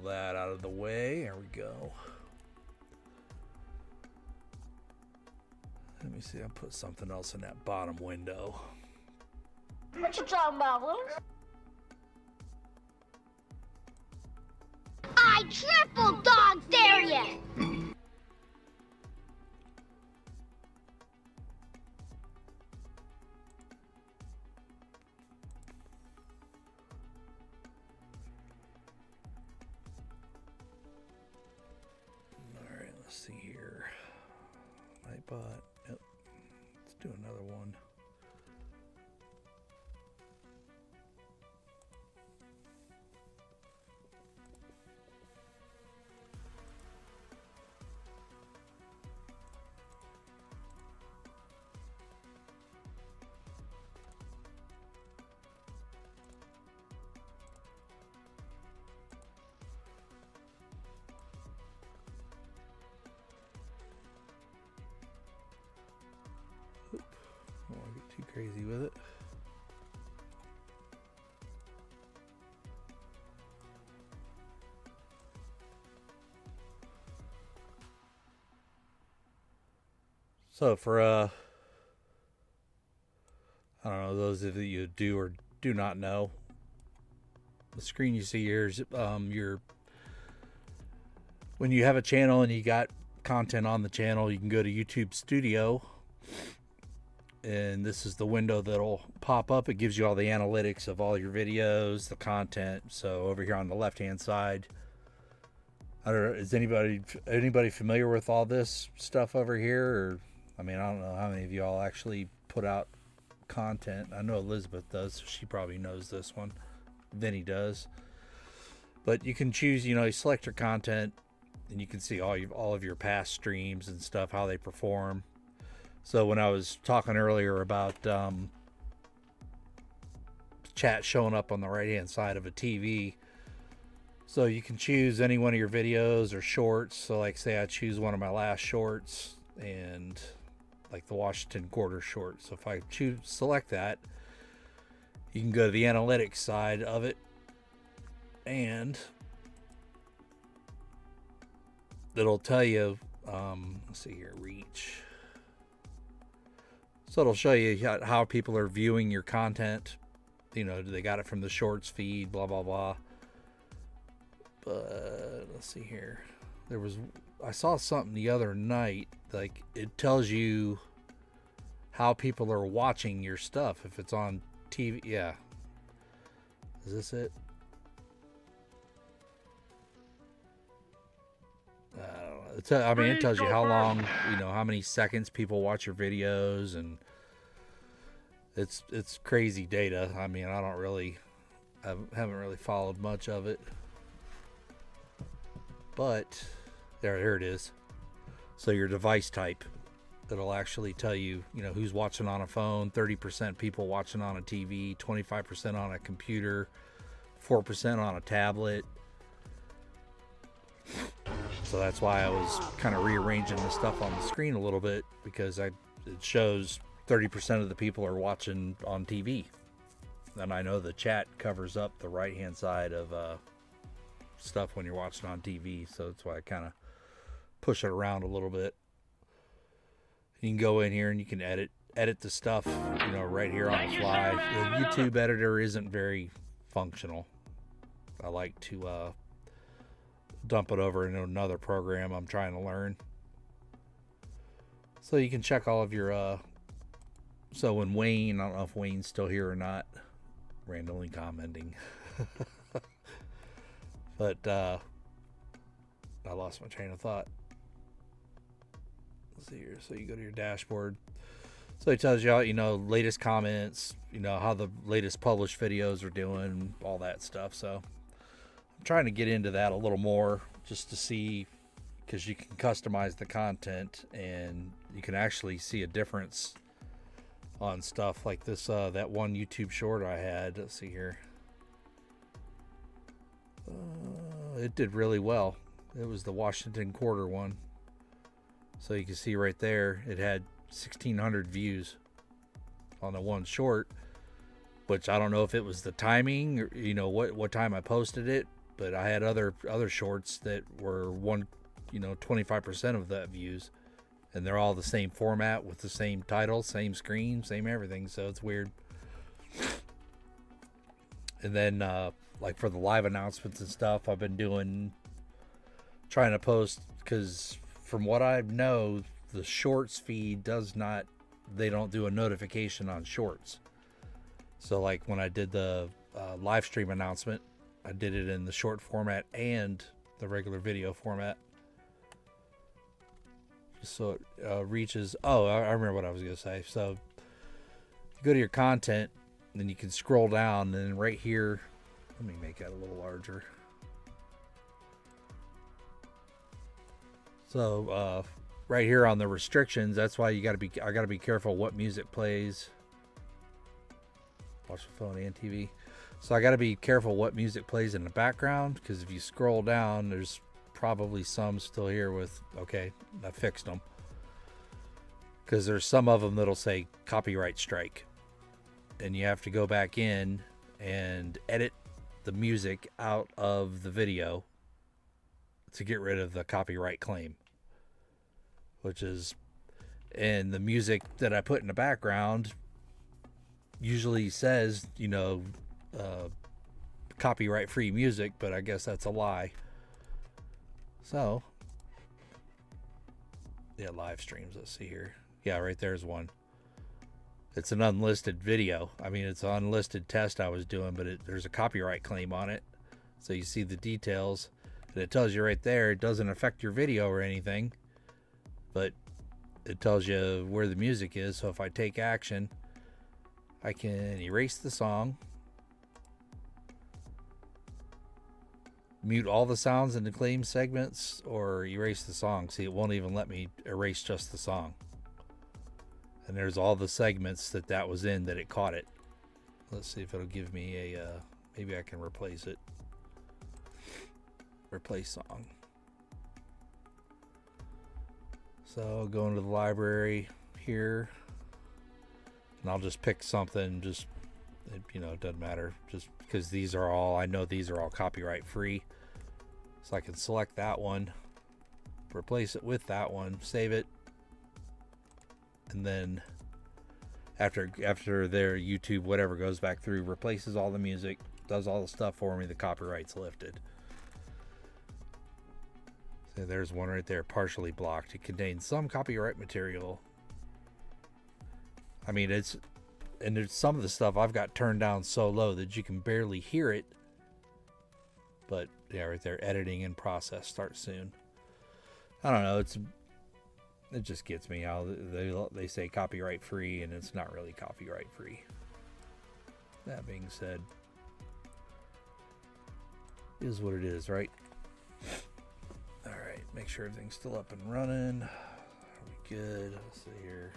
That out of the way. There we go. Let me see. I'll put something else in that bottom window. What you talking about, Willis? I triple dog dare you! Alright, let's see here. Nightbot. Yep. Let's do another one. Don't want to get too crazy with it. So for I don't know, those of you who do or do not know, the screen you see here is your when you have a channel and you got content on the channel, you can go to YouTube Studio. And this is the window that'll pop up. It gives you all the analytics of all your videos, the content. So over here on the left hand side, I don't know, is anybody familiar with all this stuff over here? Or I mean, I don't know how many of y'all actually put out content. I know Elizabeth does, so she probably knows this one. Vinny does. But you can choose, you select your content and you can see all of your past streams and stuff, how they perform. So when I was talking earlier about chat showing up on the right hand side of a TV, so you can choose any one of your videos or shorts. So like say I choose one of my last shorts and like the Washington Quarter short. So if I select that, you can go to the analytics side of it and it'll tell you, let's see here, reach. So it'll show you how people are viewing your content. They got it from the shorts feed, blah, blah, blah. But let's see here. I saw something the other night, like it tells you how people are watching your stuff. If it's on TV, yeah. Is this it? I mean, it tells you how long, how many seconds people watch your videos, and it's crazy data. I mean, I haven't really followed much of it, but here it is. So your device type, it'll actually tell you, who's watching on a phone, 30% people watching on a TV, 25% on a computer, 4% on a tablet. So that's why I was kind of rearranging the stuff on the screen a little bit, because it shows 30% of the people are watching on TV. And I know the chat covers up the right hand side of stuff when you're watching on TV. So that's why I kind of push it around a little bit. You can go in here and you can edit the stuff, right here on the fly. The YouTube editor isn't very functional. I like to dump it over into another program I'm trying to learn. So you can check all of your so when Wayne, I don't know if Wayne's still here or not, randomly commenting. But I lost my train of thought. Let's see here. So you go to your dashboard. So it tells you, latest comments, how the latest published videos are doing, all that stuff. So I'm trying to get into that a little more just to see, because you can customize the content and you can actually see a difference on stuff like this. That one YouTube short I had, let's see here. It did really well. It was the Washington Quarter one. So you can see right there, it had 1,600 views on the one short, which I don't know if it was the timing or, what time I posted it, but I had other shorts that were 25% of that views, and they're all the same format with the same title, same screen, same everything. So it's weird. And then like for the live announcements and stuff, I've been trying to post, because from what I know, the shorts feed they don't do a notification on shorts. So like when I did the live stream announcement, I did it in the short format and the regular video format, just so it reaches. Oh, I remember what I was gonna say. So you go to your content, and then you can scroll down, and then right here, let me make that a little larger. So right here on the restrictions, that's why I gotta be careful what music plays. Watch the phone and TV. So I gotta be careful what music plays in the background, because if you scroll down, there's probably some still here with, okay, I fixed them. Because there's some of them that'll say copyright strike, and you have to go back in and edit the music out of the video to get rid of the copyright claim, and the music that I put in the background usually says, copyright free music, but I guess that's a lie. So yeah, live streams, let's see here. Yeah, right there's one. It's an unlisted video. I mean, it's an unlisted test I was doing, but there's a copyright claim on it. So you see the details, and it tells you right there, it doesn't affect your video or anything, but it tells you where the music is. So if I take action, I can erase the song, mute all the sounds in the claim segments, or erase the song. See, it won't even let me erase just the song. And there's all the segments that was in that it caught it. Let's see if it'll give me maybe I can replace it. Replace song. So I'll go into the library here, and I'll just pick something. Just, it doesn't matter, just because I know these are all copyright free. So I can select that one, replace it with that one, save it, and then after their YouTube whatever goes back through, replaces all the music, does all the stuff for me, the copyright's lifted. So there's one right there, partially blocked. It contains some copyright material. I mean, there's some of the stuff I've got turned down so low that you can barely hear it. But yeah, right there, editing in process, start soon. I don't know, it just gets me how they say copyright free, and it's not really copyright free. That being said, is what it is, right? All right, make sure everything's still up and running. Are we good? Let's see here.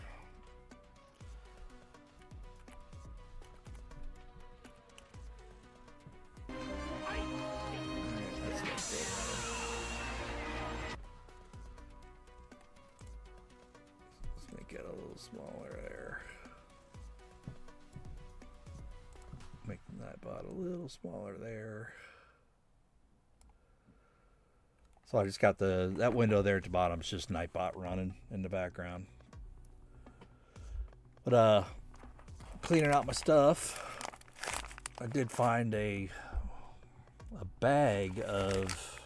Get a little smaller there. Make the Nightbot a little smaller there. So I just got that window there at the bottom. It's just Nightbot running in the background. But cleaning out my stuff, I did find a bag of,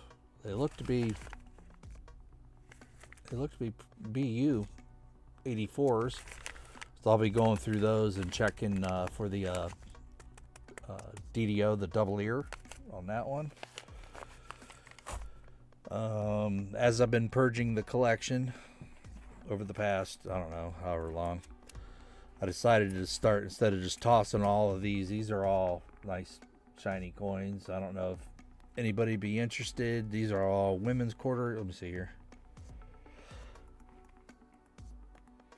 they look to be BU 84s. So I'll be going through those and checking for the DDO, the double ear on that one. As I've been purging the collection over the past, I don't know, however long, I decided to start, instead of just tossing all of these are all nice shiny coins. I don't know if anybody be interested. These are all women's quarter. Let me see here.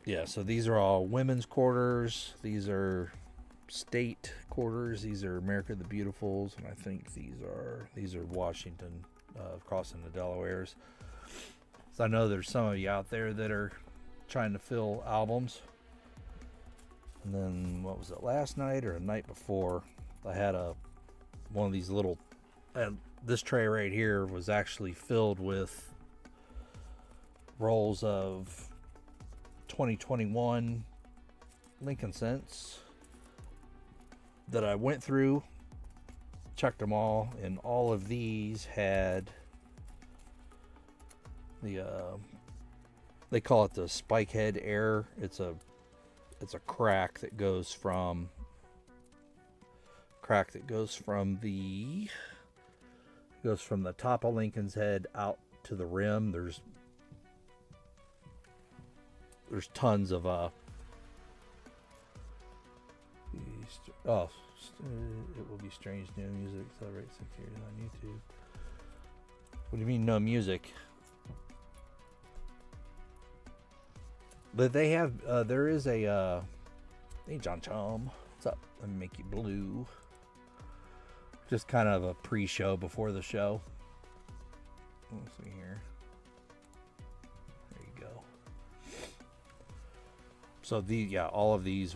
Yeah, so these are all women's quarters. These are state quarters. These are America the Beautifuls, and I think these are Washington, crossing the Delawares. So I know there's some of you out there that are trying to fill albums. And then what was it, last night or a night before? I had one of these little And this tray right here was actually filled with rolls of 2021 Lincoln Cents that I went through, checked them all, and all of these had the they call it the spike head error. It's a crack that goes from the top of Lincoln's head out to the rim. There's tons of it will be strange new music celebrate 6 years on YouTube. What do you mean no music? But they have there is a hey John Chum, what's up? Let me make you blue. Just kind of a pre-show before the show. Let's see here. There you go. So all of these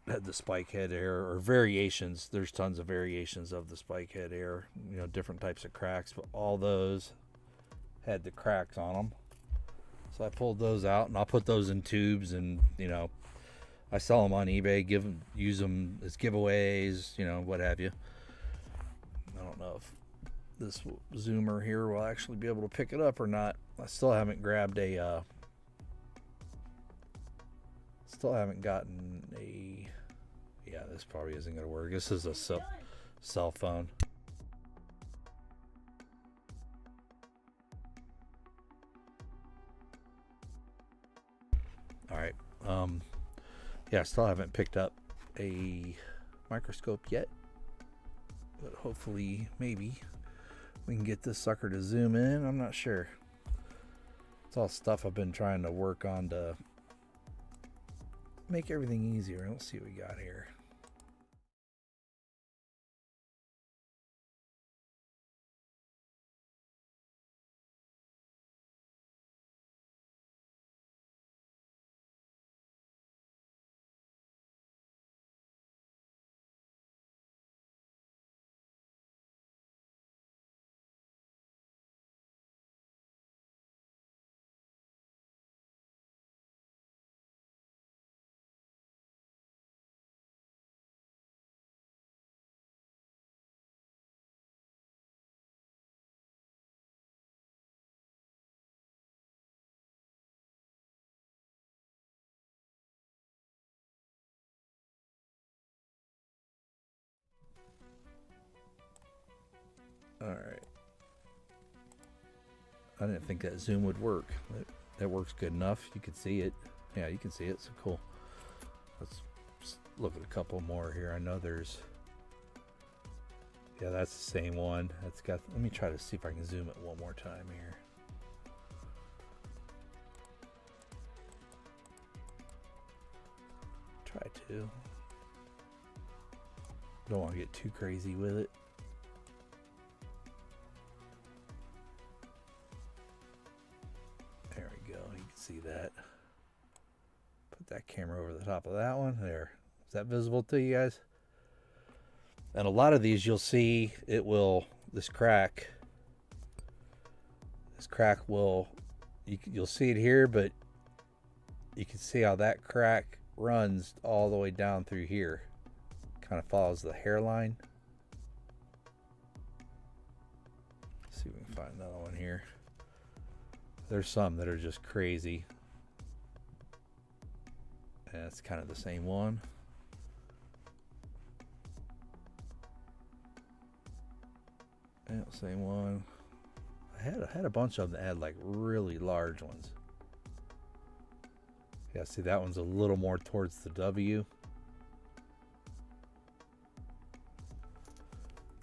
had the spike head error or variations. There's tons of variations of the spike head error. You know, different types of cracks, but all those had the cracks on them. So I pulled those out, and I'll put those in tubes, and I sell them on eBay, use them as giveaways, what have you. I don't know if this zoomer here will actually be able to pick it up or not. I still haven't gotten a, yeah, this probably isn't going to work. This is a cell phone. All right. Yeah, I still haven't picked up a microscope yet, but hopefully, maybe we can get this sucker to zoom in. I'm not sure. It's all stuff I've been trying to work on to make everything easier. Let's see what we got here. All right. I didn't think that zoom would work. That works good enough. You can see it. Yeah, you can see it. So cool. Let's look at a couple more here. I know there's. Yeah, that's the same one. That's got. Let me try to see if I can zoom it one more time here. Try to. Don't want to get too crazy with it. There we go. You can see that. Put that camera over the top of that one. There. Is that visible to you guys? And a lot of these you'll see it will, this crack will, you'll see it here, but you can see how that crack runs all the way down through here. Kind of follows the hairline. Let's see if we can find another one here. There's some that are just crazy. And it's kind of the same one. Yeah, same one. I had a bunch of them that had like really large ones. Yeah, see that one's a little more towards the W.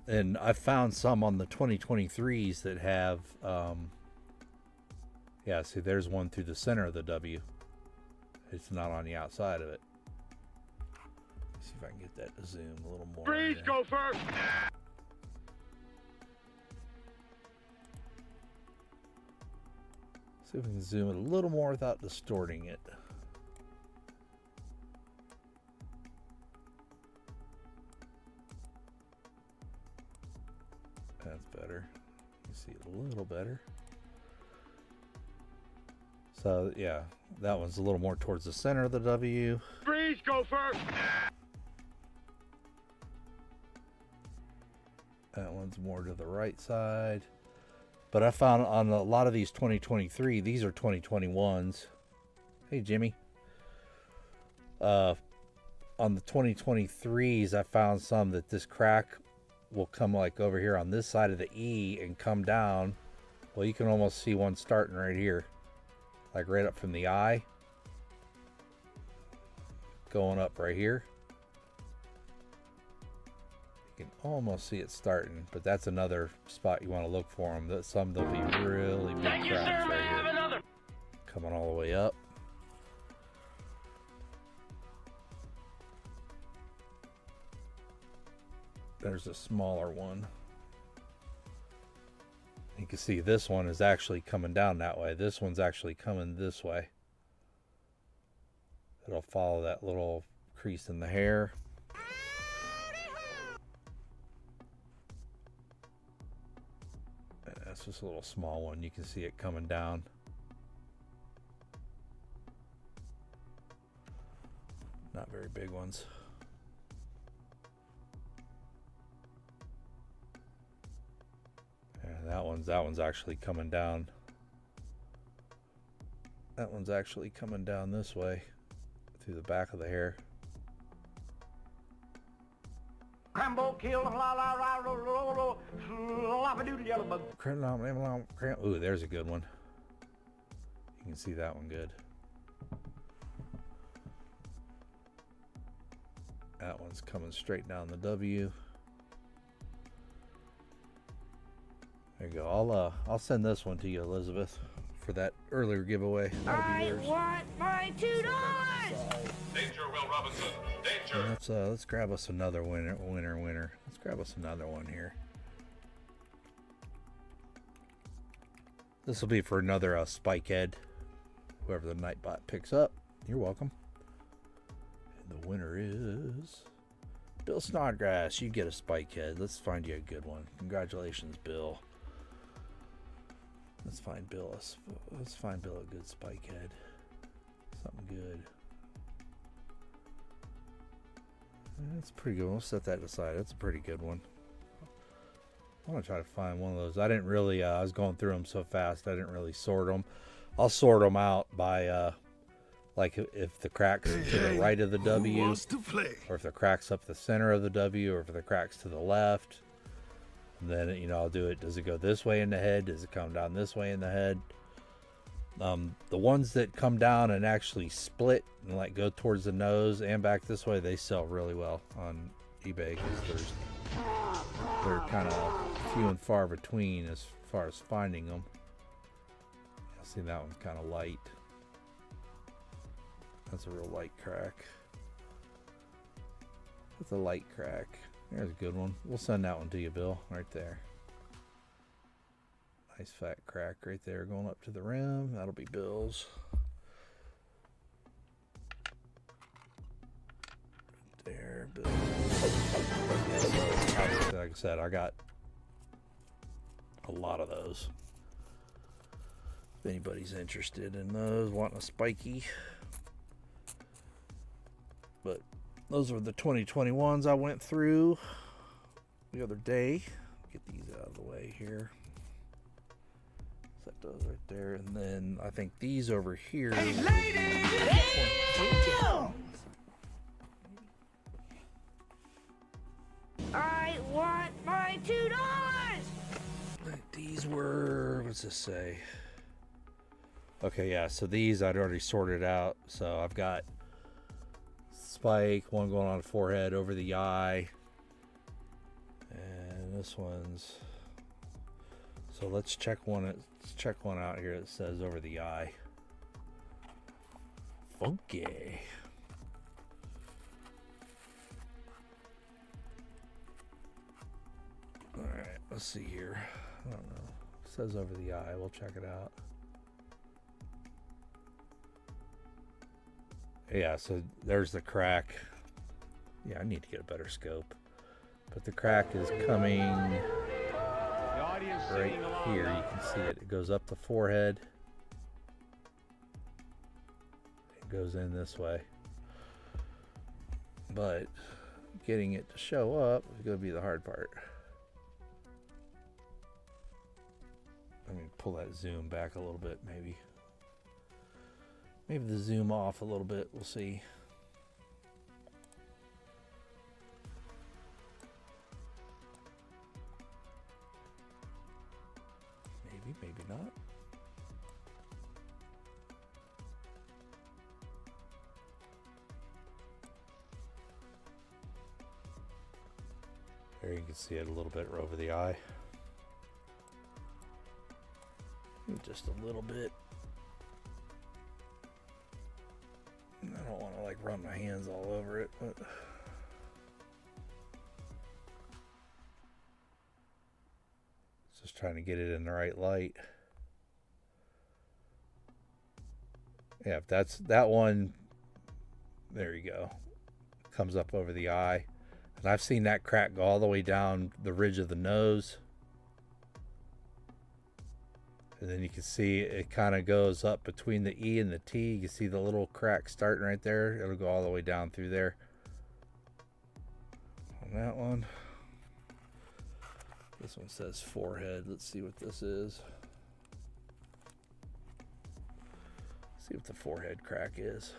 And I found some on the 2023s that have, yeah, see there's one through the center of the W. It's not on the outside of it. Let's see if I can get that to zoom a little more. Freeze, go first! See if we can zoom it a little more without distorting it. better. You see it a little better. So yeah, that one's a little more towards the center of the W. Freeze, Gopher! That one's more to the right side. But I found on a lot of these 2023, these are 2021s. Hey, Jimmy. On the 2023s, I found some that this crack will come like over here on this side of the E and come down. Well, you can almost see one starting right here. Like right up from the eye. Going up right here. You can almost see it starting, but that's another spot you want to look for them. That some there'll be really big cracks right here. Coming all the way up. There's a smaller one. You can see this one is actually coming down that way. This one's actually coming this way. It'll follow that little crease in the hair. And that's just a little small one. You can see it coming down. Not very big ones. That one's actually coming down. That one's actually coming down this way through the back of the hair. Crambo kill la la la la la doodle yellow bug. Ooh, there's a good one. You can see that one good. That one's coming straight down the W. There you go. I'll send this one to you, Elizabeth, for that earlier giveaway. I want my $2. Danger, Will Robinson. Danger. Let's grab us another winner. Let's grab us another one here. This will be for another spike head. Whoever the Nightbot picks up, you're welcome. And the winner is Bill Snodgrass. You get a spike head. Let's find you a good one. Congratulations, Bill. Let's find Bill a good spike head. Something good. That's pretty good. We'll set that aside. That's a pretty good one. I want to try to find one of those. I didn't really, I was going through them so fast, I didn't really sort them. I'll sort them out by, like if the crack's to the right of the W, or if the crack's up the center of the W, or if the crack's to the left. And then, you know, I'll do it. Does it go this way in the head? Does it come down this way in the head? The ones that come down and actually split and like go towards the nose and back this way, they sell really well on eBay because they're kind of few and far between as far as finding them. I see that one's kind of light. That's a real light crack. That's a light crack. There's a good one. We'll send that one to you, Bill, right there. Nice fat crack right there going up to the rim. That'll be Bill's. There, Bill. Like I said, I got a lot of those. If anybody's interested in those, wanting a spiky. But those are the 2021s I went through the other day. Get these out of the way here. Set those right there. And then I think these over here. Hey, lady! I want my $2. These were, what's this say? Okay, yeah, so these I'd already sorted out. So I've got spike, one going on the forehead, over the eye. And this one's, so let's check one out here that says over the eye. Funky. Alright, let's see here. I don't know. It says over the eye. We'll check it out. Yeah, so there's the crack. Yeah, I need to get a better scope. But the crack is coming. The audience right here. You can see it. It goes up the forehead. It goes in this way. But getting it to show up is going to be the hard part. Let me pull that zoom back a little bit, maybe. Maybe the zoom off a little bit. We'll see. Maybe, maybe not. There you can see it a little bit over the eye. Just a little bit. I don't want to like run my hands all over it, but just trying to get it in the right light. Yeah, if that's that one, there you go. Comes up over the eye. And I've seen that crack go all the way down the ridge of the nose. And then you can see it kind of goes up between the E and the T. You can see the little crack starting right there. It'll go all the way down through there. On that one. This one says forehead. Let's see what this is. See what the forehead crack is.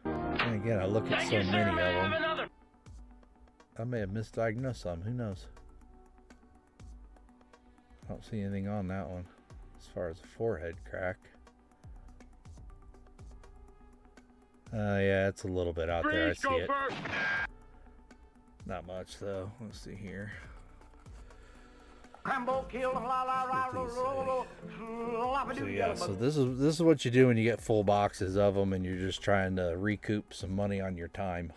And again, I look at so many of them. I may have misdiagnosed some. Who knows? I don't see anything on that one as far as a forehead crack. Yeah, it's a little bit out there. I see it. Not much though. Let's see here. Crambo kill, la la la la. So yeah, so this is what you do when you get full boxes of them and you're just trying to recoup some money on your time.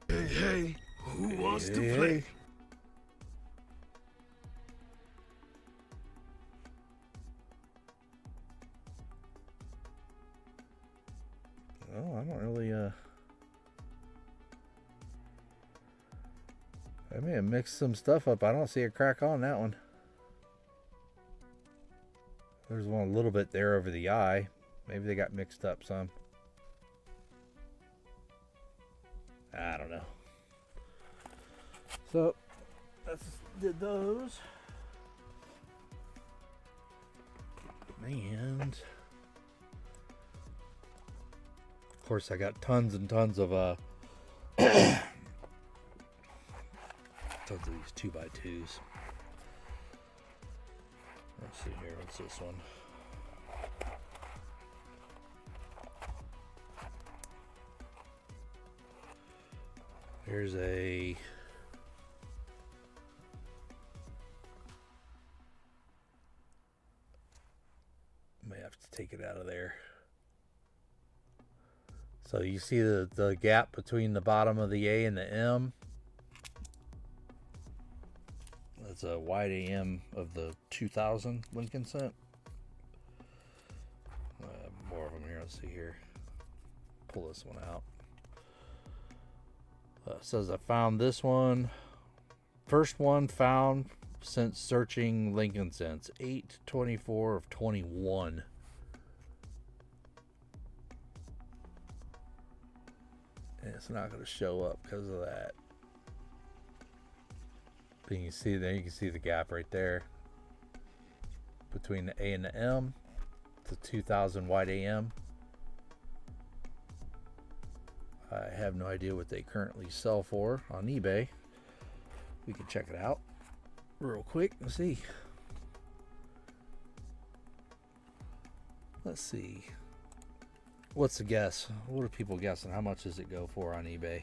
Hey, who wants to play? Oh, I don't really I may have mixed some stuff up. I don't see a crack on that one. There's one a little bit there over the eye. Maybe they got mixed up some. I don't know. So, that's did those. And of course I got tons and tons of tons of these 2x2s. Let's see here, what's this one? Here's a may have to take it out of there. So you see the gap between the bottom of the A and the M. That's a wide AM of the 2000 Lincoln Cent. More of them here. Let's see here. Pull this one out. Says I found this one. First one found since searching Lincoln Cents. 8/24 of 21. And it's not going to show up because of that. But you can see there, you can see the gap right there between the A and the M. It's a 2000 wide AM. I have no idea what they currently sell for on eBay. We can check it out real quick and see. Let's see. What's the guess? What are people guessing? How much does it go for on eBay?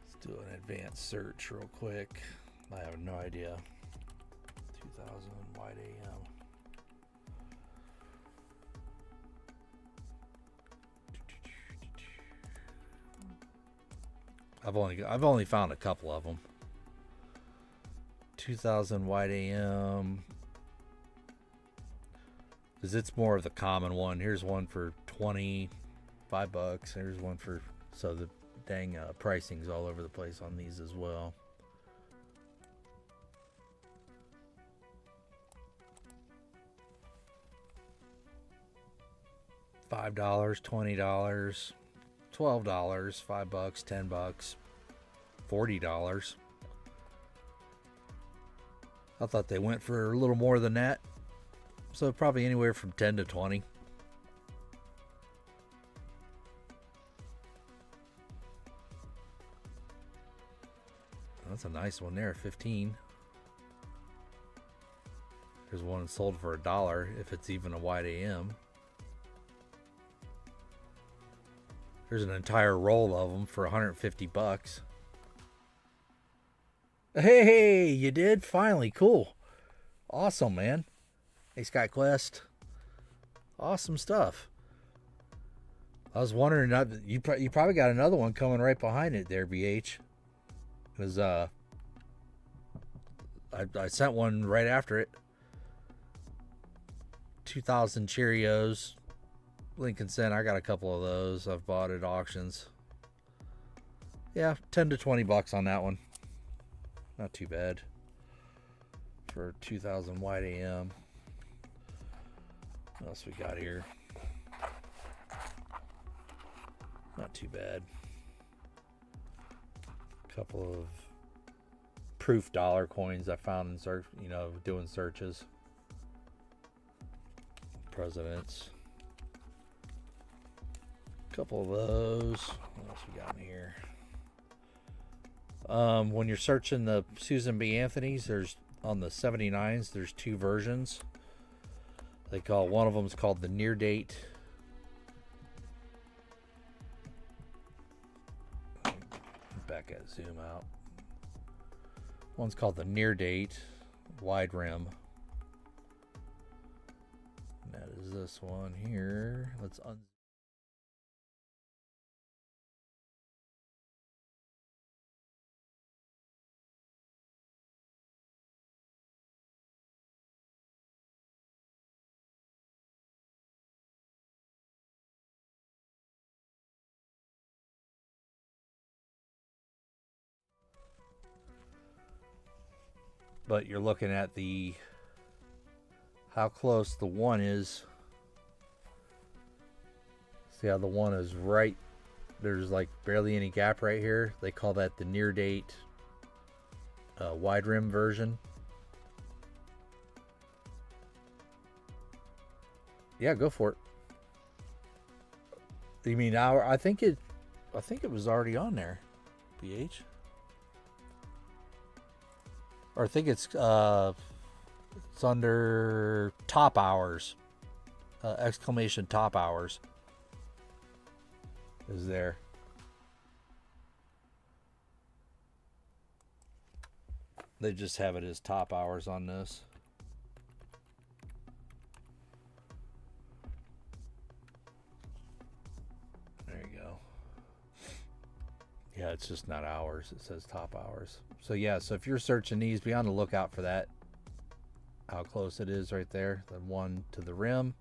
Let's do an advanced search real quick. I have no idea. 2000 wide AM. I've only found a couple of them. 2000 wide AM. because it's more of the common one. Here's one for $25. Here's one for, so the dang pricing's all over the place on these as well. $5, $20, $12, $5, $10, $40. I thought they went for a little more than that. So probably anywhere from 10 to 20. That's a nice one there, 15. There's one sold for $1 if it's even a wide AM. There's an entire roll of them for 150 bucks. Hey, you did? Finally, cool. Awesome, man. Hey, SkyQuest. Awesome stuff. I was wondering, you probably got another one coming right behind it there, BH. Because I sent one right after it. 2000 Cheerios. Lincoln Cent, I got a couple of those. I've bought at auctions. Yeah, 10 to 20 bucks on that one. Not too bad. For 2000 wide AM. What else we got here? Not too bad. Couple of proof dollar coins I found in search, doing searches. Presidents. Couple of those. What else we got in here? When you're searching the Susan B. Anthony's, there's on the 79s, there's two versions. They call one of them's called the near date. Back at zoom out. One's called the near date wide rim. And that is this one here. Let's but you're looking at how close the one is. See how the one is right, there's like barely any gap right here. They call that the near date wide rim version. Yeah, go for it. You mean hour? I think it was already on there, BH. Or I think it's under top hours. Exclamation top hours is there. They just have it as top hours on this. There you go. Yeah, it's just not hours. It says top hours. So yeah, so if you're searching these, be on the lookout for that. How close it is right there. The one to the rim.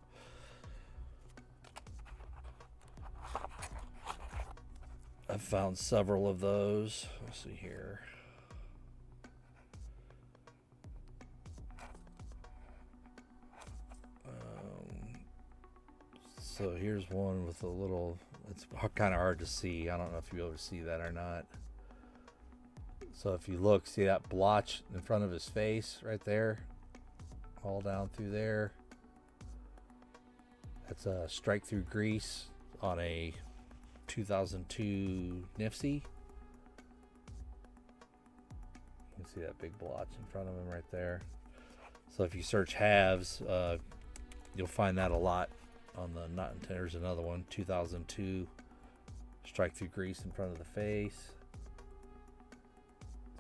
I've found several of those. Let's see here. So here's one with a little, it's kind of hard to see. I don't know if you'll be able to see that or not. So if you look, see that blotch in front of his face right there? All down through there. That's a strike through grease on a 2002 Nipsey. You can see that big blotch in front of him right there. So if you search halves, you'll find that a lot on the not. There's another one, 2002 strike through grease in front of the face.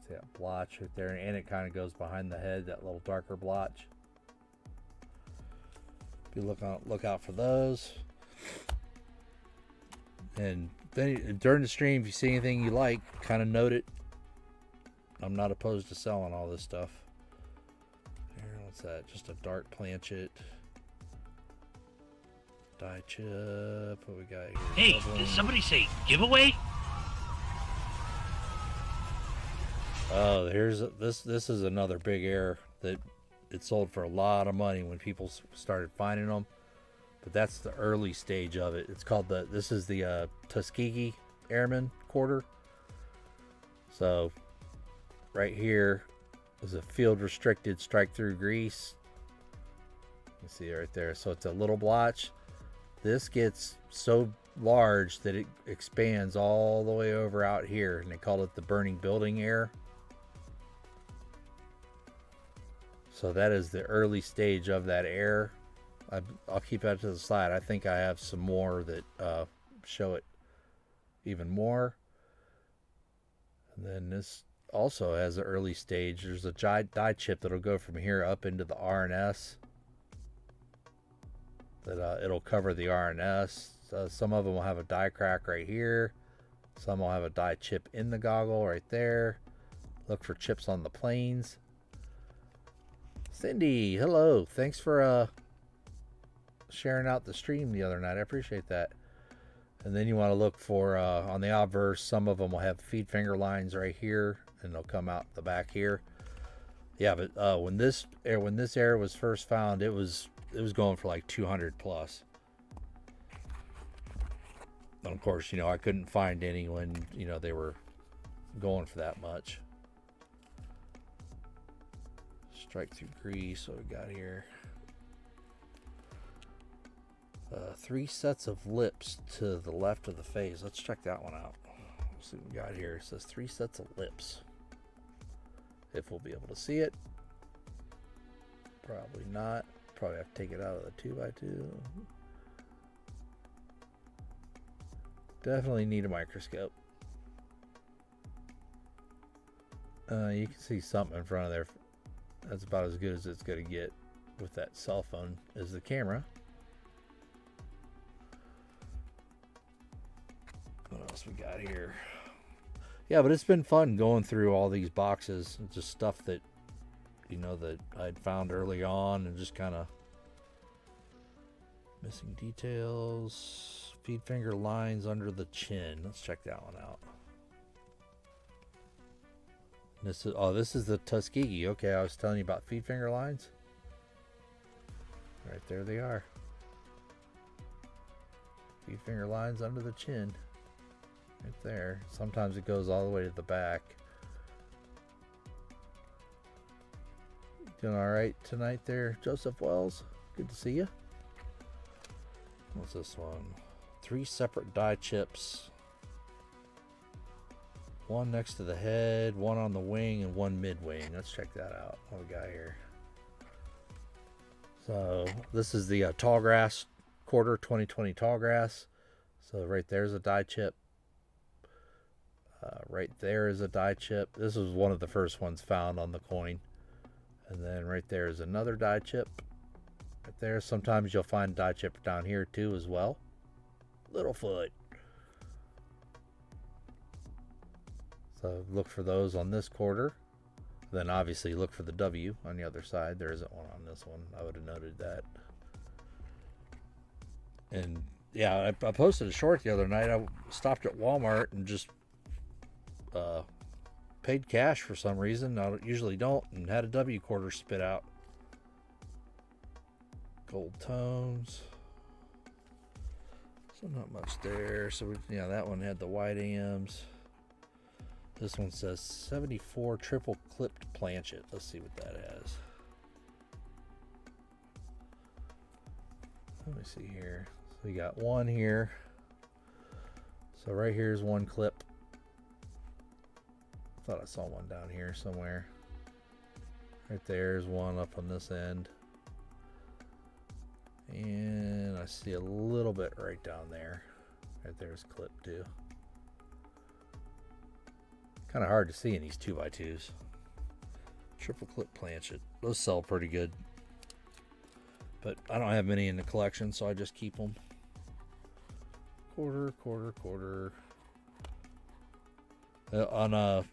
See that blotch right there, and it kind of goes behind the head, that little darker blotch. Be look out for those. And then during the stream, if you see anything you like, kind of note it. I'm not opposed to selling all this stuff. Here, what's that? Just a dark planchet. Die chip. What we got here? Hey, Double. did somebody say giveaway? Oh, this is another big error that it sold for a lot of money when people started finding them. But that's the early stage of it. It's called this is the Tuskegee Airman quarter. So right here is a field restricted strike through grease. You see it right there. So it's a little blotch. This gets so large that it expands all the way over out here, and they call it the burning building air. So that is the early stage of that air. I'll keep that to the side. I think I have some more that show it even more. And then this also has an early stage. There's a die chip that'll go from here up into the RNS. That it'll cover the RNS. Some of them will have a die crack right here. Some will have a die chip in the goggle right there. Look for chips on the planes. Cindy, hello. Thanks for sharing out the stream the other night. I appreciate that. And then you want to look for on the obverse, some of them will have feed finger lines right here, and they'll come out the back here. Yeah, but when this air was first found, it was going for like 200 plus. And of course, I couldn't find any when they were going for that much. Strike through grease. What we got here? 3 sets of lips to the left of the face. Let's check that one out. Let's see what we got here. It says 3 sets of lips. If we'll be able to see it. Probably not. Probably have to take it out of the 2x2. Definitely need a microscope. You can see something in front of there. That's about as good as it's going to get with that cell phone as the camera. What else we got here? Yeah, but it's been fun going through all these boxes. Just stuff that, that I'd found early on and just kind of missing details. Feed finger lines under the chin. Let's check that one out. This is the Tuskegee. Okay, I was telling you about feed finger lines. Right there they are. Feed finger lines under the chin. Right there. Sometimes it goes all the way to the back. Doing all right tonight there, Joseph Wells? Good to see you. What's this one? 3 separate die chips. One next to the head, one on the wing, and one mid-wing. Let's check that out. What we got here? So this is the Tallgrass quarter, 2020 Tallgrass. So right there's a die chip. Right there is a die chip. This was one of the first ones found on the coin. And then right there is another die chip. Right there. Sometimes you'll find a die chip down here too as well. Littlefoot. So look for those on this quarter. Then obviously look for the W on the other side. There isn't one on this one. I would have noted that. And yeah, I posted a short the other night. I stopped at Walmart and just paid cash for some reason. I usually don't, and had a W quarter spit out. Gold tones. So not much there. So yeah, that one had the white AMs. This one says 74 triple clipped planchet. Let's see what that has. Let me see here. So we got one here. So right here is one clip. Thought I saw one down here somewhere. Right there's one up on this end. And I see a little bit right down there. Right there's clip too. Kind of hard to see in these 2x2s. Triple clip planchet. Those sell pretty good. But I don't have many in the collection, so I just keep them. Quarter, quarter, quarter. On a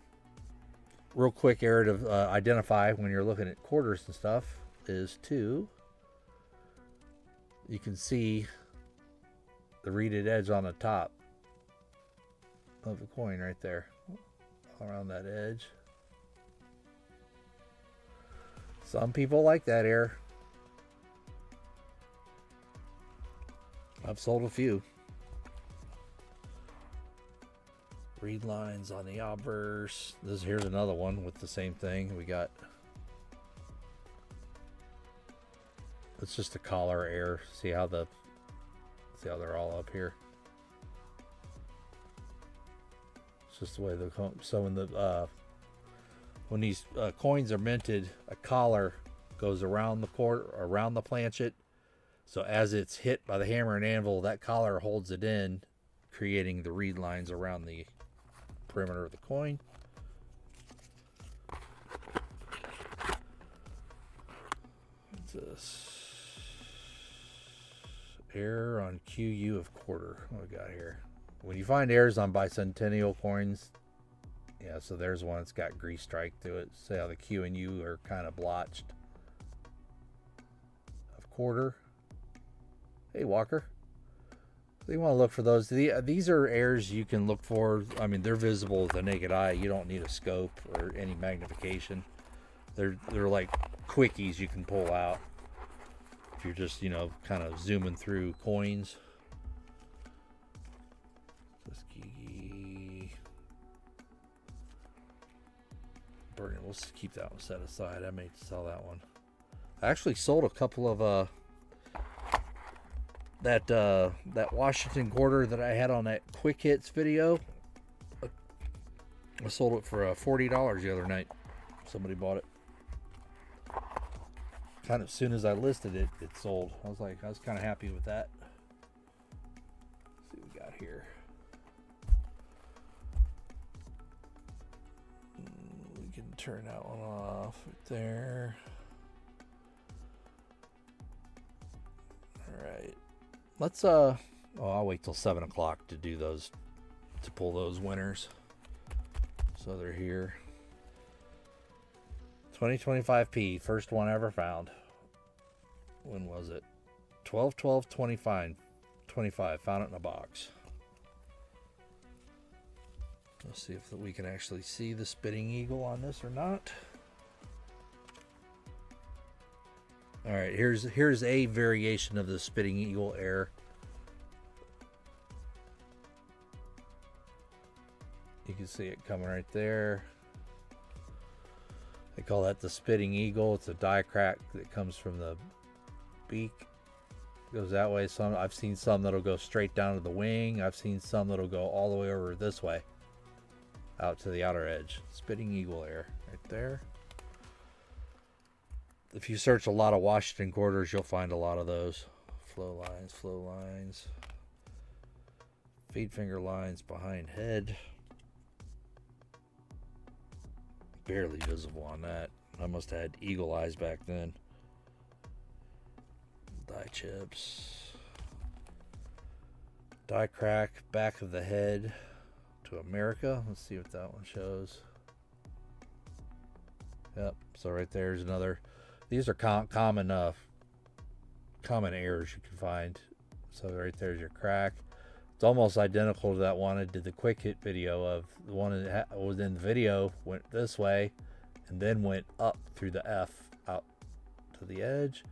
real quick area to identify when you're looking at quarters and stuff is 2. You can see the reeded edge on the top of the coin right there, around that edge. Some people like that air. I've sold a few. Reed lines on the obverse. Here's another one with the same thing. We got, it's just a collar air. See how they're all up here. It's just the way they come. So when these coins are minted, a collar goes around the planchet. So as it's hit by the hammer and anvil, that collar holds it in, creating the reed lines around the perimeter of the coin. What's this? Error on QU of quarter. What do we got here? When you find errors on bicentennial coins, yeah, so there's one that's got grease strike to it. See how the Q and U are kind of blotched. Of quarter. Hey, Walker. So you want to look for those. These are errors you can look for. I mean, they're visible with the naked eye. You don't need a scope or any magnification. They're like quickies you can pull out if you're just, kind of zooming through coins. Tuskegee. Burning. We'll just keep that one set aside. I may sell that one. I actually sold a couple of that Washington quarter that I had on that quick hits video. I sold it for $40 the other night. Somebody bought it. Kind of as soon as I listed it, it sold. I was kind of happy with that. Let's see what we got here. We can turn that one off right there. All right. Let's I'll wait till 7 o'clock to do those, to pull those winners. So they're here. 2025P, first one ever found. When was it? 12/12/25. Found it in a box. Let's see if we can actually see the spitting eagle on this or not. All right, here's a variation of the spitting eagle air. You can see it coming right there. They call that the spitting eagle. It's a die crack that comes from the beak. Goes that way. I've seen some that'll go straight down to the wing. I've seen some that'll go all the way over this way, out to the outer edge. Spitting eagle air right there. If you search a lot of Washington quarters, you'll find a lot of those. Flow lines. Feed finger lines behind head. Barely visible on that. I must have had eagle eyes back then. Die chips. Die crack, back of the head to America. Let's see what that one shows. Yep, so right there's another. These are common errors you can find. So right there's your crack. It's almost identical to that one I did the quick hit video of. The one that was in the video went this way and then went up through the F out to the edge.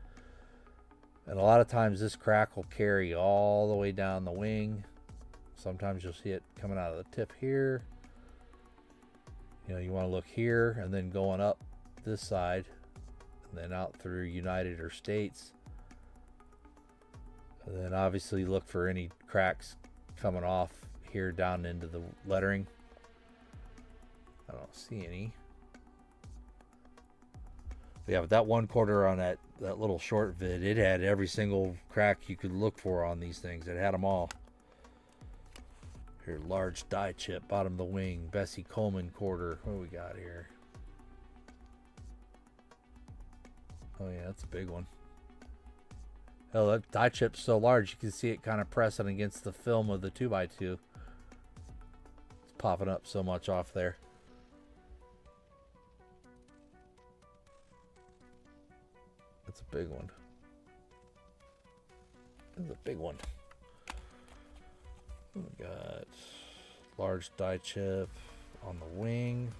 And a lot of times this crack will carry all the way down the wing. Sometimes you'll see it coming out of the tip here. You want to look here and then going up this side and then out through United or States. And then obviously look for any cracks coming off here down into the lettering. I don't see any. Yeah, but that one quarter on that little short vid, it had every single crack you could look for on these things. It had them all. Here, large die chip, bottom of the wing, Bessie Coleman quarter. What do we got here? Oh yeah, that's a big one. Oh, that die chip's so large you can see it kind of pressing against the film of the 2x2. It's popping up so much off there. That's a big one. That's a big one. We got large die chip on the wing.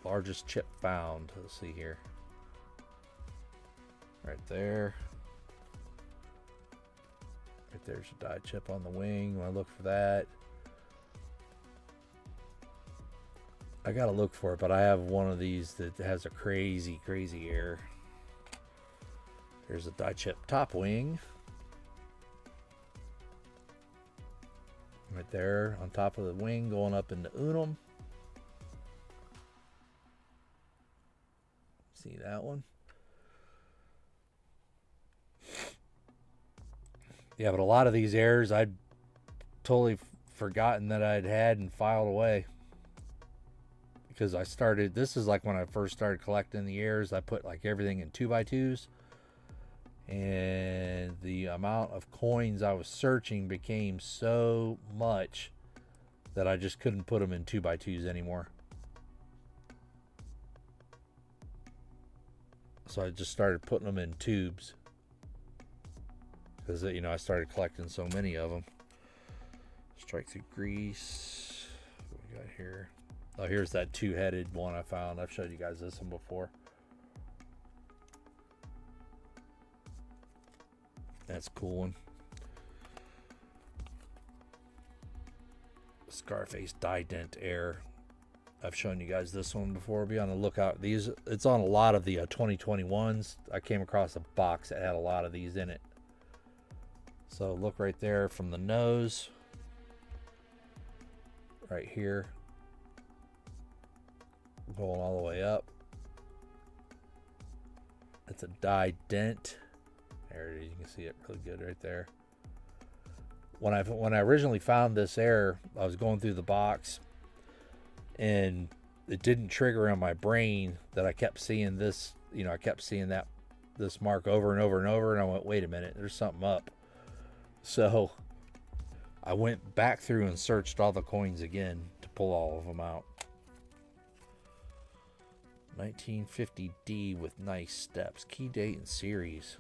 Largest chip found. Let's see here. Right there. Right there's a die chip on the wing. When I look for that, I gotta look for it, but I have one of these that has a crazy error. Here's a die chip top wing. Right there on top of the wing going up into Unum. See that one? Yeah, but a lot of these errors I'd totally forgotten that I'd had and filed away. Because I started, this is like when I first started collecting the errors, I put like everything in 2x2s. And the amount of coins I was searching became so much that I just couldn't put them in 2x2s anymore. So I just started putting them in tubes. Because, you know, I started collecting so many of them. Strike through grease. What we got here? Oh, here's that two-headed one I found. I've showed you guys this one before. That's a cool one. Scarface die dent air. I've shown you guys this one before. Be on the lookout. These, it's on a lot of the 2021s. I came across a box that had a lot of these in it. So look right there from the nose. Right here. Going all the way up. It's a die dent. There it is. You can see it really good right there. When I originally found this error, I was going through the box, and it didn't trigger in my brain that I kept seeing this. You know, I kept seeing this mark over and over and over, and I went, "Wait a minute, there's something up." So I went back through and searched all the coins again to pull all of them out. 1950D with nice steps. Key date and series.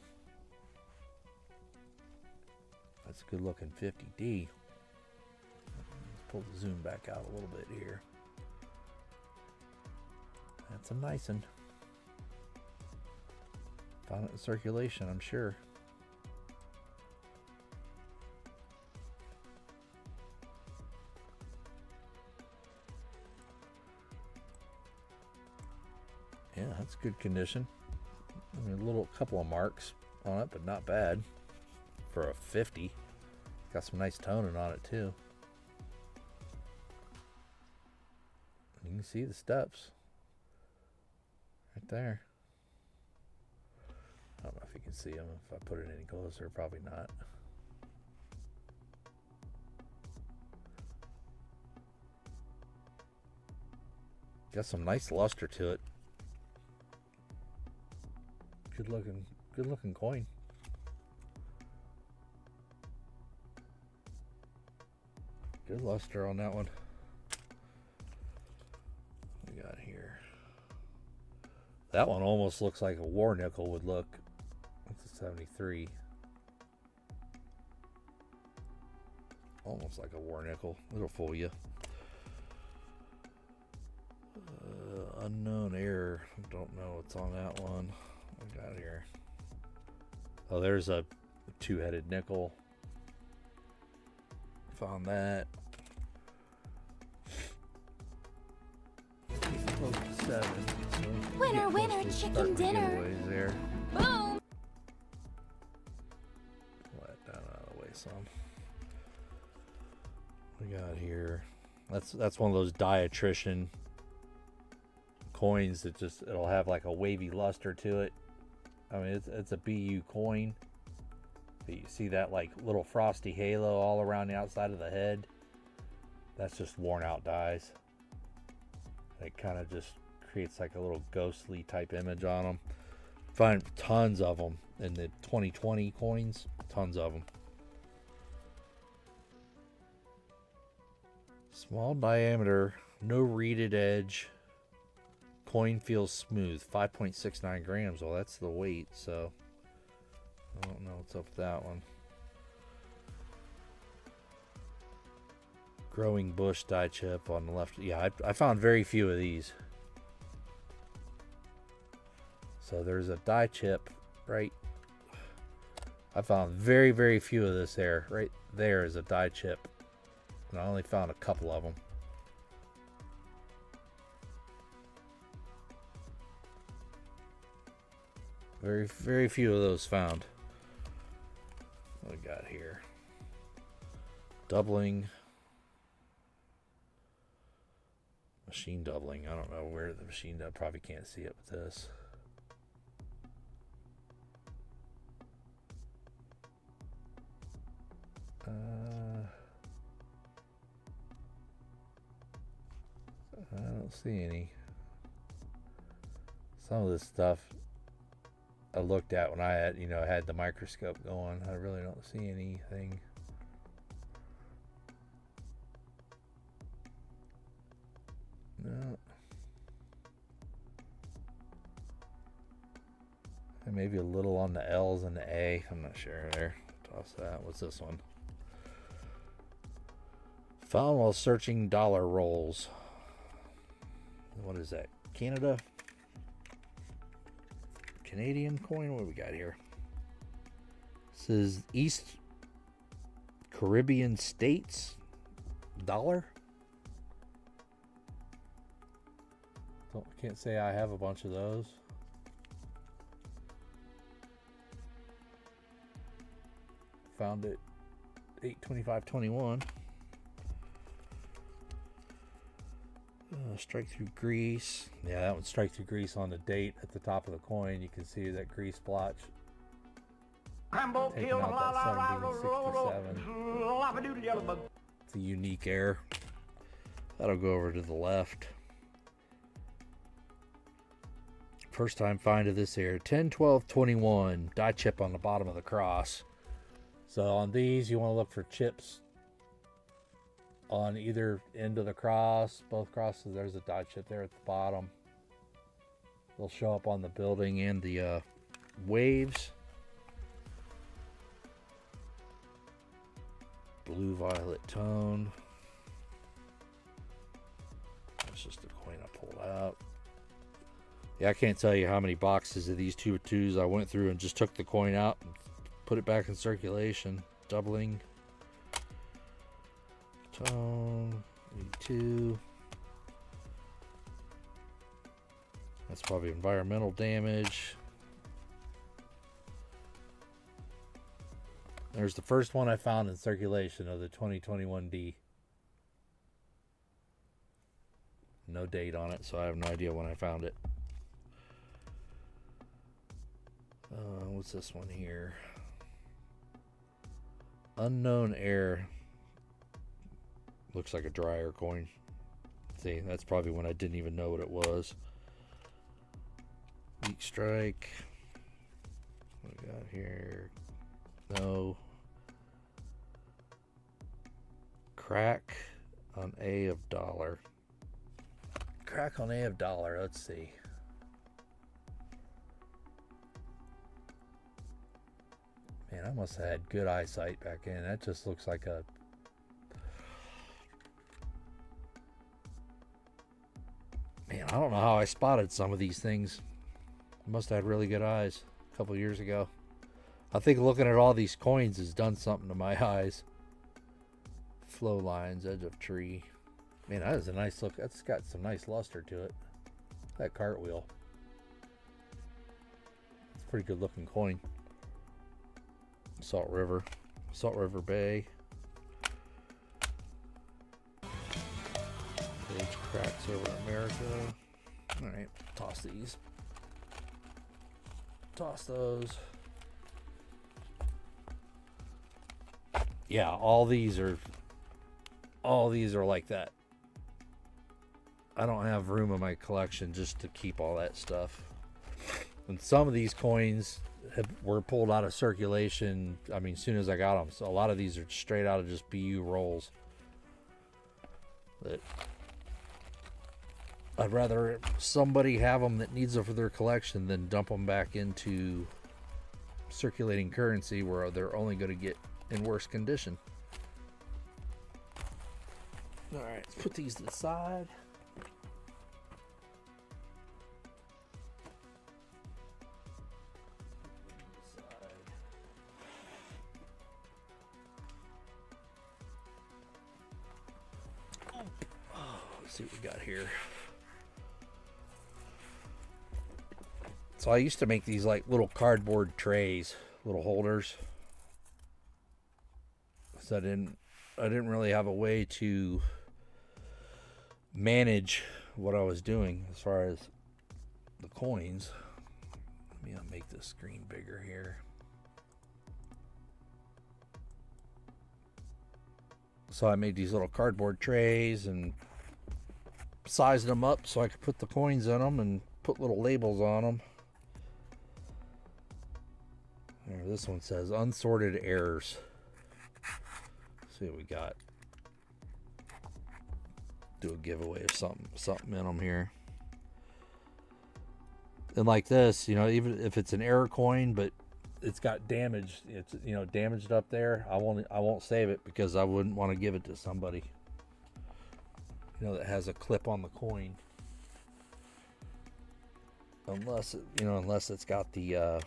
That's a good looking 50D. Let's pull the zoom back out a little bit here. That's a nice one. Found it in circulation, I'm sure. Yeah, that's good condition. I mean, a couple of marks on it, but not bad for a 50. Got some nice toning on it too. You can see the steps right there. I don't know if you can see them. If I put it any closer, probably not. Got some nice luster to it. Good looking coin. Good luster on that one. What we got here? That one almost looks like a war nickel would look. That's a 73. Almost like a war nickel. It'll fool you. Unknown error. Don't know what's on that one. What we got here? Oh, there's a two-headed nickel. Found that. 7. So Winner, winner, chicken dinner. There. Boom. Pull that down out of the way some. What we got here? That's one of those diatrician coins that just, it'll have like a wavy luster to it. I mean, it's a BU coin. But you see that like little frosty halo all around the outside of the head. That's just worn out dies. It kind of just creates like a little ghostly type image on them. Find tons of them in the 2020 coins. Tons of them. Small diameter, no reeded edge. Coin feels smooth. 5.69 grams. Well, that's the weight, so I don't know what's up with that one. Growing bush die chip on the left. Yeah, I found very few of these. So there's a die chip right. I found very, very few of this there. Right there is a die chip. And I only found a couple of them. Very, very few of those found. What we got here? Doubling. Machine doubling. I don't know where the machine does. Probably can't see it with this. I don't see any. Some of this stuff I looked at when I had, had the microscope going. I really don't see anything. No. And maybe a little on the L's and the A. I'm not sure there. Toss that. What's this one? Found while searching dollar rolls. What is that? Canada? Canadian coin? What do we got here? This is East Caribbean States dollar. Can't say I have a bunch of those. Found it 8/25/21. Strike through grease. Yeah, that one strike through grease on the date at the top of the coin. You can see that grease blotch. Crambo Taking kill out that la la la 1767. lava-doodle yellow bug. It's a unique air. That'll go over to the left. First time find of this here. 10/12/21. Die chip on the bottom of the cross. So on these, you want to look for chips on either end of the cross. Both crosses, there's a die chip there at the bottom. They'll show up on the building and the waves. Blue violet tone. That's just the coin I pulled out. Yeah, I can't tell you how many boxes of these 2/2s I went through and just took the coin out and put it back in circulation. Doubling. Tone. 82. That's probably environmental damage. There's the first one I found in circulation of the 2021D. No date on it, so I have no idea when I found it. What's this one here? Unknown air. Looks like a dryer coin. See, that's probably when I didn't even know what it was. Weak strike. What we got here? No. Crack on A of dollar. Crack on A of dollar. Let's see. Man, I must have had good eyesight back then. That just looks like a... Man, I don't know how I spotted some of these things. I must have had really good eyes a couple years ago. I think looking at all these coins has done something to my eyes. Flow lines, edge of tree. Man, that is a nice look. That's got some nice luster to it. That cartwheel. It's a pretty good looking coin. Salt River Bay. Page cracks over America. Alright, toss these. Toss those. Yeah, all these are like that. I don't have room in my collection just to keep all that stuff. And some of these coins were pulled out of circulation, I mean, as soon as I got them. So a lot of these are straight out of just BU rolls. That I'd rather somebody have them that needs them for their collection than dump them back into circulating currency where they're only going to get in worse condition. All right, let's put these to the side. Let's see what we got here. So I used to make these like little cardboard trays, little holders. So I didn't really have a way to manage what I was doing as far as the coins. Let me make this screen bigger here. So I made these little cardboard trays and sized them up so I could put the coins in them and put little labels on them. There, this one says unsorted errors. Let's see what we got. Do a giveaway of something in them here. And like this, you know, even if it's an error coin, but it's got damage, it's, you know, damaged up there, I won't save it because I wouldn't want to give it to somebody, you know, that has a clip on the coin. Unless it's got the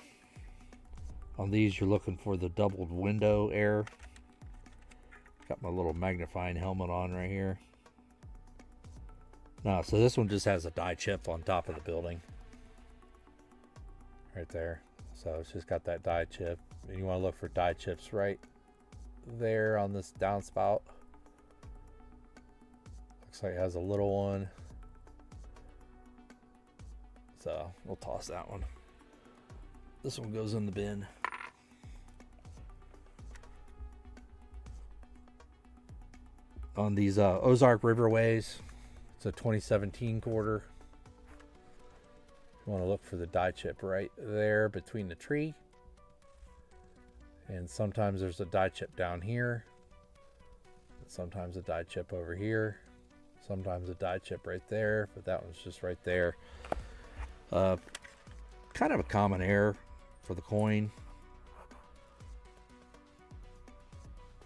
on these you're looking for the doubled window error. Got my little magnifying helmet on right here. No, so this one just has a die chip on top of the building. Right there. So it's just got that die chip. And you want to look for die chips right there on this downspout. Looks like it has a little one. So we'll toss that one. This one goes in the bin. On these Ozark Riverways, it's a 2017 quarter. You want to look for the die chip right there between the tree. And sometimes there's a die chip down here. Sometimes a die chip over here. Sometimes a die chip right there, but that one's just right there. Kind of a common error for the coin.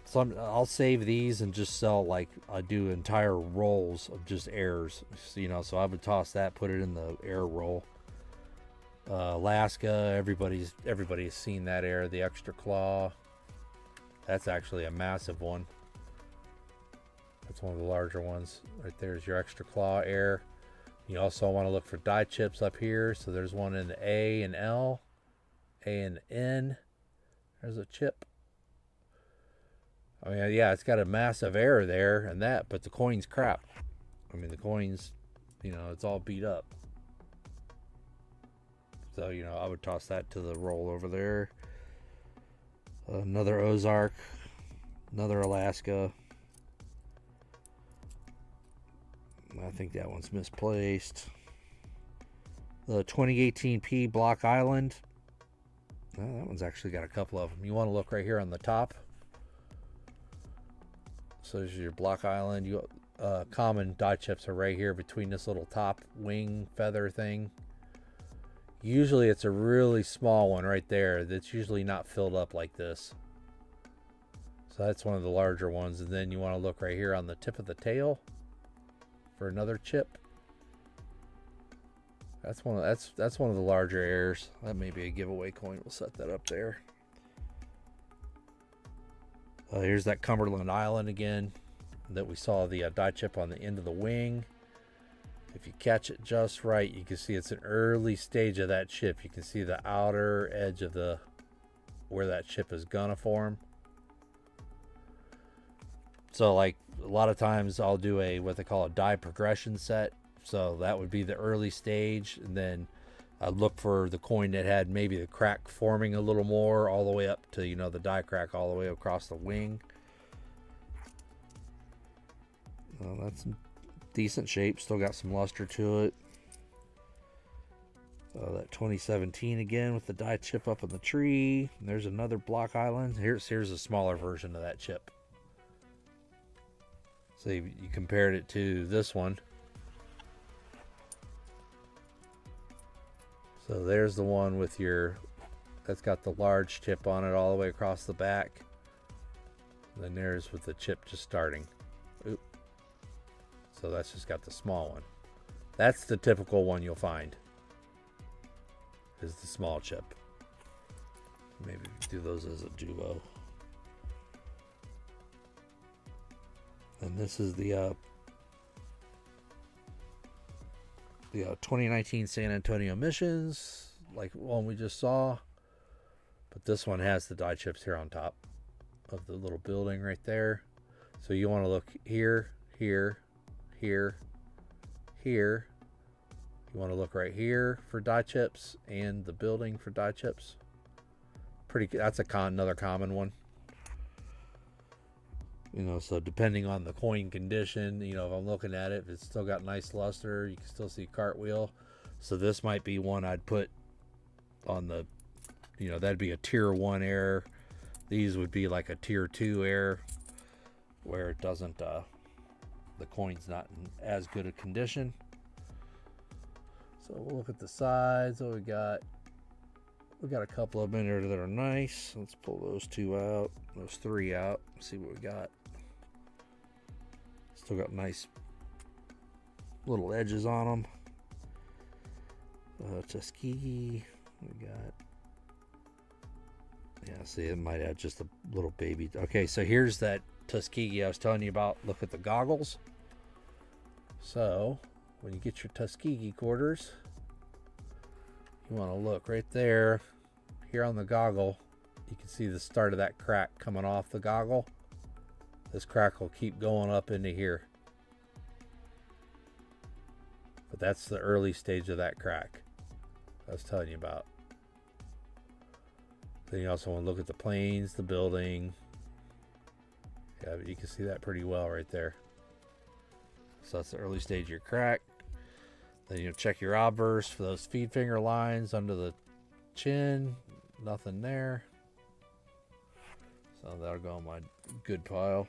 So I'll save these and just sell, like I do entire rolls of just errors, you know. So I would toss that, put it in the error roll. Alaska, everybody's seen that error, the extra claw. That's actually a massive one. That's one of the larger ones. Right there's your extra claw error. You also want to look for die chips up here. So there's one in the A and L, A and N. There's a chip. I mean, yeah, it's got a massive error there and that, but the coin's crap. I mean, the coin's, you know, it's all beat up. So, you know, I would toss that to the roll over there. Another Ozark, another Alaska. I think that one's misplaced. The 2018 P Block Island. That one's actually got a couple of them. You want to look right here on the top. So there's your Block Island. You common die chips are right here between this little top wing feather thing. Usually it's a really small one right there that's usually not filled up like this. So that's one of the larger ones. And then you want to look right here on the tip of the tail for another chip. That's one of the larger errors. That may be a giveaway coin. We'll set that up there. Here's that Cumberland Island again that we saw the die chip on the end of the wing. If you catch it just right, you can see it's an early stage of that chip. You can see the outer edge of the where that chip is gonna form. So like a lot of times I'll do what they call a die progression set. So that would be the early stage, and then I'd look for the coin that had maybe the crack forming a little more all the way up to, you know, the die crack all the way across the wing. Well, that's in decent shape. Still got some luster to it. That 2017 again with the die chip up in the tree. And there's another Block Island. Here's a smaller version of that chip. So you compared it to this one. So there's the one with that's got the large chip on it all the way across the back. And then there's with the chip just starting. Oop. So that's just got the small one. That's the typical one you'll find, is the small chip. Maybe do those as a duo. And this is the 2019 San Antonio missions, like one we just saw. But this one has the die chips here on top of the little building right there. So you want to look here, here, here, here. You want to look right here for die chips and the building for die chips. That's another common one. You know, so depending on the coin condition, you know, if I'm looking at it, if it's still got nice luster, you can still see cartwheel. So this might be one I'd put on the, you know, that'd be a tier 1 air. These would be like a tier 2 air, where it doesn't, the coin's not in as good a condition. So we'll look at the sides. What we got a couple of them in there that are nice. Let's pull those 2 out, those 3 out, see what we got. Still got nice little edges on them. Tuskegee, we got. Yeah, see, it might add just a little baby. Okay, so here's that Tuskegee I was telling you about. Look at the goggles. So when you get your Tuskegee quarters, you want to look right there, here on the goggle. You can see the start of that crack coming off the goggle. This crack will keep going up into here. But that's the early stage of that crack I was telling you about. Then you also want to look at the planes, the building. Yeah, but you can see that pretty well right there. So that's the early stage of your crack. Then you'll check your obverse for those feed finger lines under the chin. Nothing there. So that'll go on my good pile.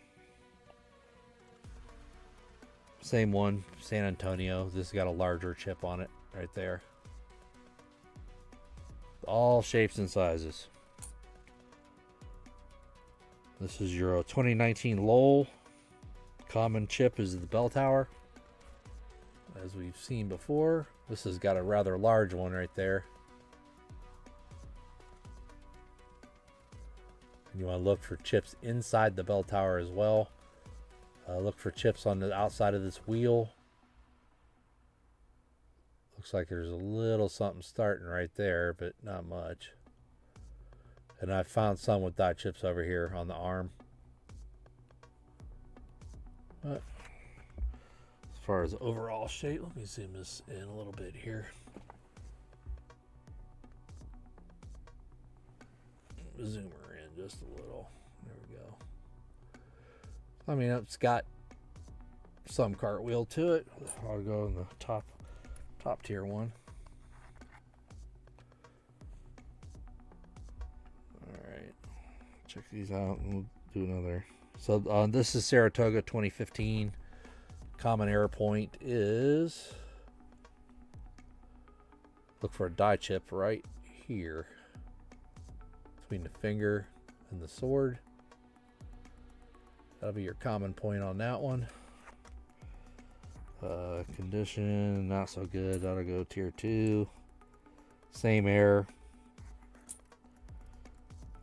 Same one, San Antonio. This has got a larger chip on it right there. All shapes and sizes. This is your 2019 Lowell. Common chip is the bell tower, as we've seen before. This has got a rather large one right there. And you want to look for chips inside the bell tower as well. Look for chips on the outside of this wheel. Looks like there's a little something starting right there, but not much. And I found some with die chips over here on the arm. But as far as overall shape, let me zoom this in a little bit here. Zoom her in just a little. There we go. I mean, it's got some cartwheel to it. I'll go in the top tier one. All right, check these out and we'll do another. So this is Saratoga 2015. Common error point is, look for a die chip right here between the finger and the sword. That'll be your common point on that one. Condition, not so good. That'll go tier 2. Same error.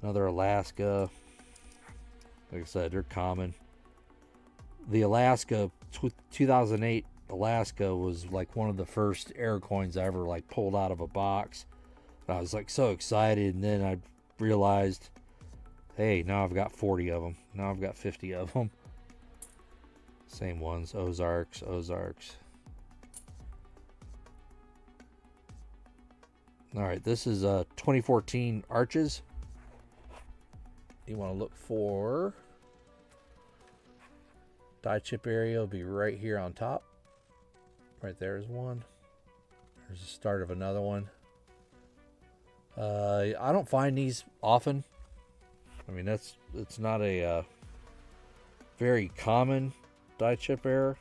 Another Alaska. Like I said, they're common. The Alaska 2008 Alaska was like one of the first air coins I ever like pulled out of a box. I was like so excited, and then I realized, hey, now I've got 40 of them. Now I've got 50 of them. Same ones, Ozarks. All right, this is 2014 Arches. You want to look for die chip area will be right here on top. Right there is one. There's the start of another one. I don't find these often. I mean, it's not a very common die chip error.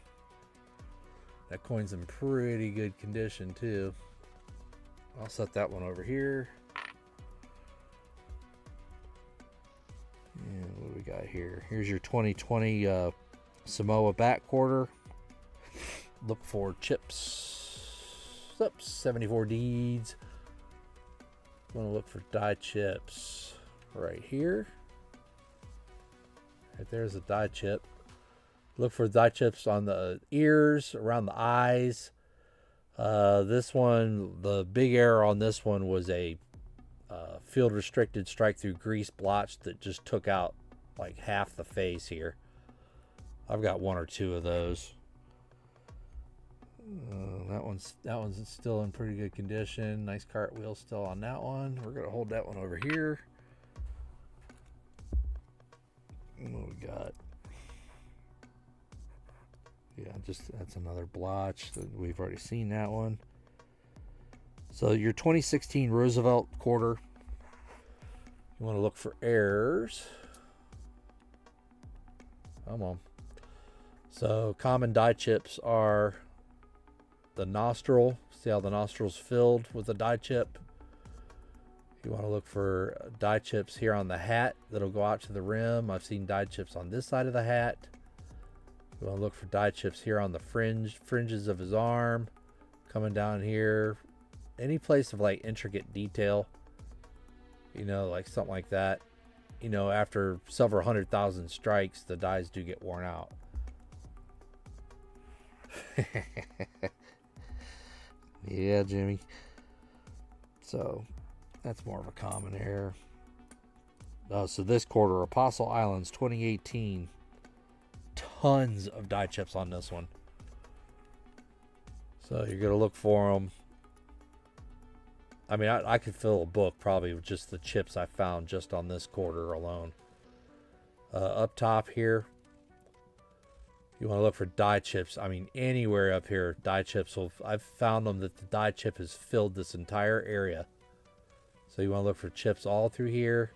That coin's in pretty good condition too. I'll set that one over here. And what do we got here? Here's your 2020 Samoa back quarter. Look for chips. Up 74 deeds. I'm going to look for die chips right here. Right there's a die chip. Look for die chips on the ears, around the eyes. This one, the big error on this one was a field restricted strike through grease blotch that just took out like half the face here. I've got one or two of those. That one's still in pretty good condition. Nice cartwheel still on that one. We're gonna hold that one over here. What we got? Yeah, that's another blotch. We've already seen that one. So your 2016 Roosevelt quarter. You want to look for errors. Come on. So common die chips are the nostril. See how the nostril's filled with a die chip? You want to look for die chips here on the hat that'll go out to the rim. I've seen die chips on this side of the hat. You want to look for die chips here on the fringes of his arm, coming down here. Any place of like intricate detail, you know, like something like that. You know, after several 100,000 strikes, the dies do get worn out. Yeah, Jimmy. So that's more of a common error. So this quarter, Apostle Islands 2018. Tons of die chips on this one. So you're going to look for them. I mean, I could fill a book probably with just the chips I found just on this quarter alone. Up top here, you want to look for die chips. I mean, anywhere up here, die chips I've found them that the die chip has filled this entire area. So you want to look for chips all through here,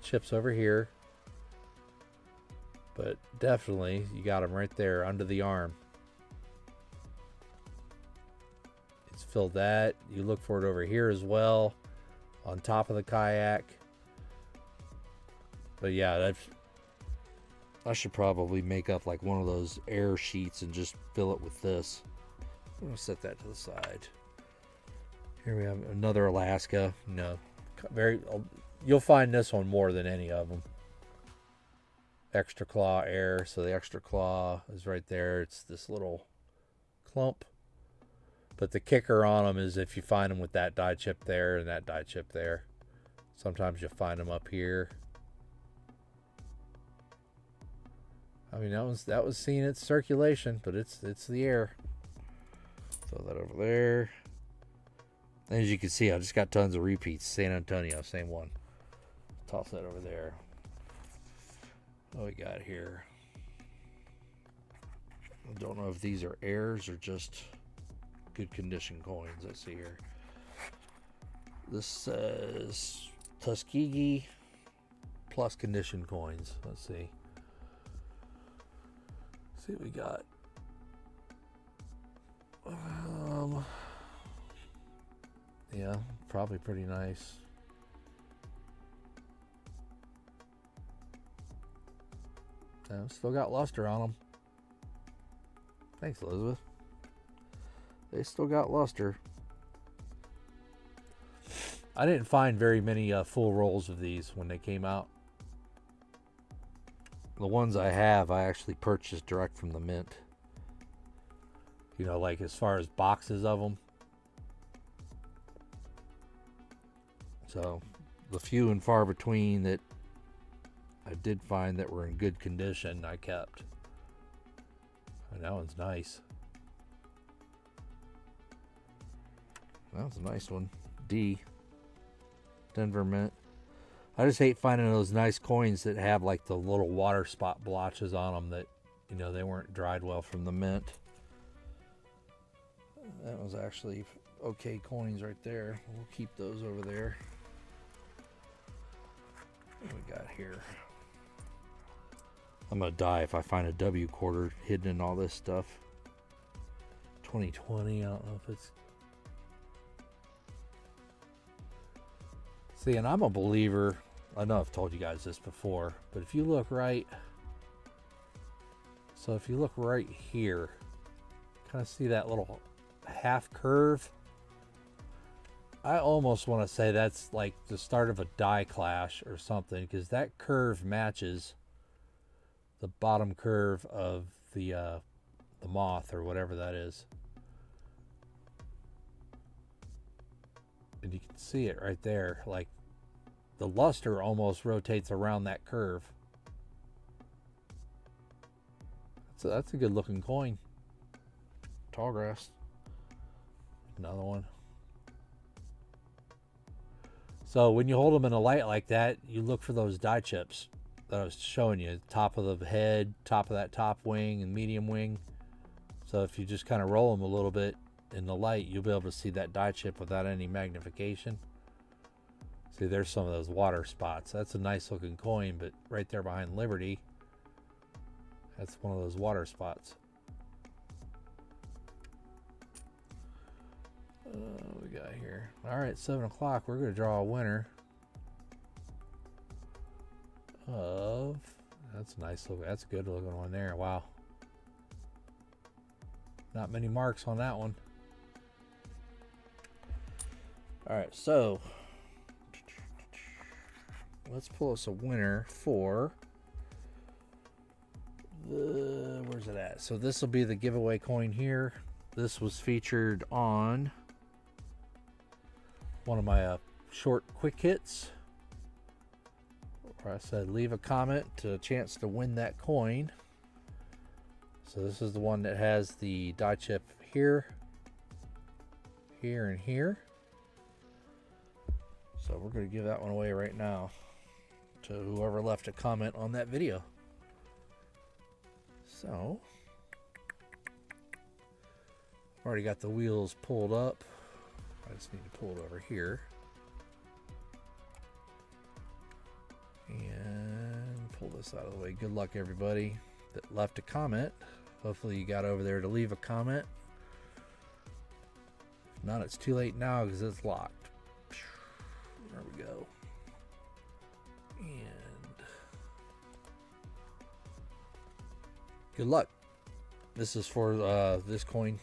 chips over here. But definitely, you got them right there under the arm. It's filled that. You look for it over here as well, on top of the kayak. But yeah, I should probably make up like one of those air sheets and just fill it with this. I'm gonna set that to the side. Here we have another Alaska. No, you'll find this one more than any of them. Extra claw air. So the extra claw is right there. It's this little clump. But the kicker on them is if you find them with that die chip there and that die chip there. Sometimes you'll find them up here. I mean, that was seeing its circulation, but it's the air. Throw that over there. And as you can see, I just got tons of repeats. San Antonio, same one. Toss that over there. What we got here? I don't know if these are airs or just good condition coins. Let's see here. This says Tuskegee plus condition coins. Let's see. See what we got. Yeah, probably pretty nice. Still got luster on them. Thanks, Elizabeth. They still got luster. I didn't find very many full rolls of these when they came out. The ones I have, I actually purchased direct from the mint. You know, like as far as boxes of them. So, the few and far between that I did find that were in good condition, I kept. And that one's nice. That was a nice one. D. Denver Mint. I just hate finding those nice coins that have like the little water spot blotches on them that, you know, they weren't dried well from the mint. That was actually okay coins right there. We'll keep those over there. What do we got here? I'm gonna die if I find a W quarter hidden in all this stuff. 2020, I don't know if it's... See, and I'm a believer, I know I've told you guys this before, but if you look right, so if you look right here, kind of see that little half curve. I almost want to say that's like the start of a die clash or something, because that curve matches the bottom curve of the moth or whatever that is. And you can see it right there, like the luster almost rotates around that curve. So that's a good looking coin. Tallgrass. Another one. So when you hold them in a light like that, you look for those die chips that I was showing you. Top of the head, top of that top wing, and medium wing. So if you just kind of roll them a little bit in the light, you'll be able to see that die chip without any magnification. See, there's some of those water spots. That's a nice looking coin, but right there behind Liberty, that's one of those water spots. What we got here? All right, 7 o'clock. We're going to draw a winner of. That's a nice look. That's a good looking one there. Wow. Not many marks on that one. All right, so let's pull us a winner for the. Where's it at? So this will be the giveaway coin here. This was featured on one of my short quick hits, where I said leave a comment to a chance to win that coin. So this is the one that has the die chip here, here, and here. So we're going to give that one away right now to whoever left a comment on that video. So already got the wheels pulled up. I just need to pull it over here and pull this out of the way. Good luck, everybody that left a comment. Hopefully you got over there to leave a comment. If not, it's too late now because it's locked. There we go. And good luck. This is for this coin.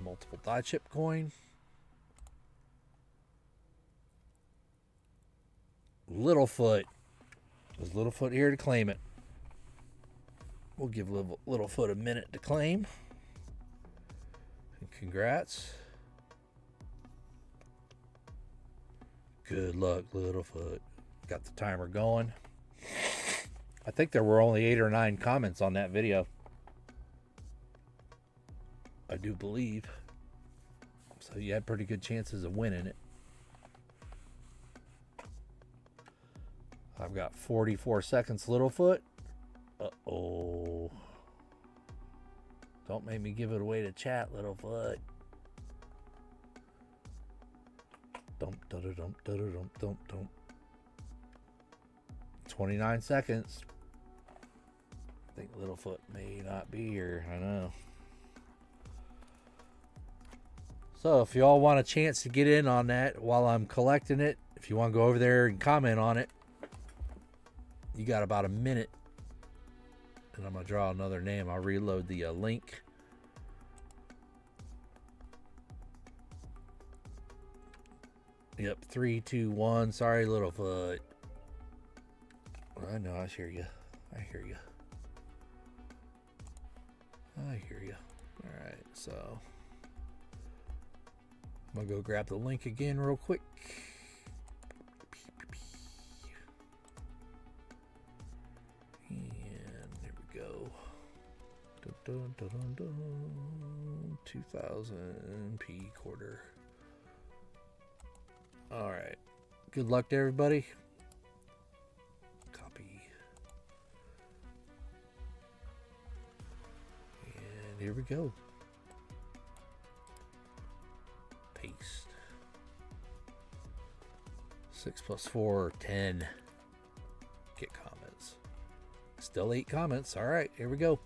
Multiple die chip coin. Littlefoot. Is Littlefoot here to claim it? We'll give Littlefoot a minute to claim. And congrats. Good luck, Littlefoot. Got the timer going. I think there were only 8 or 9 comments on that video. I do believe. So you had pretty good chances of winning it. I've got 44 seconds, Littlefoot. Uh-oh. Don't make me give it away to chat, Littlefoot. Dump, da da dump, da da dump, dump, dump. 29 seconds. I think Littlefoot may not be here. I know. So if you all want a chance to get in on that while I'm collecting it, if you want to go over there and comment on it, you got about a minute. And I'm going to draw another name. I'll reload the link. Yep, 3, 2, 1. Sorry, Littlefoot. I know, I hear you. I hear you. I hear you. All right, so I'm going to go grab the link again real quick. And there we go. Dun, dun, dun, dun, dun. 2000 P quarter. All right. Good luck to everybody. Copy. And here we go. Paste. 6 + 4, 10. Get comments. Still 8 comments. All right, here we go.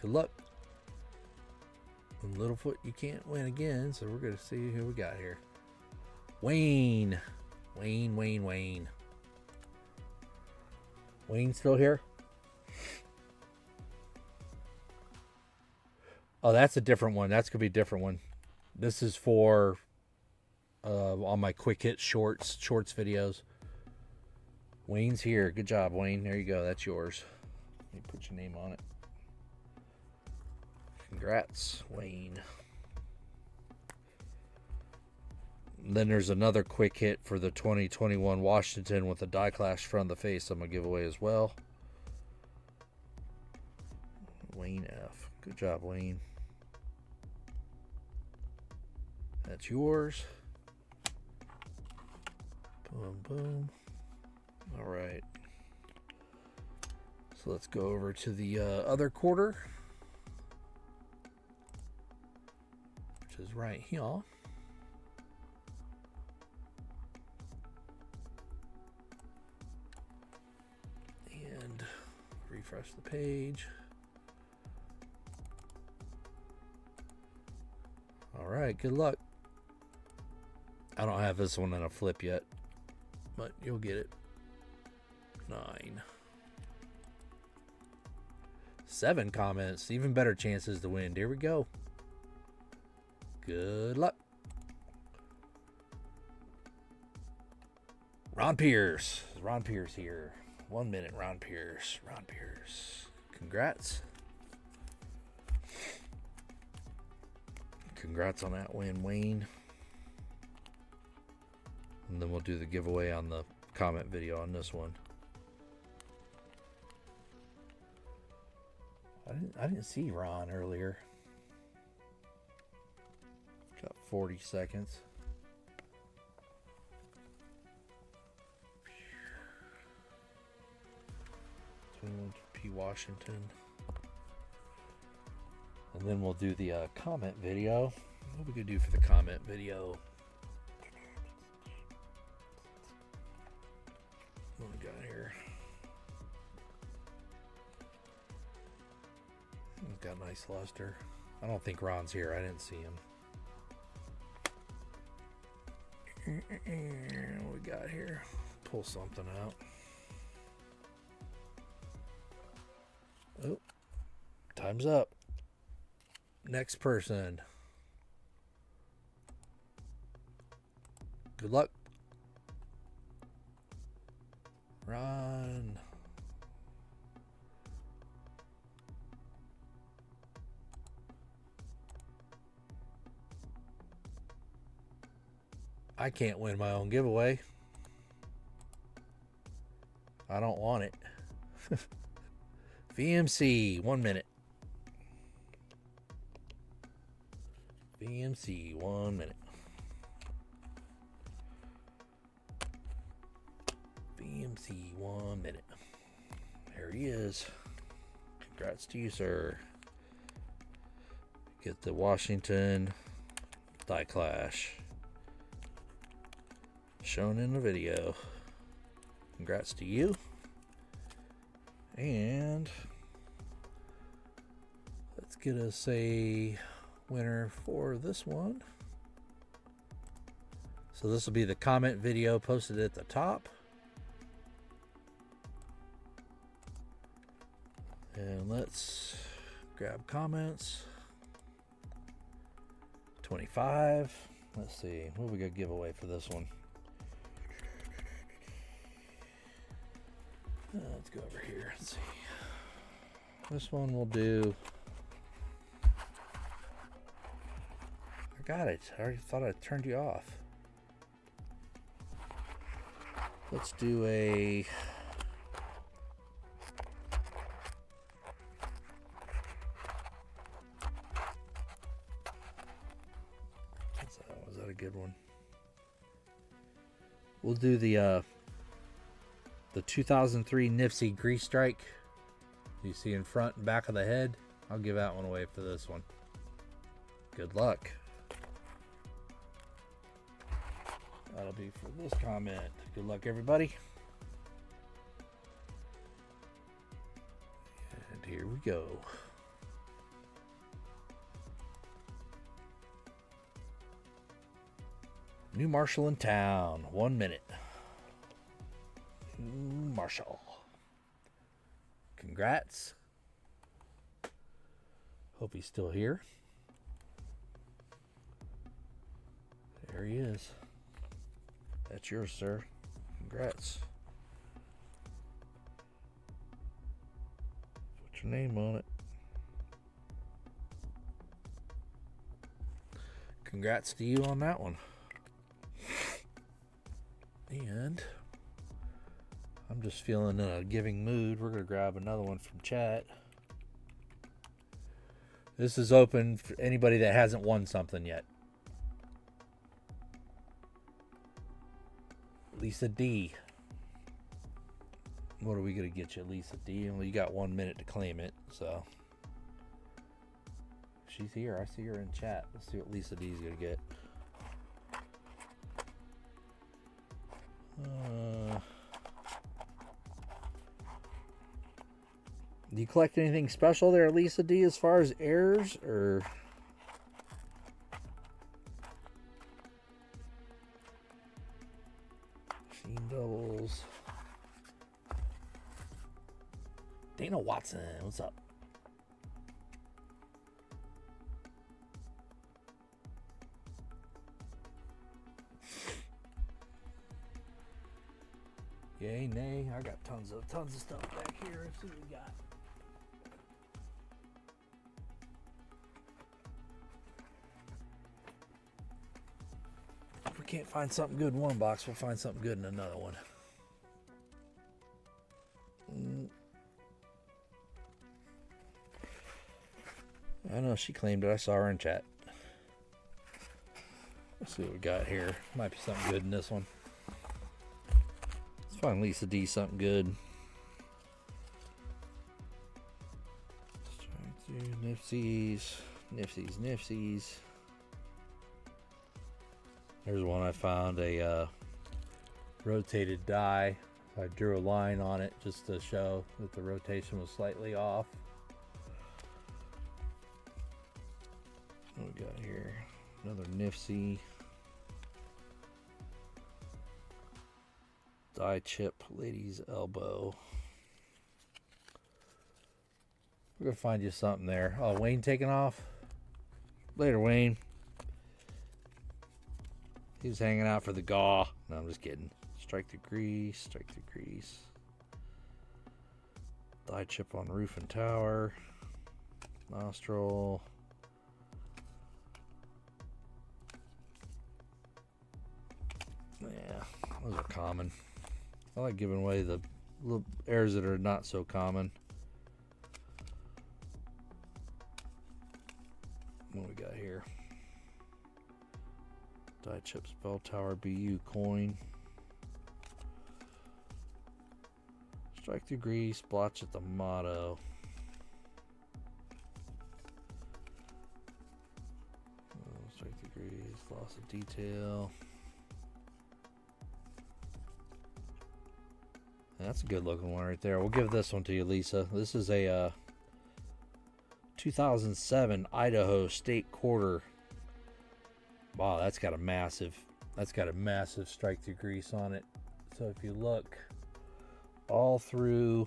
Good luck. And Littlefoot, you can't win again, so we're going to see who we got here. Wayne. Wayne. Wayne still here? Oh, that's a different one. That's gonna be a different one. This is for on my quick hit shorts videos. Wayne's here. Good job, Wayne. There you go. That's yours. Let me put your name on it. Congrats, Wayne. And then there's another quick hit for the 2021 Washington with a die clash front of the face I'm going to give away as well. Wayne F. Good job, Wayne. That's yours. Boom, boom. All right. So let's go over to the other quarter, which is right here. And refresh the page. All right, good luck. I don't have this one on a flip yet, but you'll get it. 9. 7 comments, even better chances to win. Here we go. Good luck. Ron Pierce. Ron Pierce here. 1 minute, Ron Pierce. Ron Pierce. Congrats. Congrats on that win, Wayne. And then we'll do the giveaway on the comment video on this one. I didn't see Ron earlier. Got 40 seconds. P. Washington. And then we'll do the comment video. What we could do for the comment video? What we got here? Got nice luster. I don't think Ron's here. I didn't see him. What we got here? Pull something out. Oh, time's up. Next person. Good luck. Ron. I can't win my own giveaway. I don't want it. VMC, 1 minute. VMC, 1 minute. VMC, 1 minute. There he is. Congrats to you, sir. Get the Washington die clash shown in the video. Congrats to you. And let's get us a winner for this one. So this will be the comment video posted at the top. And let's grab comments. 25. Let's see. What we got to give away for this one? Let's go over here. Let's see. This one we'll do. I got it. I already thought I turned you off. Let's do a. Was that a good one? We'll do the 2003 Nipsey Grease Strike. You see in front and back of the head. I'll give that one away for this one. Good luck. That'll be for this comment. Good luck, everybody. And here we go. New Marshall in town. 1 minute. New Marshall. Congrats. Hope he's still here. There he is. That's yours, sir. Congrats. Put your name on it. Congrats to you on that one. And I'm just feeling in a giving mood. We're going to grab another one from chat. This is open for anybody that hasn't won something yet. Lisa D. What are we going to get you, Lisa D? Well, you got 1 minute to claim it, so. She's here. I see her in chat. Let's see what Lisa D is going to get. Do you collect anything special there, Lisa D, as far as errors, or? Machine doubles. Dana Watson, what's up? Yay, nay. I got tons of stuff back here. Let's see what we got. If we can't find something good in one box, we'll find something good in another one. I know she claimed it. I saw her in chat. Let's see what we got here. Might be something good in this one. Let's find Lisa D something good. Nifsies. There's one I found, a rotated die. I drew a line on it just to show that the rotation was slightly off. What we got here? Another Nifsy. Die chip, lady's elbow. We're gonna find you something there. Oh, Wayne taking off? Later, Wayne. He was hanging out for the gaw. No, I'm just kidding. Strike the grease, Die chip on roof and tower. Nostril. Yeah, those are common. I like giving away the little errors that are not so common. What we got here? Die chips, bell tower, BU coin. Strike through grease, blotch at the motto. Strike through grease, loss of detail. That's a good looking one right there. We'll give this one to you, Lisa. This is a 2007 Idaho State Quarter. Wow, that's got a massive strike through grease on it. So if you look all through,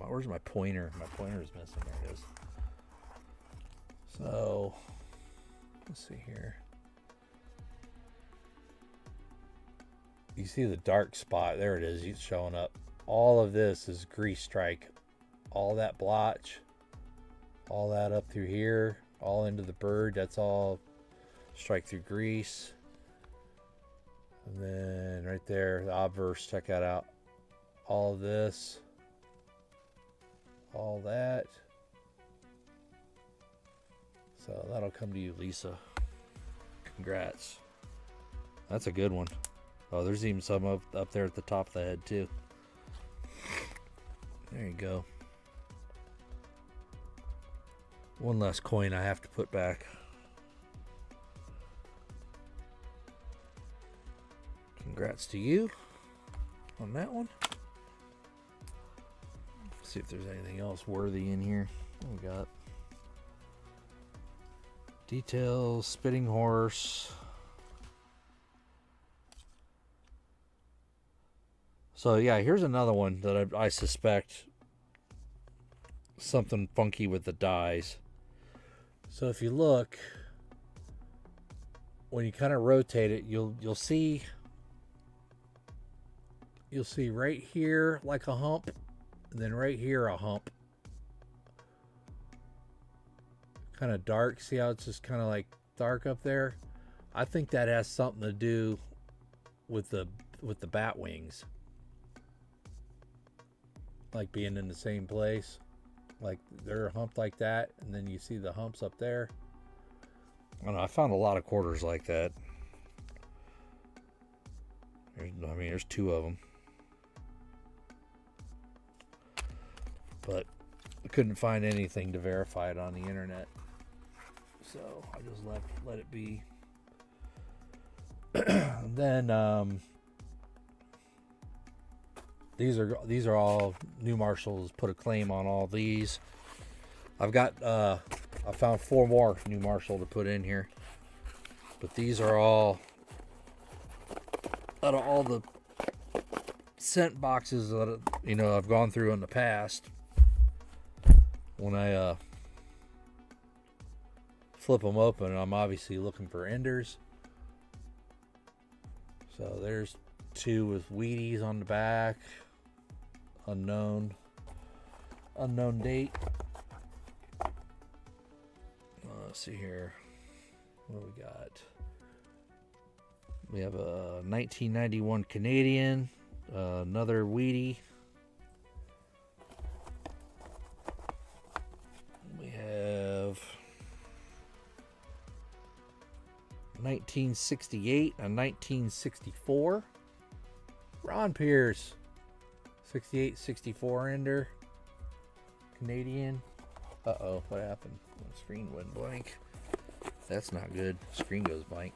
where's my pointer? My pointer is missing. There it is. So let's see here. You see the dark spot. There it is. It's showing up. All of this is grease strike. All that blotch. All that up through here. All into the bird. That's all strike through grease. And then right there, the obverse. Check that out. All of this. All that. So that'll come to you, Lisa. Congrats. That's a good one. Oh, there's even some up there at the top of the head, too. There you go. One less coin I have to put back. Congrats to you on that one. Let's see if there's anything else worthy in here. What we got? Details, spitting horse. So yeah, here's another one that I suspect something funky with the dies. So if you look, when you kind of rotate it, you'll see right here like a hump, and then right here a hump. Kind of dark. See how it's just kind of like dark up there? I think that has something to do with the bat wings, like being in the same place. Like they're humped like that, and then you see the humps up there. I don't know, I found a lot of quarters like that. There's two of them, but I couldn't find anything to verify it on the internet, so I just let it be. Then these are all New Marshalls. Put a claim on all these. I've got I found 4 more New Marshall to put in here, but these are all out of all the scent boxes that I've gone through in the past. When I flip them open, I'm obviously looking for enders. So there's 2 with Wheaties on the back. Unknown date. Let's see here. What do we got? We have a 1991 Canadian. Another Wheatie. We have 1968, a 1964. Ron Pierce. 68, 64 ender. Canadian. Uh-oh, what happened? The screen went blank. That's not good. Screen goes blank.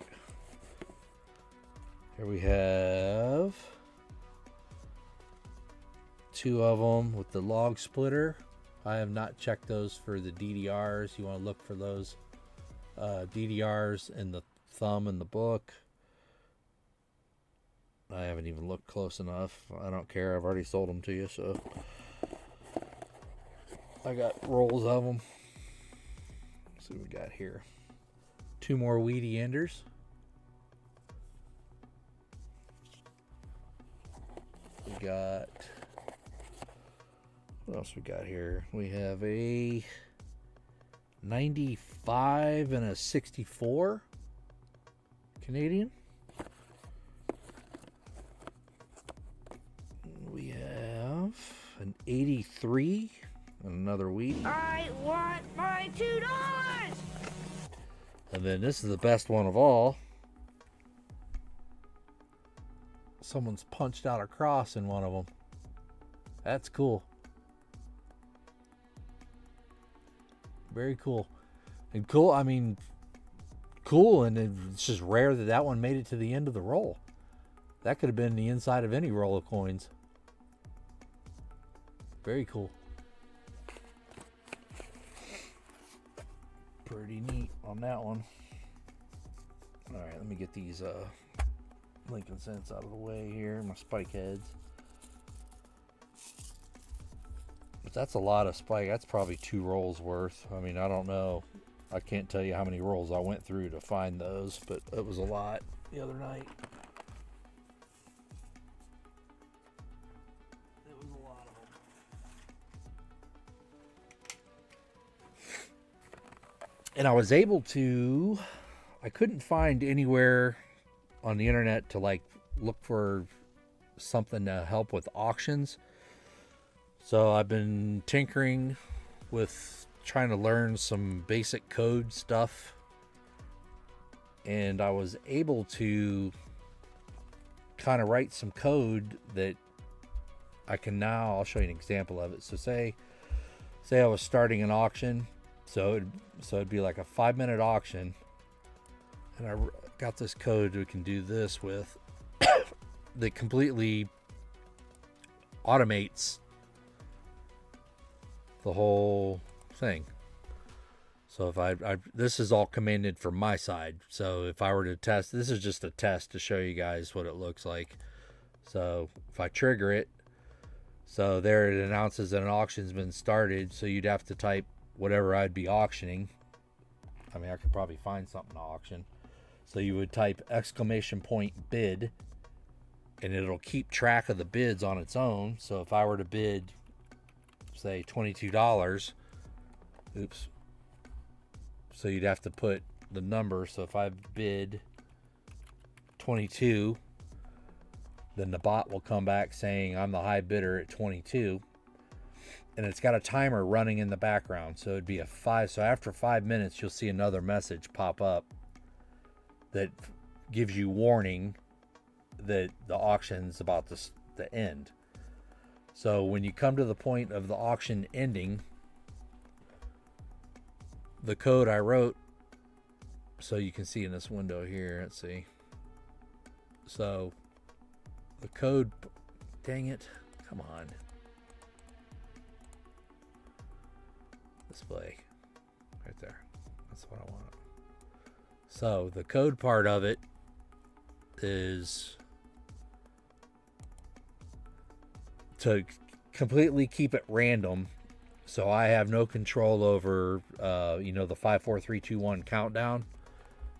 Here we have 2 of them with the log splitter. I have not checked those for the DDRs. You want to look for those DDRs in the thumb in the book. I haven't even looked close enough. I don't care. I've already sold them to you, so I got rolls of them. Let's see what we got here. 2 more Wheatie enders. We got, what else we got here? We have a 95 and a 64 Canadian. We have an 83 and another Wheatie. I want my $2. And then this is the best one of all. Someone's punched out a cross in one of them. That's cool. Very cool. And cool, I mean, cool, and it's just rare that that one made it to the end of the roll. That could have been the inside of any roll of coins. Very cool. Pretty neat on that one. All right, let me get these Lincoln Cents out of the way here, my spike heads. But that's a lot of spike. That's probably 2 rolls worth. I mean, I don't know. I can't tell you how many rolls I went through to find those, but it was a lot the other night. It was a lot of them. And I was able to, I couldn't find anywhere on the internet to like look for something to help with auctions. So I've been tinkering with trying to learn some basic code stuff, and I was able to kind of write some code that I can now, I'll show you an example of it. So say I was starting an auction, so it'd be like a 5-minute auction, and I got this code we can do this with that completely automates the whole thing. So if I this is all commanded from my side. So if I were to test, this is just a test to show you guys what it looks like. So if I trigger it, so there it announces that an auction's been started. So you'd have to type whatever I'd be auctioning I mean, I could probably find something to auction. So you would type exclamation point bid, and it'll keep track of the bids on its own. So if I were to bid, say, $22, oops. So you'd have to put the number. So if I bid 22, then the bot will come back saying I'm the high bidder at 22. And it's got a timer running in the background. So it'd be a 5. So after 5 minutes, you'll see another message pop up that gives you warning that the auction's about to end. So when you come to the point of the auction ending, the code I wrote, so you can see in this window here, let's see. So the code, dang it, come on. Display, right there. That's what I want. So the code part of it is to completely keep it random, so I have no control over the 5 4 3 2 1 countdown.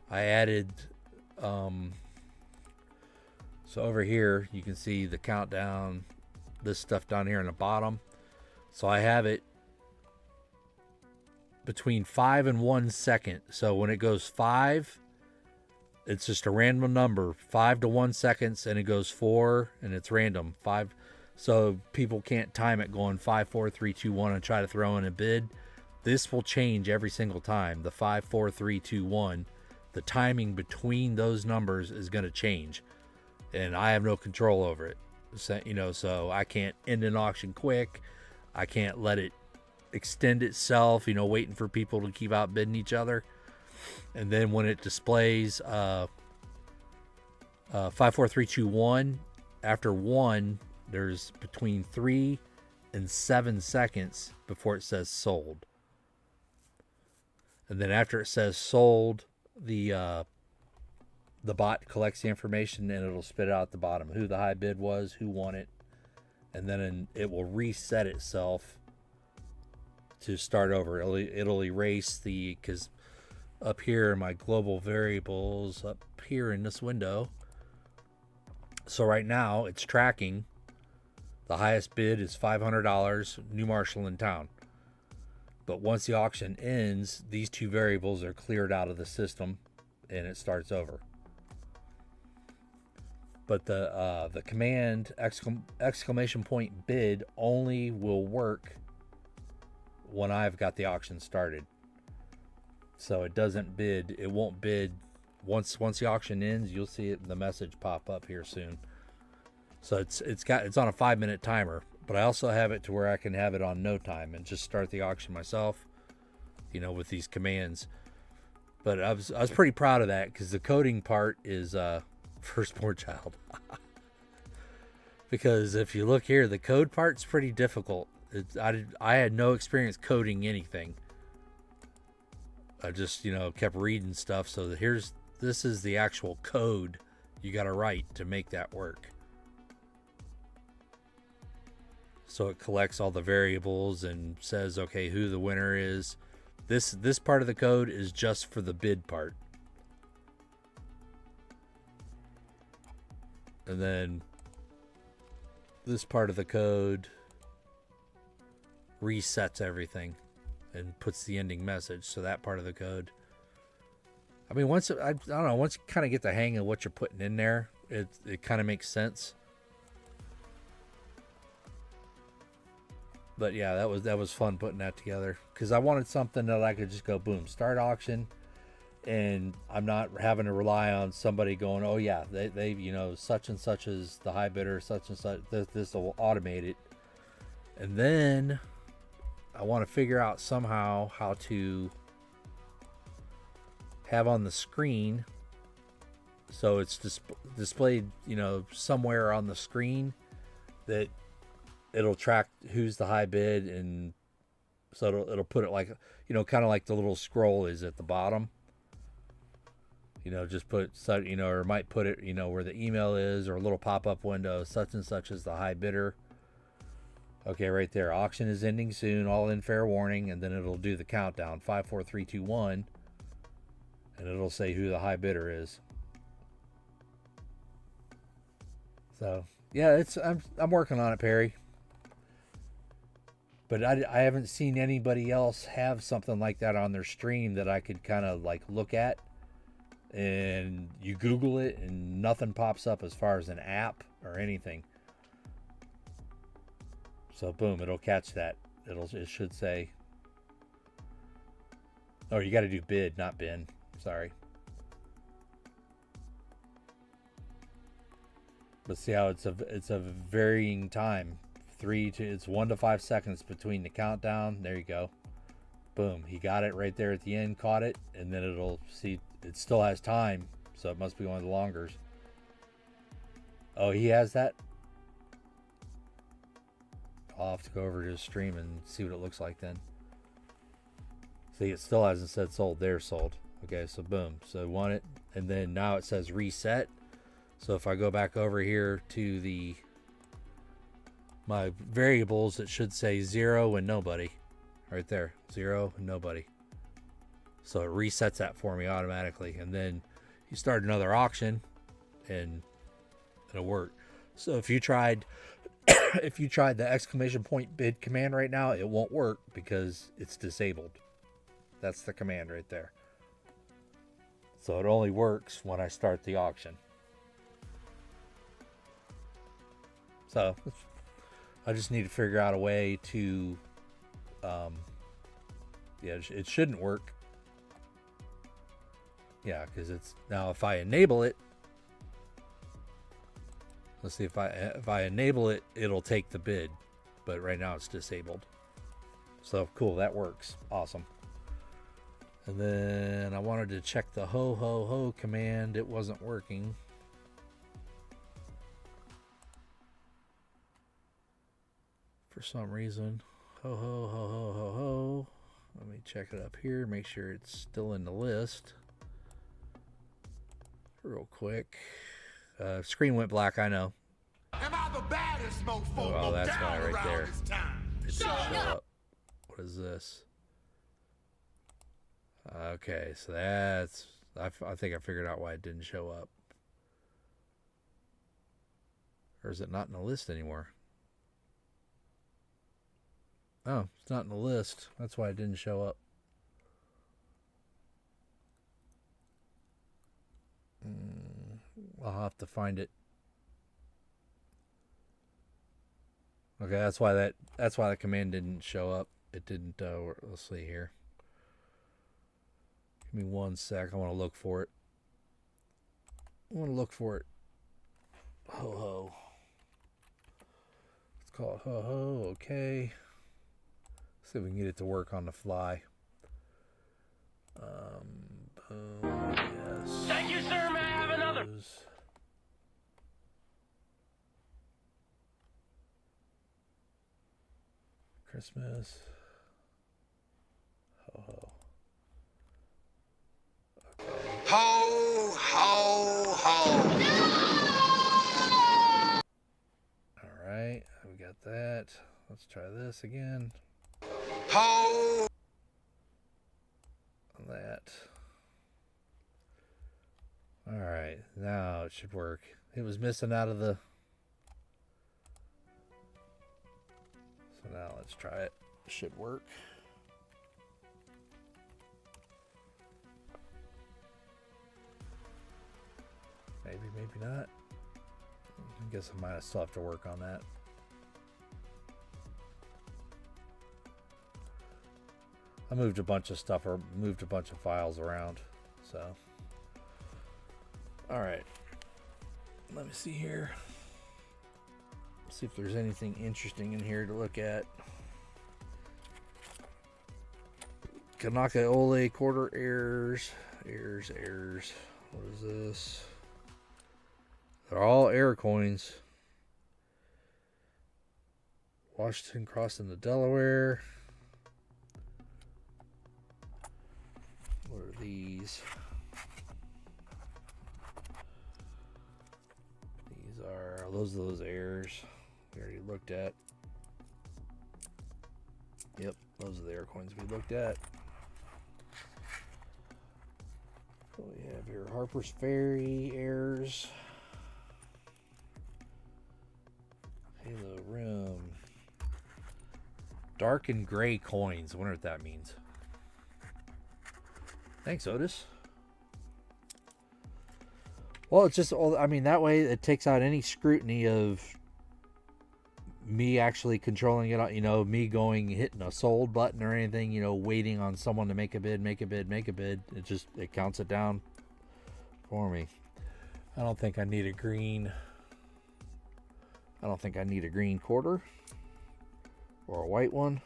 I added so over here you can see the countdown, this stuff down here in the bottom. So I have it between 5 and 1 second. So when it goes 5, it's just a random number, 5 to 1 seconds, and it goes 4 and it's random 5. So people can't time it going 5 4 3 2 1 and try to throw in a bid. This will change every single time. The 5 4 3 2 1, the timing between those numbers is going to change, and I have no control over it. So I can't end an auction quick. I can't let it extend itself, waiting for people to keep outbidding each other. And then when it displays 5 4 3 2 1, after 1, there's between 3 and 7 seconds before it says sold. And then after it says sold, the bot collects the information and it'll spit out at the bottom who the high bid was, who won it, and then it will reset itself to start over. It'll erase because up here in my global variables, up here in this window, so right now it's tracking the highest bid is $500, New Marshall in town. But once the auction ends, these two variables are cleared out of the system and it starts over. But the command exclamation point bid only will work when I've got the auction started. So it doesn't bid. It won't bid once the auction ends. You'll see the message pop up here soon. So it's on a 5-minute timer, but I also have it to where I can have it on no time and just start the auction myself, with these commands. But I was pretty proud of that because the coding part is firstborn child. Because if you look here, the code part's pretty difficult. I had no experience coding anything. I just kept reading stuff. So this is the actual code you got to write to make that work. So it collects all the variables and says, okay, who the winner is. This part of the code is just for the bid part. And then this part of the code resets everything and puts the ending message. So that part of the code, I mean, once you kind of get the hang of what you're putting in there, it kind of makes sense. But yeah, that was fun putting that together because I wanted something that I could just go boom, start auction, and I'm not having to rely on somebody going, oh yeah, they such and such is the high bidder, such and such. This will automate it, and then I want to figure out somehow how to have on the screen, so it's displayed, somewhere on the screen that it'll track who's the high bid, and so it'll put it like, kind of like the little scroll is at the bottom. Just put, or might put it, where the email is, or a little pop-up window, such and such is the high bidder. Okay, right there. Auction is ending soon. All in fair warning, and then it'll do the countdown. 5 4 3 2 1. and it'll say who the high bidder is. So yeah, I'm working on it, Perry. But I haven't seen anybody else have something like that on their stream that I could kind of like look at. And you Google it and nothing pops up as far as an app or anything. So boom, it'll catch that. It should say. Oh, you got to do bid, not bin. Sorry. But see how it's a varying time. It's 1 to 5 seconds between the countdown. There you go. Boom, he got it right there at the end, caught it, and then it'll see it still has time, so it must be one of the longers. Oh, he has that? I'll have to go over to his stream and see what it looks like then. See, it still hasn't said sold. There, sold. Okay, so boom. So won it, and then now it says reset. So if I go back over here to my variables, it should say 0 and nobody. Right there, 0 and nobody. So it resets that for me automatically, and then you start another auction, and it'll work. So if you tried the exclamation point bid command right now, it won't work because it's disabled. That's the command right there. So it only works when I start the auction. So I just need to figure out a way to, yeah, it shouldn't work. Yeah, because it's now if I enable it, let's see if I enable it, it'll take the bid, but right now it's disabled. So cool, that works. Awesome. And then I wanted to check the ho ho ho command. It wasn't working. For some reason. Ho ho ho ho ho ho. Let me check it up here, make sure it's still in the list. Real quick. Screen went black, I know. Am I the baddest mofo? Oh, that's why right there. It didn't show up. What is this? Okay, so that's... I think I figured out why it didn't show up. Or is it not in the list anymore? Oh, it's not in the list. That's why it didn't show up. I'll have to find it. Okay, that's why the command didn't show up. It didn't. Let's see here. Give me 1 sec. I want to look for it. Ho ho. Let's call it ho ho. Okay. See if we can get it to work on the fly. Boom. Yes. Thank you, sir. May I have another? Christmas. Ho ho. Okay. Ho, ho, ho. Alright, we got that. Let's try this again. Ho. That. Alright, now it should work. It was missing out of the... So now let's try it. It should work. Maybe, maybe not. I guess I might still have to work on that. I moved a bunch of stuff or moved a bunch of files around, so. All right, let me see here. See if there's anything interesting in here to look at. Kanaka Ole quarter errors. Errors. What is this? They're all error coins. Washington crossing the Delaware. What are these? These are those errors we already looked at. Yep, those are the error coins we looked at. have your Harper's Ferry errors. Halo Rim. Dark and gray coins. I wonder what that means. Thanks, Otis. Well, it's just, I mean, that way it takes out any scrutiny of me actually controlling it, you know, me hitting a sold button or anything, you know, waiting on someone to make a bid. It counts it down for me. I don't think I need a green quarter or a white one.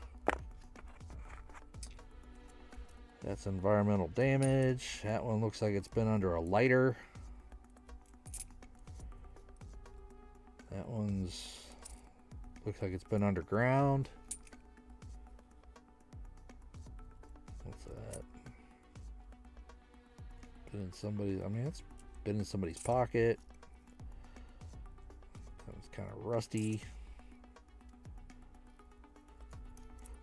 That's environmental damage. That one looks like it's been under a lighter. That one's looks like it's been underground. What's that? Been in somebody's, I mean, it's been in somebody's pocket. That one's kind of rusty.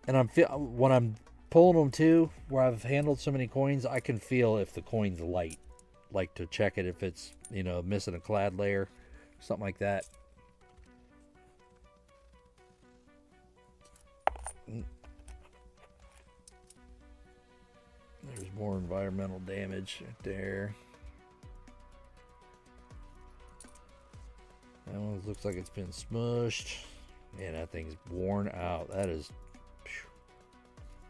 And when I'm pulling them too, where I've handled so many coins, I can feel if the coin's light. Like to check it if it's, you know, missing a clad layer, something like that. There's more environmental damage right there. That one looks like it's been smushed. Man, that thing's worn out. That is...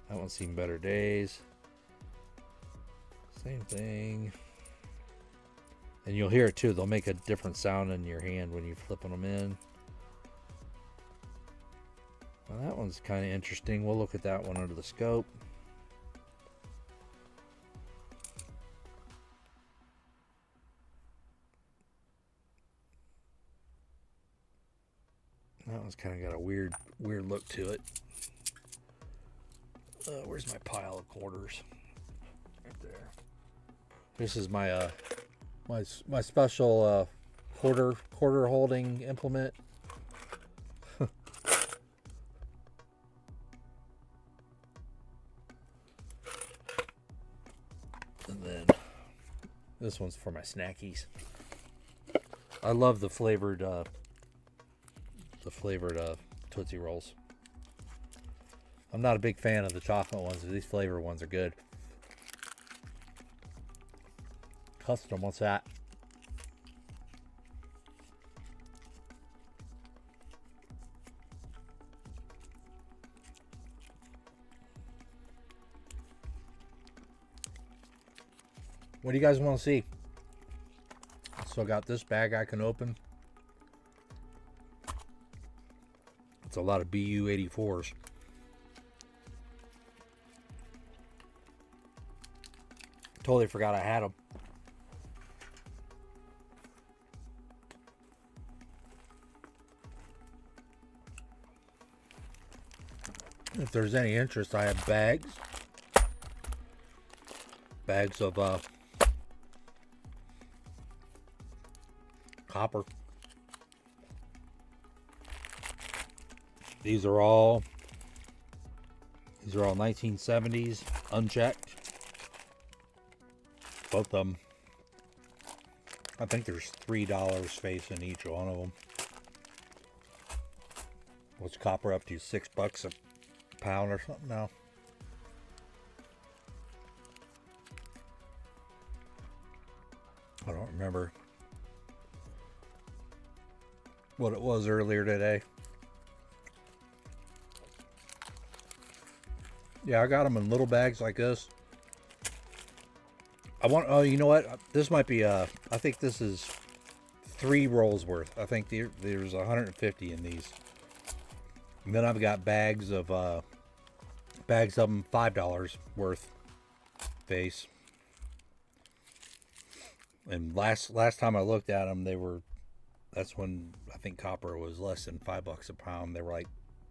That one's seen better days. Same thing. And you'll hear it too. They'll make a different sound in your hand when you're flipping them in. Well, that one's kind of interesting. We'll look at that one under the scope. That one's kind of got a weird look to it. Where's my pile of quarters? Right there. This is my my special quarter holding implement. And then this one's for my snackies. I love the flavored Tootsie Rolls. I'm not a big fan of the chocolate ones, but these flavor ones are good. Custom, what's that? What do you guys want to see? So I got this bag I can open. It's a lot of BU-84s. Totally forgot I had them. If there's any interest, I have bags of copper. These are all 1970s unchecked. Both of them. I think there's $3 space in each one of them. What's copper up to? $6 a pound or something now? I don't remember what it was earlier today. Yeah, I got them in little bags like this. Oh, you know what? This might be I think this is 3 rolls worth. I think there's 150 in these. And then I've got bags of them $5 worth face. And last time I looked at them, that's when I think copper was less than $5 a pound. They were like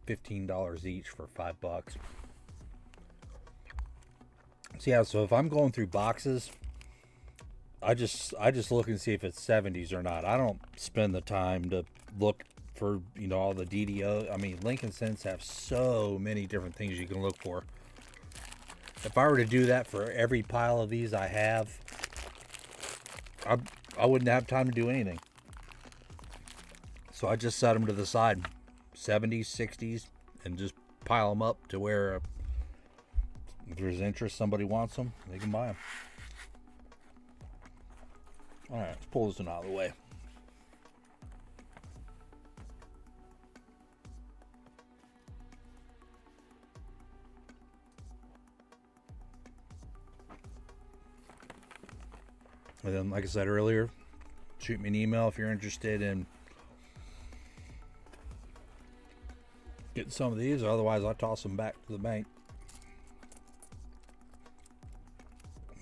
$15 each for $5. So yeah, so if I'm going through boxes, I just look and see if it's 70s or not. I don't spend the time to look for, you know, all the DDO. I mean, Lincoln Cents have so many different things you can look for. If I were to do that for every pile of these I have, I wouldn't have time to do anything. So I just set them to the side, 70s, 60s, and just pile them up to where if there's interest, somebody wants them, they can buy them. All right, let's pull this one out of the way. And then, like I said earlier, shoot me an email if you're interested in getting some of these. Otherwise, I'll toss them back to the bank.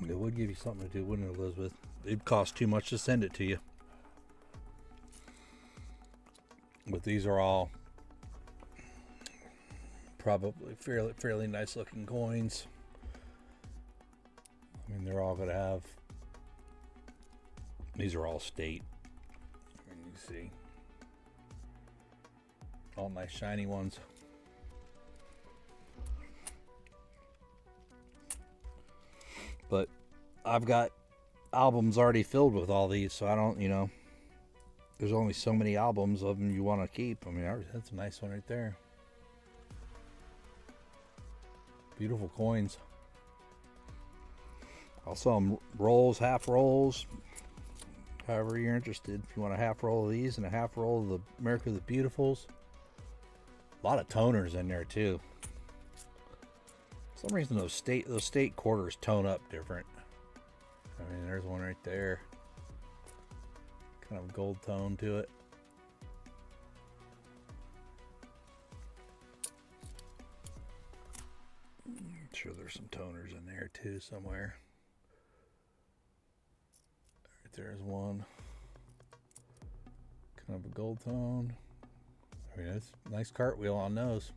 It would give you something to do, wouldn't it, Elizabeth? It'd cost too much to send it to you. But these are all probably fairly nice looking coins. I mean, they're all going to have... These are all state. And you see. All nice shiny ones. But I've got albums already filled with all these, so I don't, you know, there's only so many albums of them you want to keep. I mean, that's a nice one right there. Beautiful coins. I'll sell them rolls, half rolls, however you're interested. If you want a half roll of these and a half roll of the America the Beautifuls. A lot of toners in there too. For some reason those state quarters tone up different. I mean, there's one right there. Kind of gold tone to it. I'm sure there's some toners in there too somewhere. Right there's one. Kind of a gold tone. I mean, it's a nice cartwheel on those.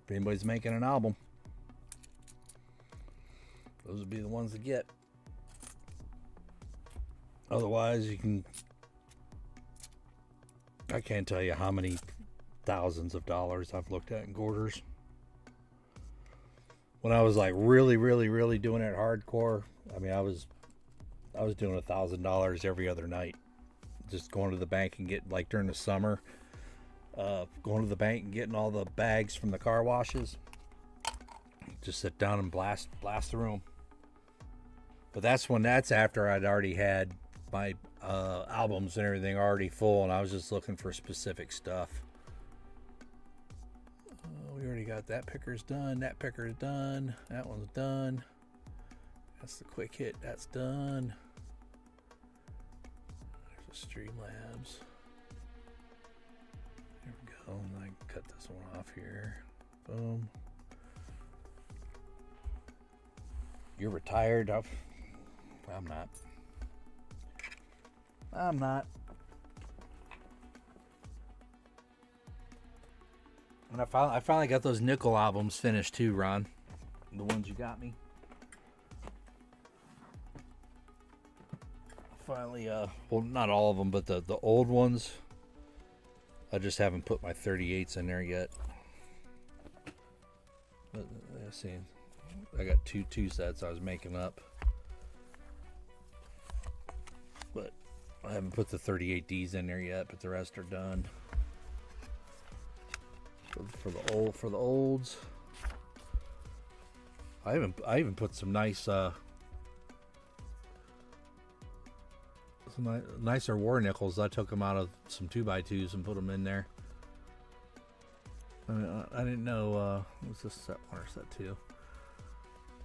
If anybody's making an album, those would be the ones to get. Otherwise, you can... I can't tell you how many thousands of dollars I've looked at in quarters. When I was like really doing it hardcore, I mean, I was doing $1,000 every other night. Just going to the bank and get, like during the summer, going to the bank and getting all the bags from the car washes. Just sit down and blast the room. But that's after I'd already had my albums and everything already full, and I was just looking for specific stuff. We already got that picker's done. That picker's done. That one's done. That's the quick hit. That's done. There's a Streamlabs. There we go. And I can cut this one off here. Boom. You're retired. I'm not. I'm not. And I finally got those nickel albums finished too, Ron. The ones you got me. Finally, well, not all of them, but the old ones. I just haven't put my 38s in there yet. But, let's see. I got two sets I was making up. But I haven't put the 38Ds in there yet, but the rest are done. For the olds. I even put some nice some nicer war nickels. I took them out of some 2x2s and put them in there. I mean, I didn't know was this set 1 or set 2.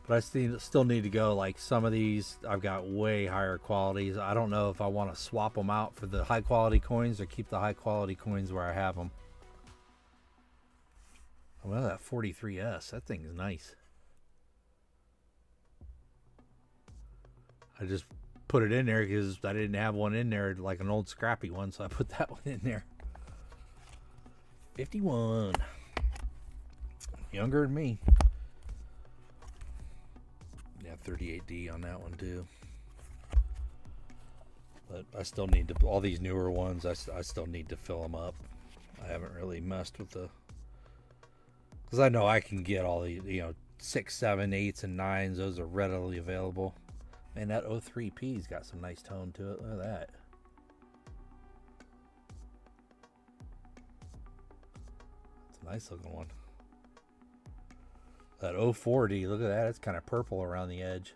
But I still need to go, like some of these I've got way higher qualities. I don't know if I want to swap them out for the high quality coins or keep the high quality coins where I have them. Well, that 43S, that thing is nice. I just put it in there because I didn't have one in there, like an old scrappy one, so I put that one in there. 51. Younger than me. Yeah, 38D on that one too. But I still need to, all these newer ones, I still need to fill them up. I haven't really messed with the, because I know I can get all the, 6, 7, 8s, and 9s. Those are readily available. And that 03P's got some nice tone to it. Look at that. It's a nice looking one. That 040, look at that. It's kind of purple around the edge.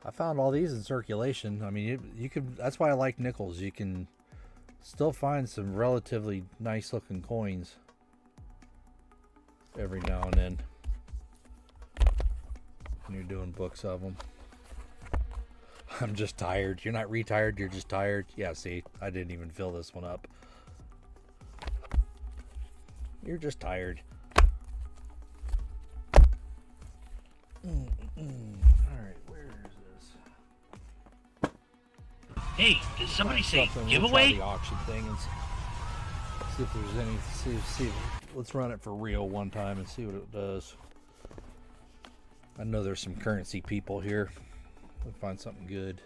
I found all these in circulation. I mean, you could. That's why I like nickels. You can still find some relatively nice looking coins every now and then when you're doing books of them. I'm just tired. You're not retired. You're just tired. Yeah, see, I didn't even fill this one up. You're just tired. Alright, where is this? Hey, did somebody say Something. We'll giveaway? try the auction thing and see if there's any. See. Let's run it for real one time and see what it does. I know there's some currency people here. We'll find something good.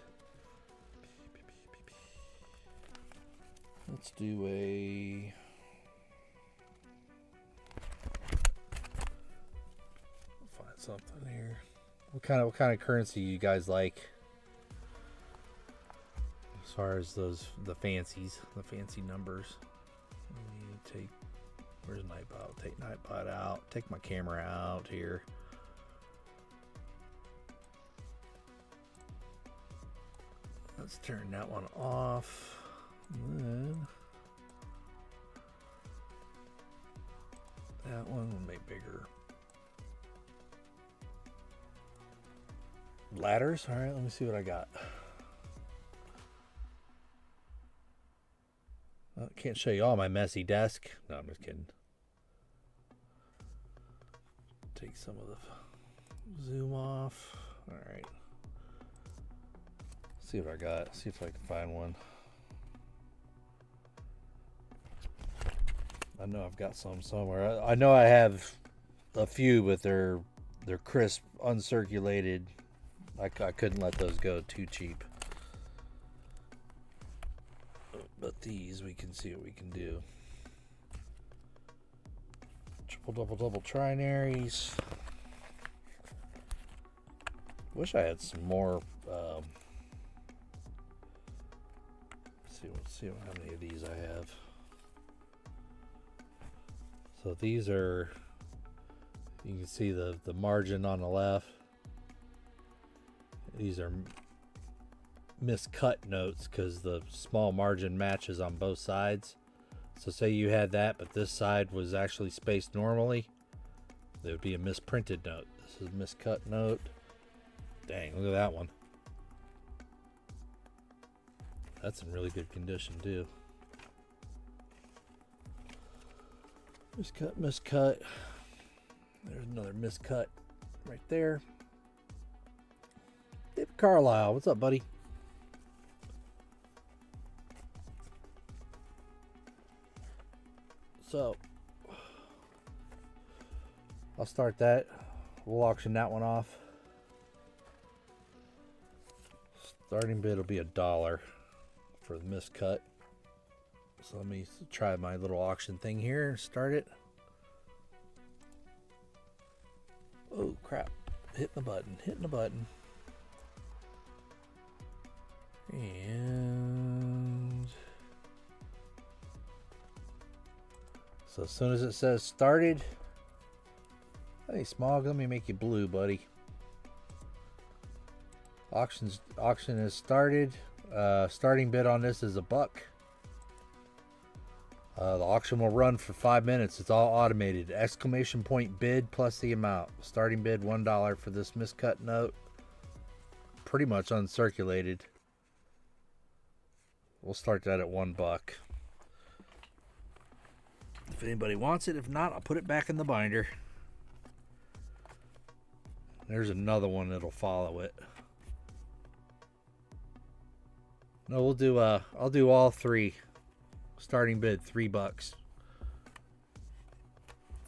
Let's do a. Find something here. What kind of currency you guys like? As far as the fancy numbers. Let me take. Where's Nightbot? Take Nightbot out. Take my camera out here. Let's turn that one off. And then that one will make bigger. Ladders? Alright, let me see what I got. I can't show you all my messy desk. No, I'm just kidding. Take some of the zoom off. Alright. See what I got. See if I can find one. I know I've got some somewhere. I know I have a few, but they're crisp, uncirculated. I couldn't let those go too cheap. But these, we can see what we can do. Triple, double trinaries. Wish I had some more. Let's see how many of these I have. So these are. You can see the margin on the left. These are miscut notes because the small margin matches on both sides. So say you had that, but this side was actually spaced normally, there would be a misprinted note. This is a miscut note. Dang, look at that one. That's in really good condition too. Miscut. There's another miscut right there. Dave Carlisle, what's up, buddy? So, I'll start that. We'll auction that one off. Starting bid will be $1 for the miscut. So let me try my little auction thing here. Start it. Oh crap! Hitting the button. And so as soon as it says started, hey Smog, let me make you blue, buddy. Auction is started. Starting bid on this is $1. The auction will run for 5 minutes. It's all automated. Exclamation point bid plus the amount. Starting bid $1 for this miscut note. Pretty much uncirculated. We'll start that at $1. If anybody wants it, if not, I'll put it back in the binder. There's another one that'll follow it. No, we'll do I'll do all three. Starting bid $3.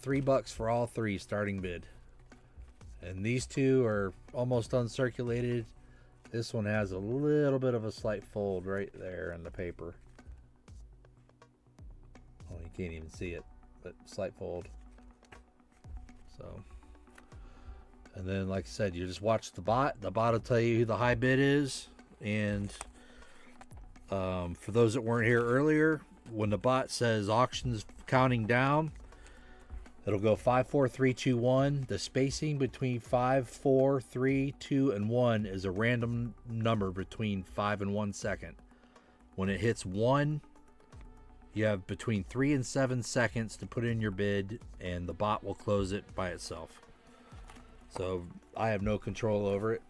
$3 for all three starting bid. And these two are almost uncirculated. This one has a little bit of a slight fold right there in the paper. Oh, you can't even see it, but slight fold. So And then, like I said, you just watch the bot. The bot will tell you who the high bid is. And for those that weren't here earlier, when the bot says auctions counting down, it'll go 5, 4, 3, 2, 1. The spacing between 5, 4, 3, 2, and 1 is a random number between 5 and 1 second. When it hits 1, you have between 3 and 7 seconds to put in your bid, and the bot will close it by itself. So I have no control over it.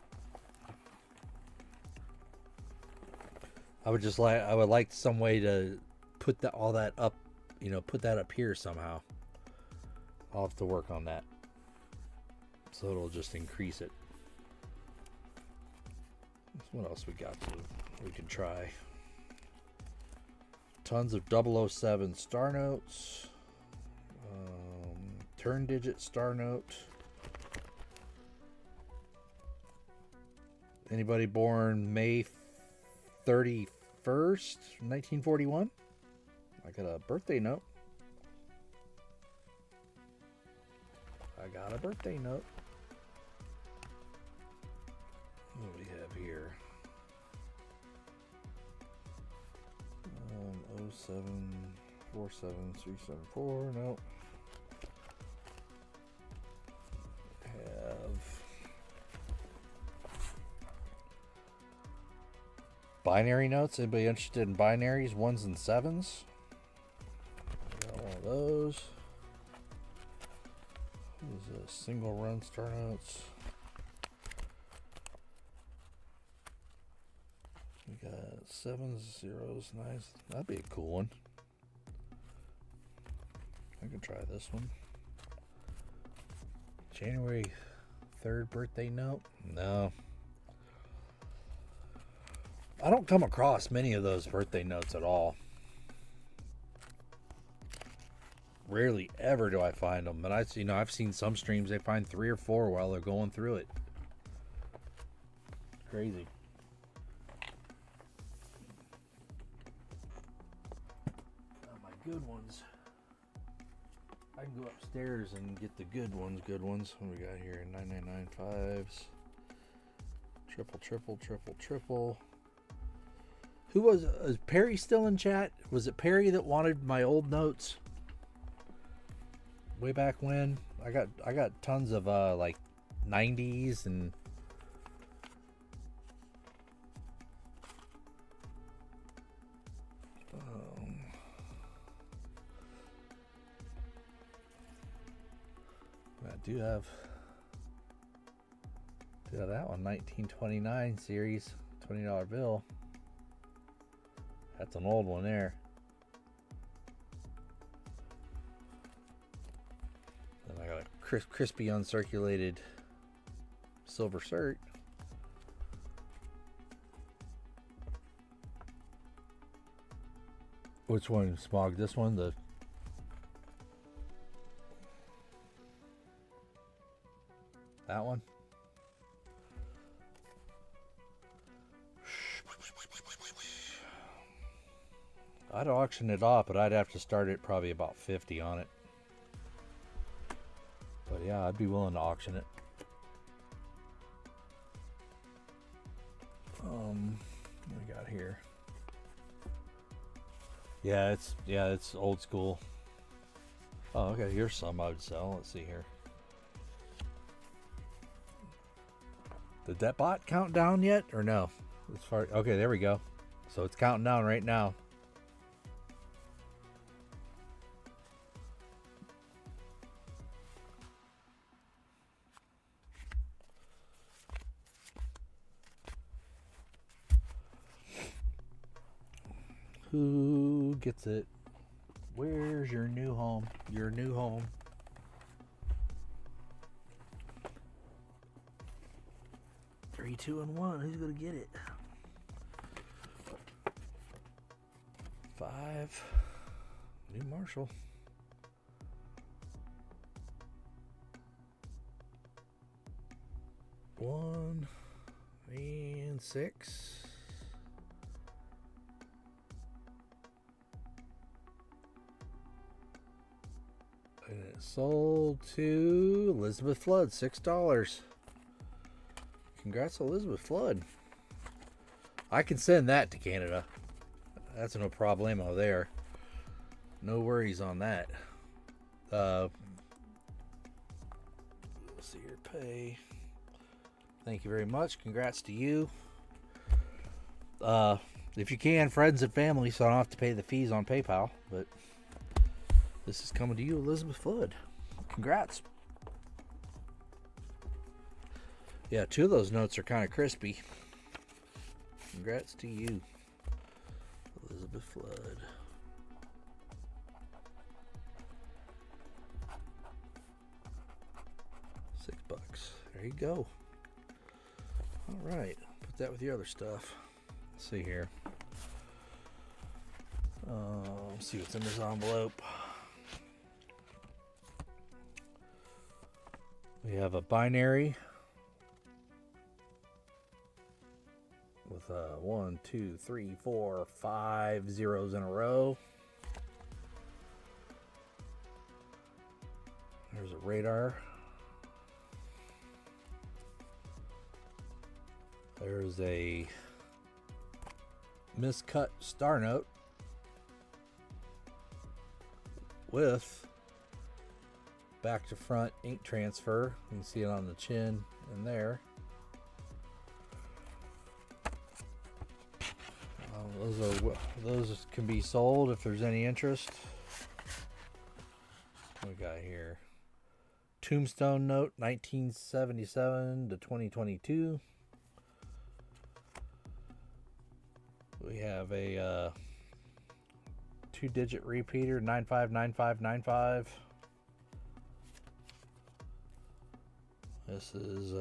I would like some way to put all that up, put that up here somehow. I'll have to work on that. So it'll just increase it. What else we got we can try? Tons of 007 star notes. Turn digit star note. Anybody born May 31st, 1941? I got a birthday note. What do we have here? 0747374. Nope. Have binary notes. Anybody interested in binaries, 1s and 7s? Got one of those. This is a single run star notes. We got 7s, 0s, nice. That'd be a cool one. I can try this one. January 3rd birthday note? No. I don't come across many of those birthday notes at all. Rarely ever do I find them, but I've seen some streams they find 3 or 4 while they're going through it. Crazy. My good ones. I can go upstairs and get the good ones. What we got here? 9995s. Triple. Who was is Perry still in chat? Was it Perry that wanted my old notes? Way back when? I got tons of like 90s and I do have that one, 1929 series, $20 bill. That's an old one there. Then I got a crispy uncirculated silver cert. Which one, Smog? This one? That one? I'd auction it off, but I'd have to start at probably about 50 on it. But yeah, I'd be willing to auction it. What we got here? Yeah, it's old school. Oh, okay, here's some I would sell. Let's see here. Did that bot count down yet or no? Okay, there we go. So it's counting down right now. Who gets it? Where's your new home? Your new home. Three, 2, and 1. Who's gonna get it? 5. New Marshall. 1 and 6. And it sold to Elizabeth Flood, $6. Congrats, Elizabeth Flood. I can send that to Canada. That's no problemo there. No worries on that. Let's see your pay. Thank you very much. Congrats to you. If you can, friends and family, so I don't have to pay the fees on PayPal. But this is coming to you, Elizabeth Flood. Congrats. Yeah, 2 of those notes are kind of crispy. Congrats to you, Elizabeth Flood. $6. There you go. All right, put that with the other stuff. Let's see here. Let's see what's in this envelope. We have a binary with 1, 2, 3, 4, 5 zeros in a row. There's a radar. There's a miscut star note with back to front ink transfer. You can see it on the chin and there. Those can be sold if there's any interest. What we got here? Tombstone note 1977 to 2022. We have a 2-digit repeater 959595. This is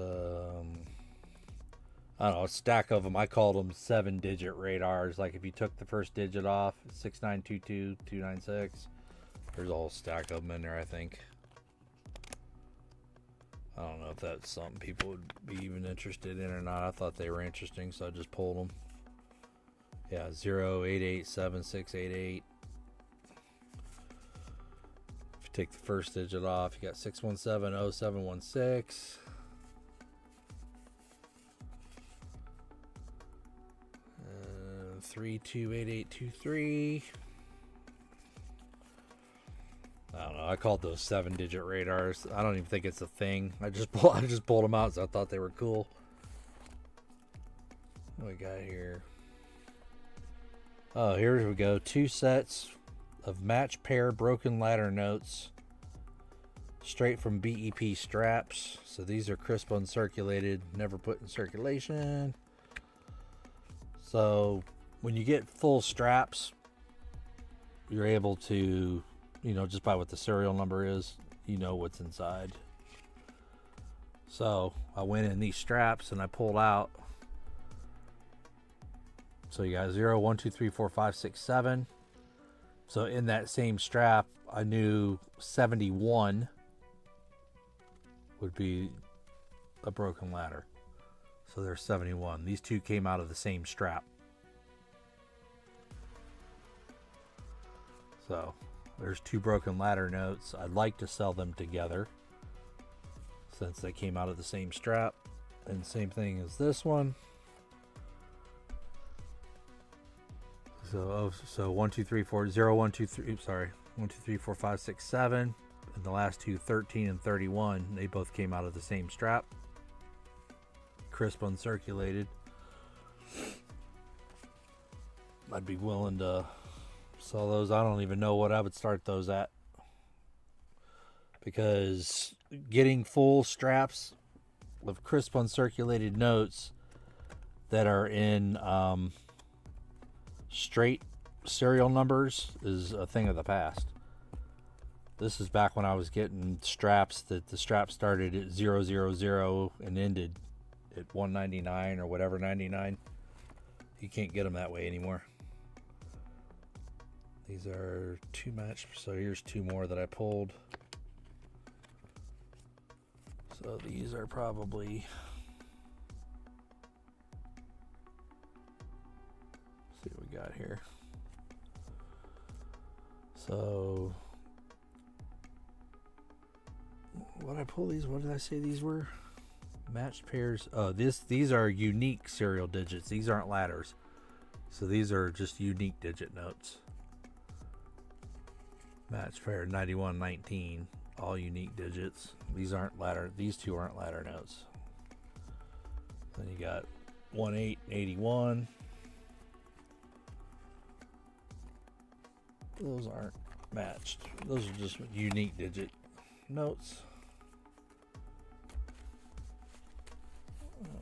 I don't know, a stack of them. I called them 7-digit radars. Like if you took the first digit off, 6922296. There's a whole stack of them in there, I think. I don't know if that's something people would be even interested in or not. I thought they were interesting, so I just pulled them. Yeah, 0887688. If you take the first digit off, you got 6170716. 328823. I don't know. I called those 7-digit radars. I don't even think it's a thing. I just pulled them out, so I thought they were cool. What we got here? Oh, here we go. 2 sets of match pair broken ladder notes, straight from BEP straps. So these are crisp uncirculated, never put in circulation. So when you get full straps, you're able to, just by what the serial number is, what's inside. So I went in these straps and I pulled out. So you got 0, 1, 2, 3, 4, 5, 6, 7. So in that same strap, I knew 71 would be a broken ladder. So there's 71. These two came out of the same strap. So there's 2 broken ladder notes. I'd like to sell them together since they came out of the same strap. And same thing as this one. So 1, 2, 3, 4, 0, 1, 2, 3, sorry. 1, 2, 3, 4, 5, 6, 7. And the last two, 13 and 31, they both came out of the same strap. Crisp uncirculated. I'd be willing to sell those. I don't even know what I would start those at, because getting full straps of crisp uncirculated notes that are in straight serial numbers is a thing of the past. This is back when I was getting straps that the strap started at 000 and ended at 199 or whatever 99. You can't get them that way anymore. These are 2 match, so here's 2 more that I pulled. So these are probably, let's see what we got here. So what did I pull these? What did I say these were? Matched pairs. Oh, these are unique serial digits. These aren't ladders. So these are just unique digit notes. Match pair 9119. All unique digits. These aren't ladder. These two aren't ladder notes. Then you got 1881. Those aren't matched. Those are just unique digit notes.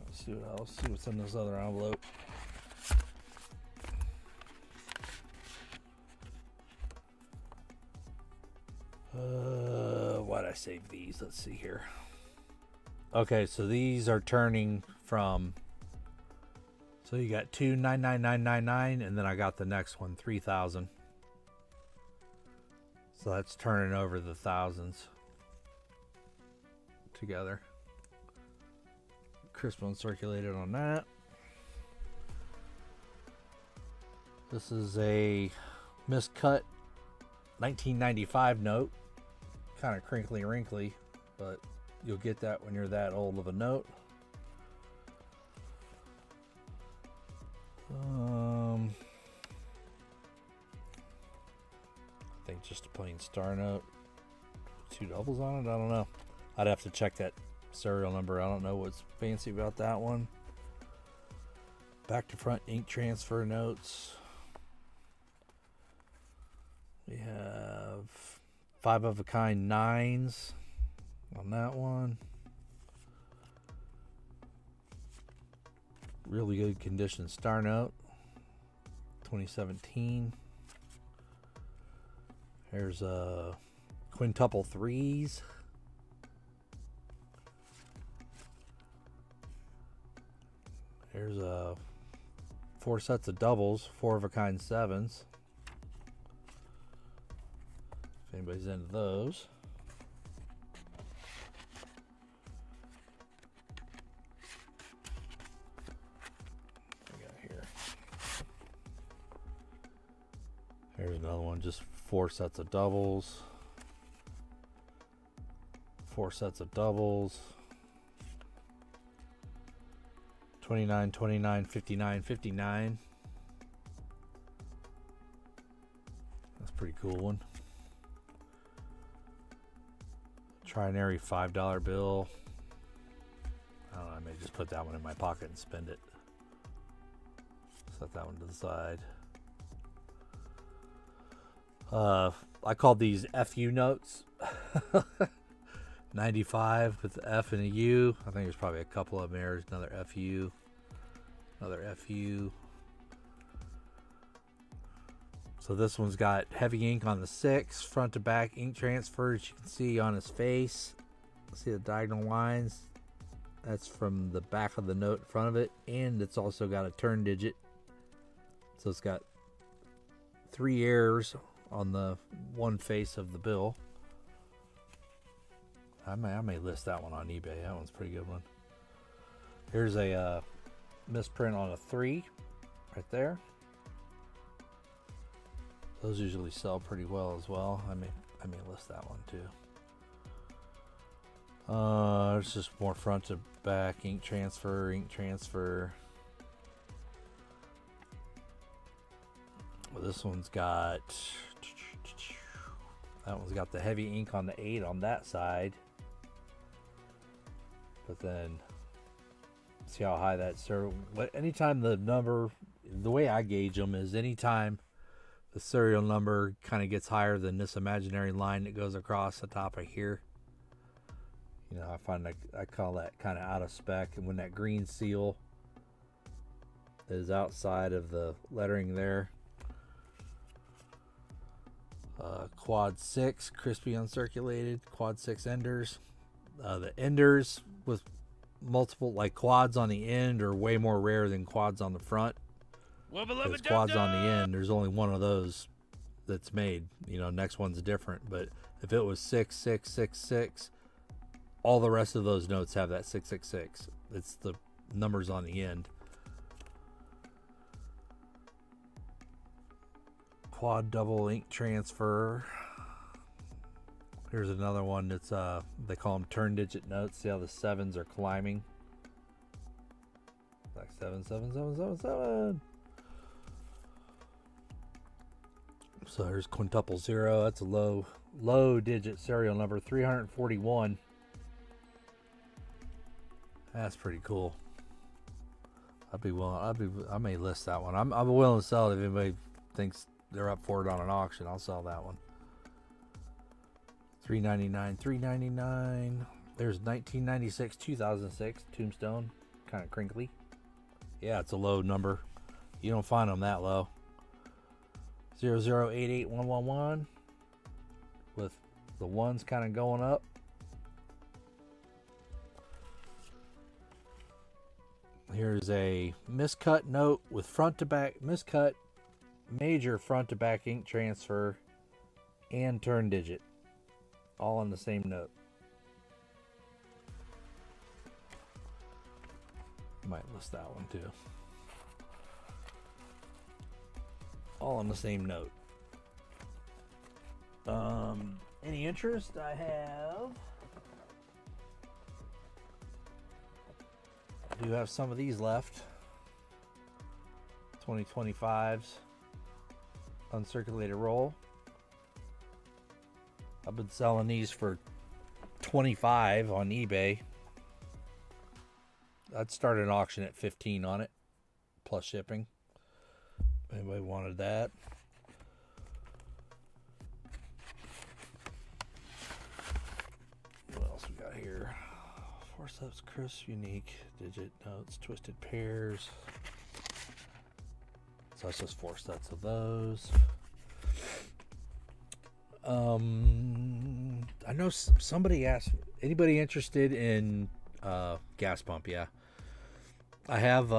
Let's see what else. See what's in this other envelope. Why'd I save these? Let's see here. Okay, so these are turning from. So you got 299999, and then I got the next one 3000. So that's turning over the thousands together. Crisp uncirculated on that. This is a miscut 1995 note. Kind of crinkly wrinkly, but you'll get that when you're that old of a note. I think just a plain star note. 2 doubles on it? I don't know. I'd have to check that serial number. I don't know what's fancy about that one. Back to front ink transfer notes. We have 5 of a kind 9s on that one. Really good condition star note. 2017. There's a quintuple 3s. There's a 4 sets of doubles, 4 of a kind 7s. If anybody's into those. What we got here? Here's another one, just 4 sets of doubles. 4 sets of doubles. 29, 29, 59, 59. That's a pretty cool one. Trinary $5 bill. I don't know, I may just put that one in my pocket and spend it. Set that one to the side. I called these FU notes. 95 with the F and a U. I think there's probably a couple of them there. There's another FU. Another FU. So this one's got heavy ink on the 6, front to back ink transfer, as you can see on his face. See the diagonal lines? That's from the back of the note in front of it, and it's also got a turn digit. So it's got 3 errors on the one face of the bill. I may list that one on eBay. That one's a pretty good one. Here's a misprint on a 3 right there. Those usually sell pretty well as well. I may list that one too. It's just more front to back ink transfer, ink transfer. Well, this one's got, that one's got the heavy ink on the 8 on that side. But then, see how high that serial. Anytime the number, the way I gauge them is anytime the serial number kind of gets higher than this imaginary line that goes across the top of here. You know, I find I call that kind of out of spec. And when that green seal is outside of the lettering there. Quad 6, crispy uncirculated. Quad 6 enders. The enders with multiple, like quads on the end, are way more rare than quads on the front. Because quads on the end, there's only one of those that's made. You know, next one's different. But if it was 6, 6, 6, 6, all the rest of those notes have that 666. It's the numbers on the end. Quad double ink transfer. Here's another one that's they call them turn digit notes. See how the 7s are climbing? 77777. So there's quintuple 0. That's a low digit serial number. 341. That's pretty cool. I may list that one. I'm willing to sell it if anybody thinks they're up for it on an auction. I'll sell that one. $399. There's 1996, 2006 Tombstone, kind of crinkly. Yeah, it's a low number. You don't find them that low. 0088111 with the ones kind of going up. Here's a miscut note with front to back, miscut, major front to back ink transfer, and turn digit, all on the same note. Might list that one too. All on the same note. Any interest? I do have some of these left. 2025s. Uncirculated roll. I've been selling these for $25 on eBay. I'd start an auction at $15 on it, plus shipping. Anybody wanted that? What else we got here? Forceps crisp, unique, digit notes, twisted pairs. So that's just 4 sets of those. I know somebody asked, anybody interested in gas pump? Yeah. I have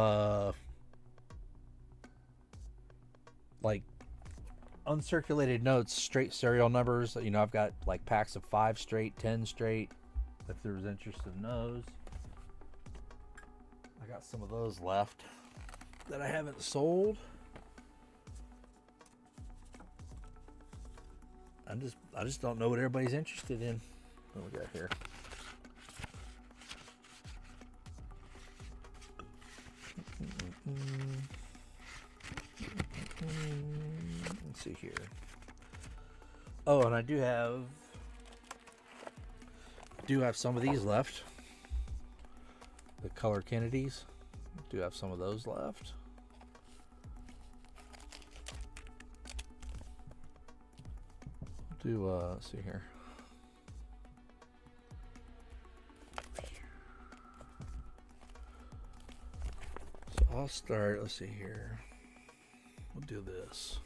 like uncirculated notes, straight serial numbers. You know, I've got like packs of 5 straight, 10 straight. If there was interest in those, I got some of those left that I haven't sold. I just don't know what everybody's interested in. What we got here? Let's see here. Oh, and I do have some of these left. The color Kennedys. Do have some of those left. Let's see here. So I'll start, let's see here. We'll do this.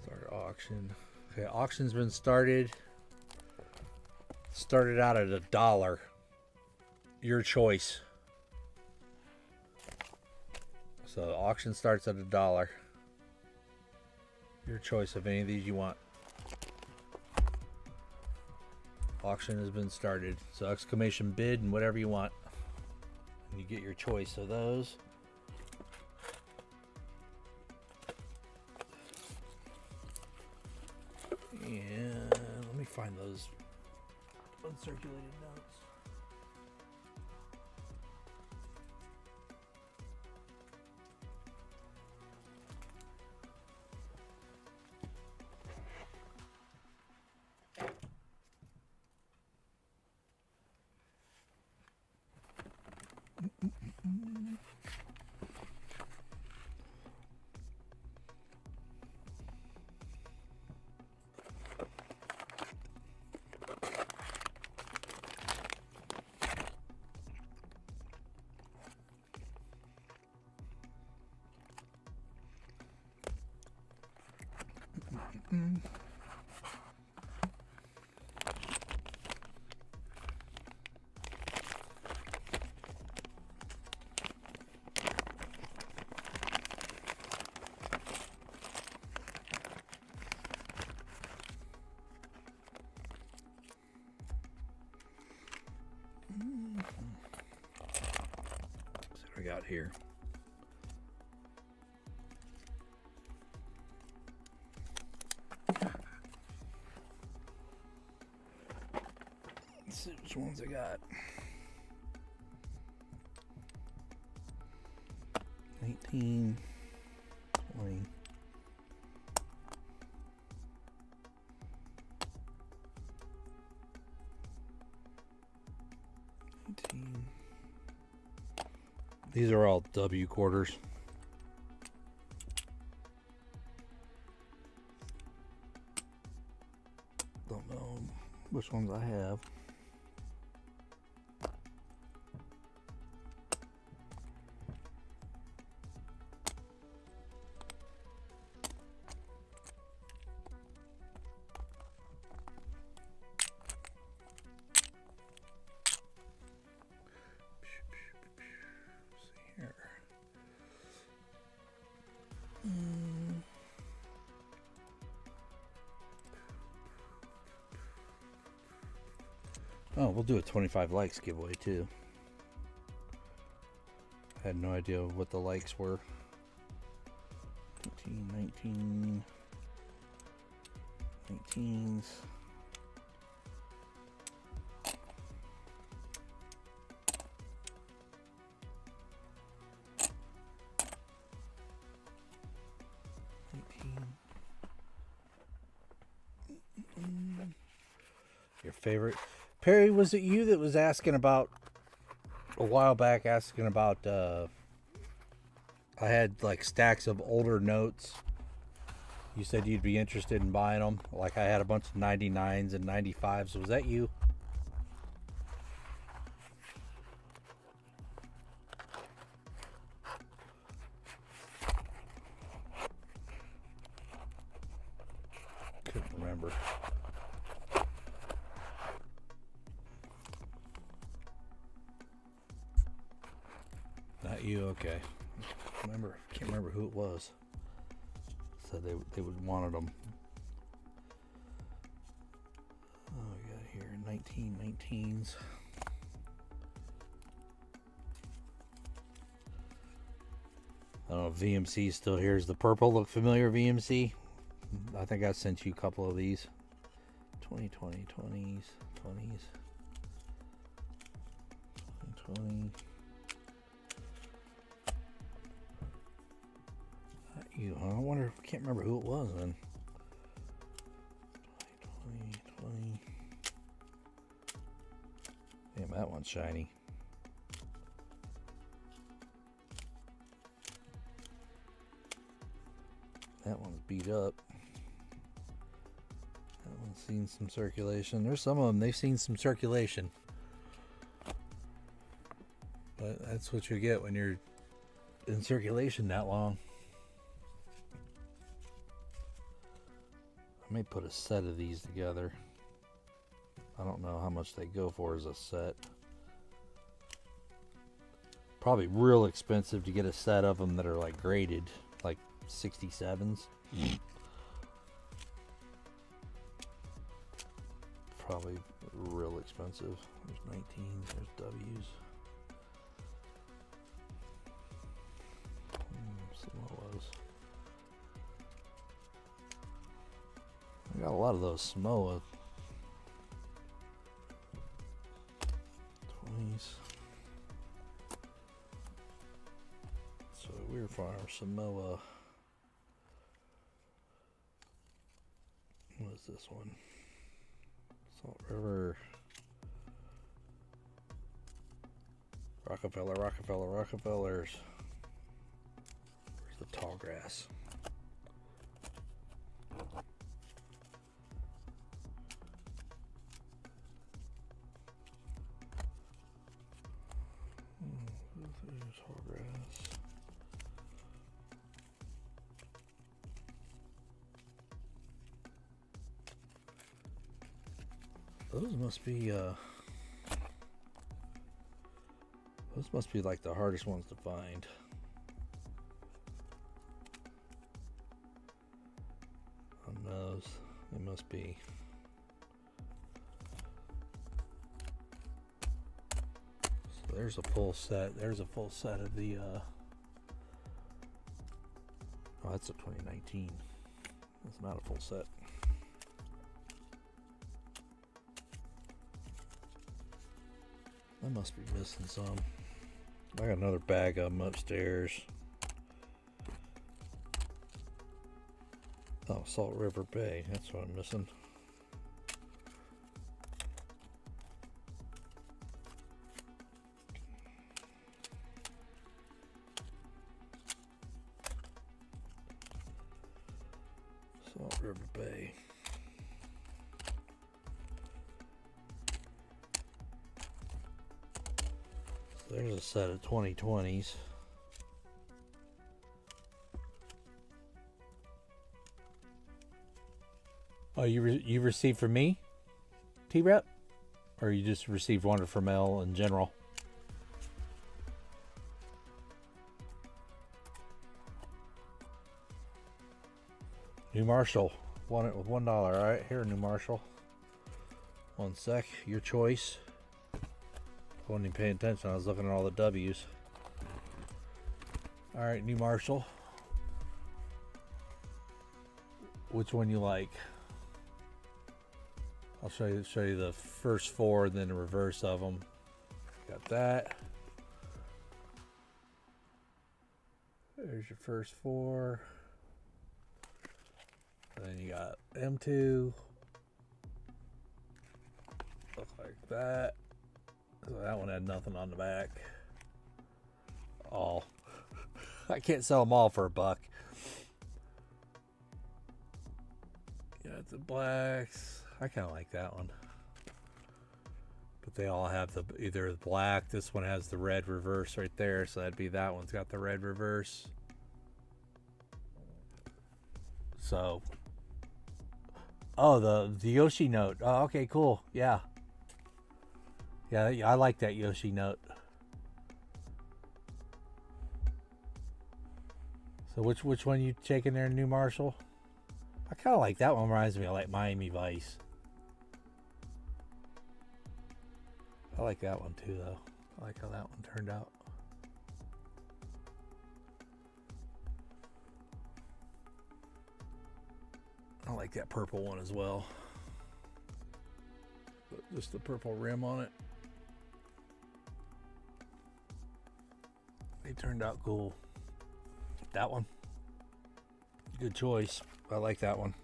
Start auction. Okay, auction's been started. Started out at $1. Your choice. So the auction starts at $1. Your choice of any of these you want. Auction has been started. So exclamation bid and whatever you want. And you get your choice of those. And let me find those uncirculated notes. I got here. Let's see which ones I got. 19, 20. 19. These are all W quarters. Don't know which ones I have. Here. Oh, we'll do a 25 likes giveaway too. I had no idea what the likes were. 18, 19, 19s. Your favorite? Perry, was it you that was asking about a while back, asking about I had like stacks of older notes. You said you'd be interested in buying them. Like I had a bunch of 99s and 95s. Was that you? Couldn't remember. Not you, okay. Can't remember who it was. Said they would wanted them. Oh, we got here 19s. I don't know if VMC is still here. Does the purple look familiar, VMC? I think I sent you a couple of these. 2020, 20s, 2020. You, huh? I wonder. Can't remember who it was then. 2020. Damn, that one's shiny. That one's beat up. That one's seen some circulation. There's some of them, they've seen some circulation. But that's what you get when you're in circulation that long. I may put a set of these together. I don't know how much they go for as a set. Probably real expensive to get a set of them that are like graded, like 67s. Probably real expensive. There's 19s, there's W's. Samoas. I got a lot of those Samoa 20s. So Weird Farm Samoa. What is this one? Salt River. Rockefellers. Where's the tall grass? Tall grass. Those must be like the hardest ones to find. On those, they must be. So there's a full set. There's a full set of the. Oh, that's a 2019. That's not a full set. must be missing some. I got another bag of them upstairs. Oh, Salt River Bay. That's what I'm missing. Salt River Bay. So there's a set of 2020s. Oh, you received from me, T-Rep? Or you just received one from L in general? New Marshall, won it with $1. All right, here, New Marshall. One sec, your choice. I wasn't even paying attention. I was looking at all the W's. All right, New Marshall. Which one you like? I'll show you the first four and then the reverse of them. Got that. There's your first four. Then you got M2. Look like that. So that one had nothing on the back. All. I can't sell them all for $1. Got the blacks. I kind of like that one. But they all have the either the black. This one has the red reverse right there. So that'd be that one's got the red reverse. So. Oh, the Yoshi note. Oh, okay, cool. Yeah. Yeah, I like that Yoshi note. So which one you taking there, New Marshall? I kind of like that one. Reminds me of like Miami Vice. I like that one too, though. I like how that one turned out. I like that purple one as well. But just the purple rim on it. They turned out cool. That one. Good choice. I like that one.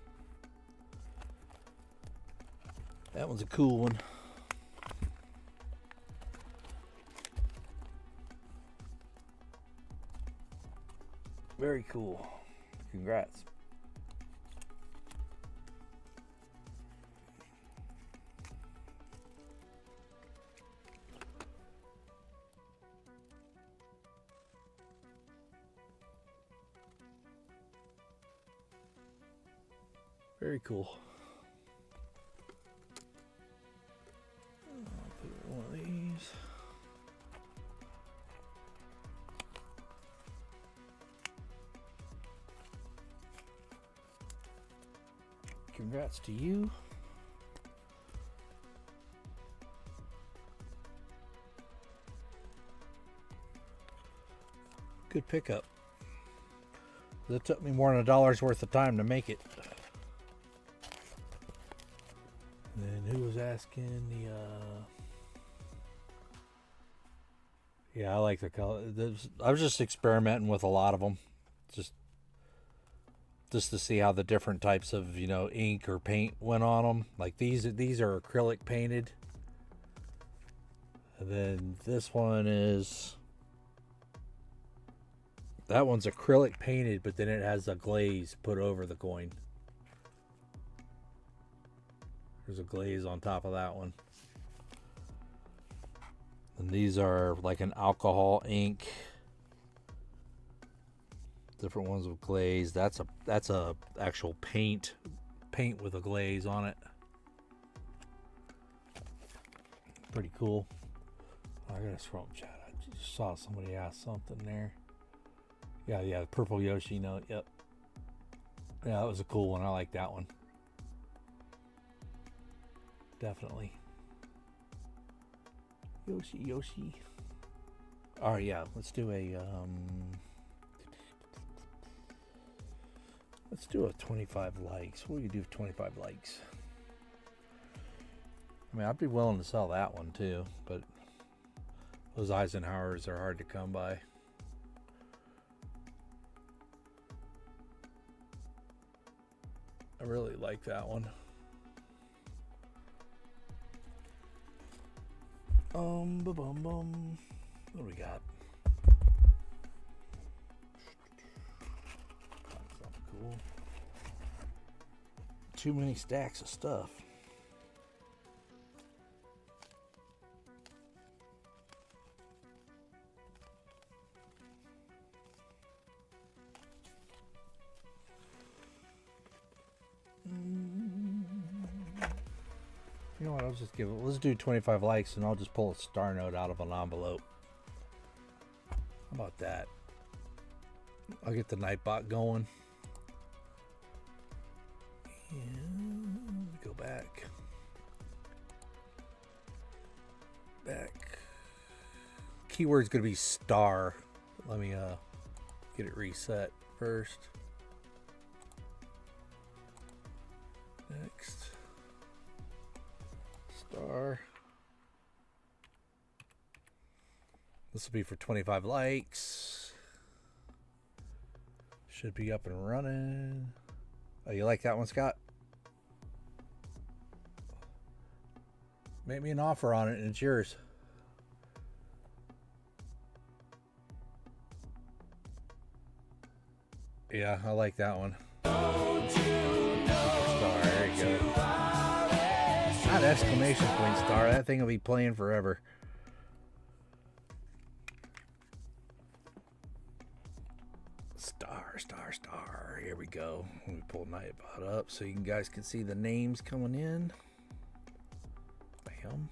That one's a cool one. Very cool. Congrats. Very cool. I'll put one of these. Congrats to you. Good pickup. That took me more than $1 worth of time to make it. And then who was asking the yeah, I like the color. I was just experimenting with a lot of them, just to see how the different types of, you know, ink or paint went on them. Like these are acrylic painted, and then this one is, that one's acrylic painted, but then it has a glaze put over the coin. There's a glaze on top of that one. And these are like an alcohol ink. Different ones with glaze. That's a actual paint with a glaze on it. Pretty cool. I gotta scroll up chat. I just saw somebody ask something there. Yeah, the purple Yoshi note. Yep. Yeah, that was a cool one. I like that one. Definitely. Yoshi. All right, yeah. Let's do a 25 likes. What do you do for 25 likes? I mean, I'd be willing to sell that one too, but Those Eisenhowers are hard to come by. I really like that one. Ba-bum-bum. What do we got? Something cool. Too many stacks of stuff. You know what? I'll just give it. Let's do 25 likes, and I'll just pull a star note out of an envelope. How about that? I'll get the Nightbot going. And go back. Keyword's gonna be star. Let me get it reset first. Next. Star. This will be for 25 likes. Should be up and running. Oh, you like that one, Scott? Make me an offer on it and it's yours. Yeah, I like that one. Superstar, there you go. Not exclamation point star. That thing will be playing forever. Star. Here we go. Let me pull Nightbot up so you guys can see the names coming in. Bam.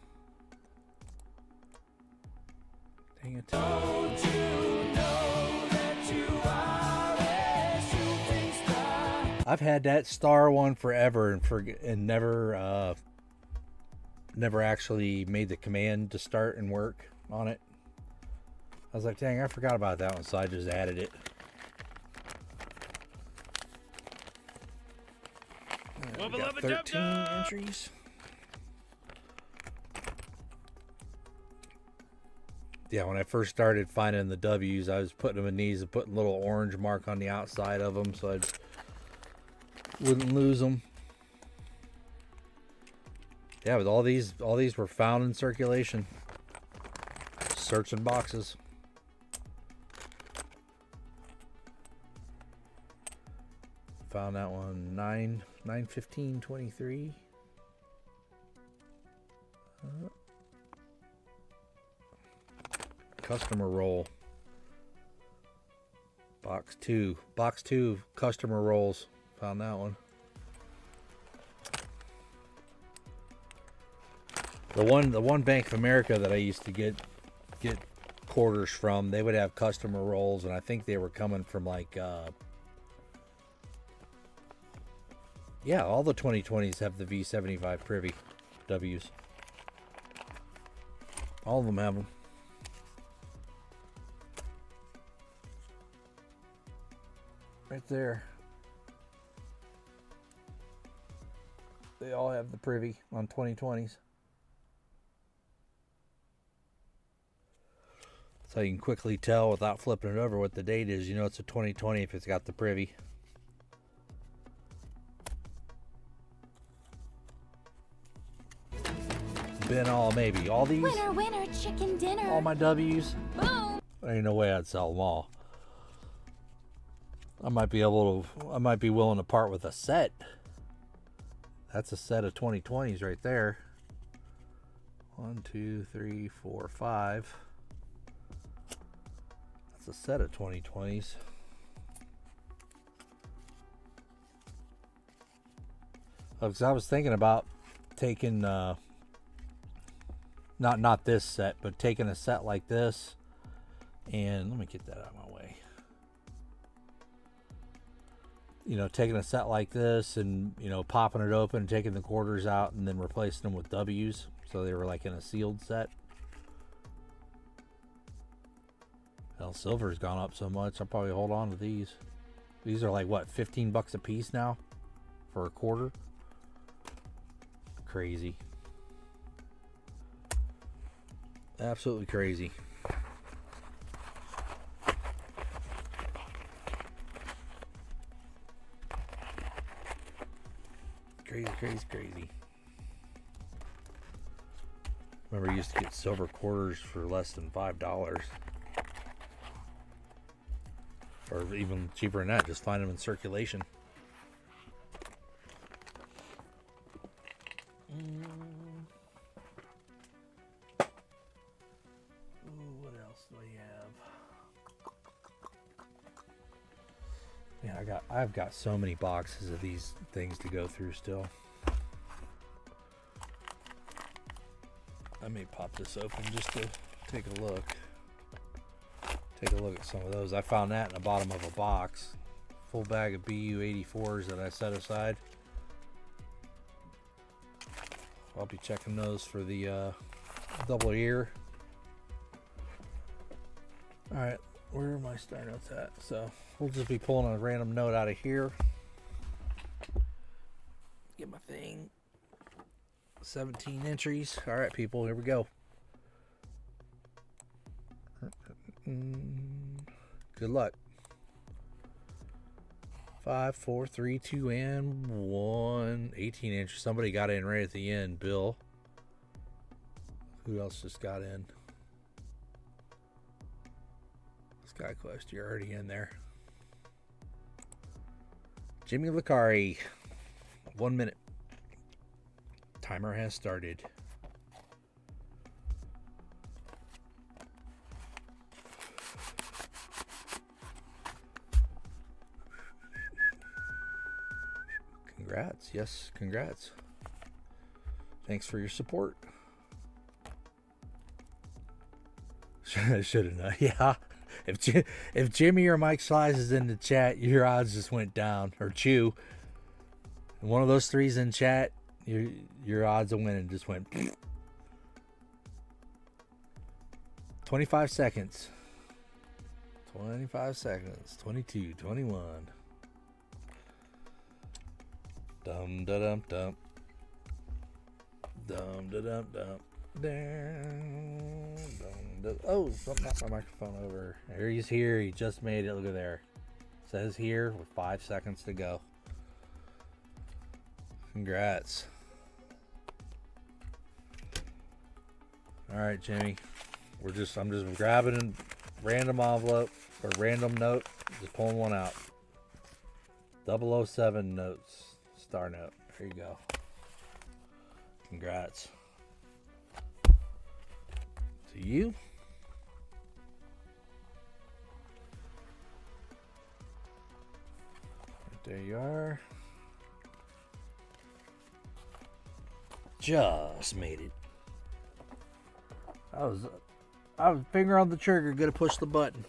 Dang it. Don't you know that you are a shooting star? I've had that star one forever and never actually made the command to start and work on it. I was like, dang, I forgot about that one, so I just added it. We got 13 entries. Yeah, when I first started finding the W's, I was putting them in these and putting a little orange mark on the outside of them so I wouldn't lose them. Yeah, but all these were found in circulation. Searching boxes. Found that one 9/15/23. Customer roll. Box 2 customer rolls. Found that one. The one Bank of America that I used to get quarters from, they would have customer rolls, and I think they were coming from like yeah, all the 2020s have the V75 Privy W's. All of them have them. Right there. They all have the Privy on 2020s. So you can quickly tell without flipping it over what the date is. You know it's a 2020 if it's got the Privy. Been all maybe. All these. Winner, chicken dinner. All my W's. Boom. There ain't no way I'd sell them all. I might be willing to part with a set. That's a set of 2020s right there. 1, 2, 3, 4, 5. That's a set of 2020s. Because I was thinking about taking not this set, but taking a set like this, and let me get that out of my way. You know, taking a set like this and, you know, popping it open, taking the quarters out, and then replacing them with W's, so they were like in a sealed set. Hell, silver's gone up so much, I'll probably hold on to these. These are like, what, 15 bucks a piece now for a quarter? Crazy. Absolutely crazy. Crazy. Remember, you used to get silver quarters for less than $5. Or even cheaper than that. Just find them in circulation. What else do we have? Man, I've got so many boxes of these things to go through still. I may pop this open just to take a look. Take a look at some of those. I found that in the bottom of a box. Full bag of BU-84s that I set aside. I'll be checking those for the double ear. Alright, where are my star notes at? So we'll just be pulling a random note out of here. Get my thing. 17 entries. Alright, people, here we go. Good luck. 5, 4, 3, 2, and 1. 18 inches. Somebody got in right at the end. Bill. Who else just got in? SkyQuest, you're already in there. Jimmy Licari. 1 minute. Timer has started. Congrats. Yes, congrats. Thanks for your support. Should have known. Yeah. If Jimmy or Mike Slice is in the chat, your odds just went down. Or Chew. One of those three's in chat, your odds of winning just went. 25 seconds. 25 seconds. 22, 21. Dum da dum dum. Dum da dum dum. Oh, something knocked my microphone over. There he's here. He just made it. Look at there. Says here with 5 seconds to go. Congrats. All right, Jimmy. I'm just grabbing a random envelope or random note. Just pulling one out. 007 notes. Star note. There you go. Congrats. To you. Right there you are. Just made it. I was finger on the trigger, gonna push the button.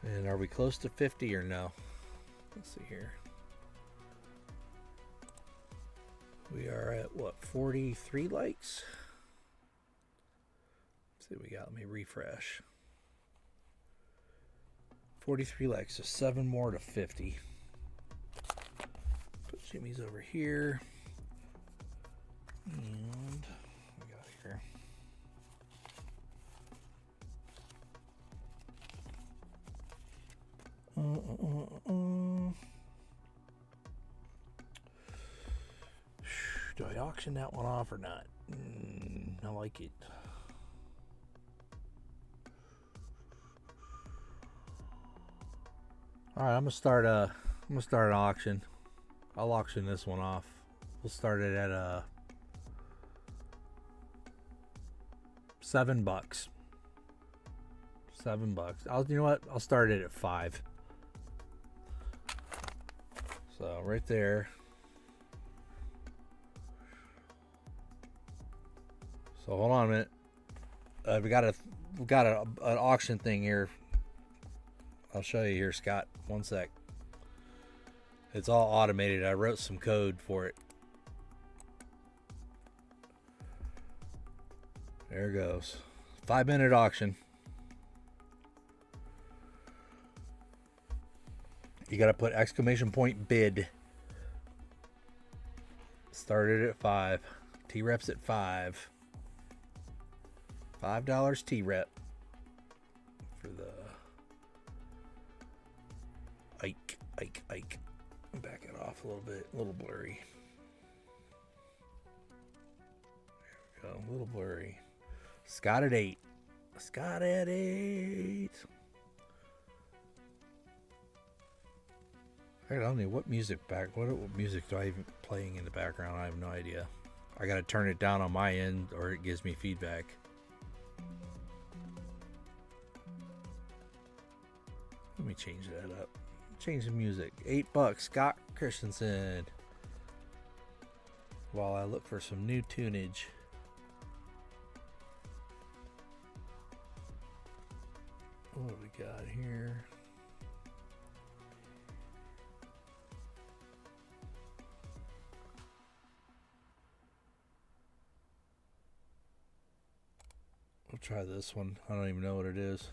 And are we close to 50 or no? Let's see here. We are at what, 43 likes? Let's see what we got. Let me refresh. 43 likes, so 7 more to 50. Put Jimmy's over here. And what we got here? Do I auction that one off or not? I like it. All right, I'm gonna start an auction. I'll auction this one off. We'll start it at $7. $7. You know what? I'll start it at 5. So right there. So hold on a minute. We got an auction thing here. I'll show you here, Scott. One sec. It's all automated. I wrote some code for it. There it goes. 5-minute auction. You got to put exclamation point bid. Started at 5. T-reps at 5. $5 T-rep. Ike. Back it off a little bit, a little blurry. There we go, a little blurry. Scott at 8. Scott at 8. I don't know what music what music do I even playing in the background? I have no idea. I gotta turn it down on my end or it gives me feedback. Let me change that up. Change the music. $8. Scott Christensen. While I look for some new tunage. What do we got here? We'll try this one. I don't even know what it is.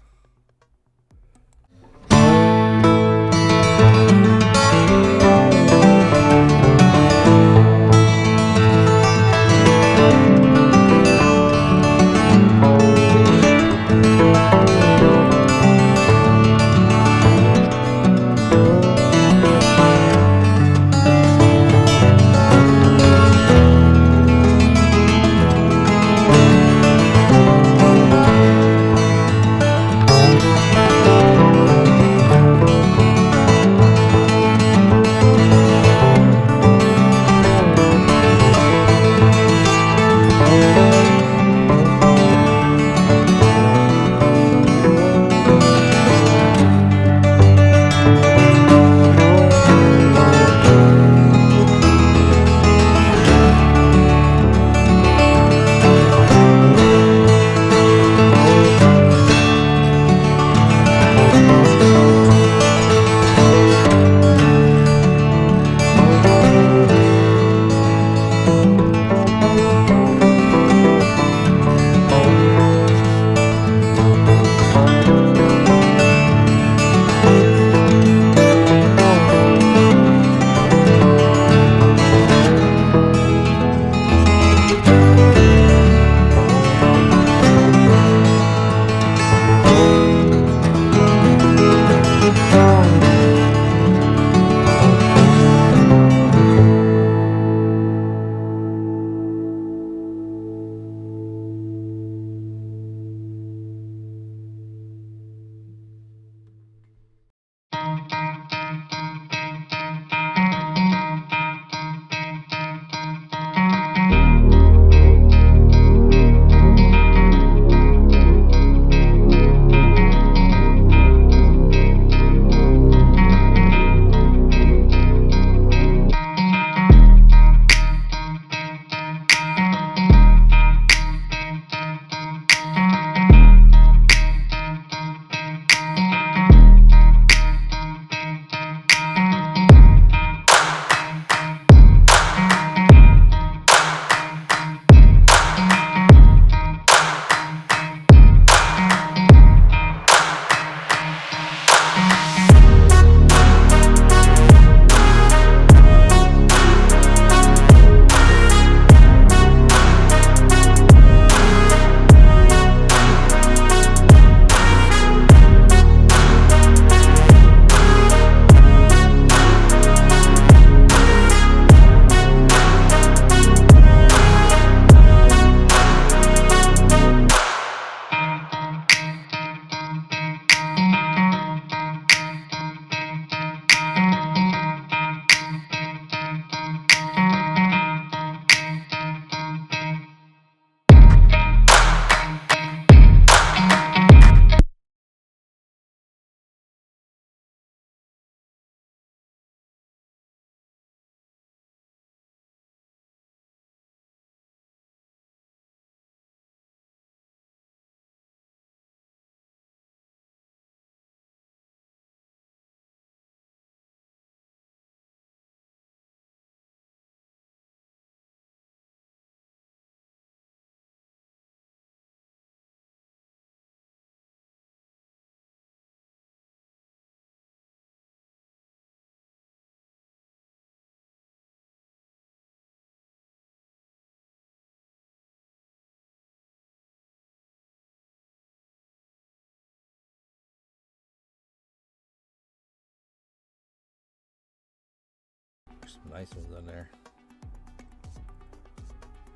There's some nice ones in there.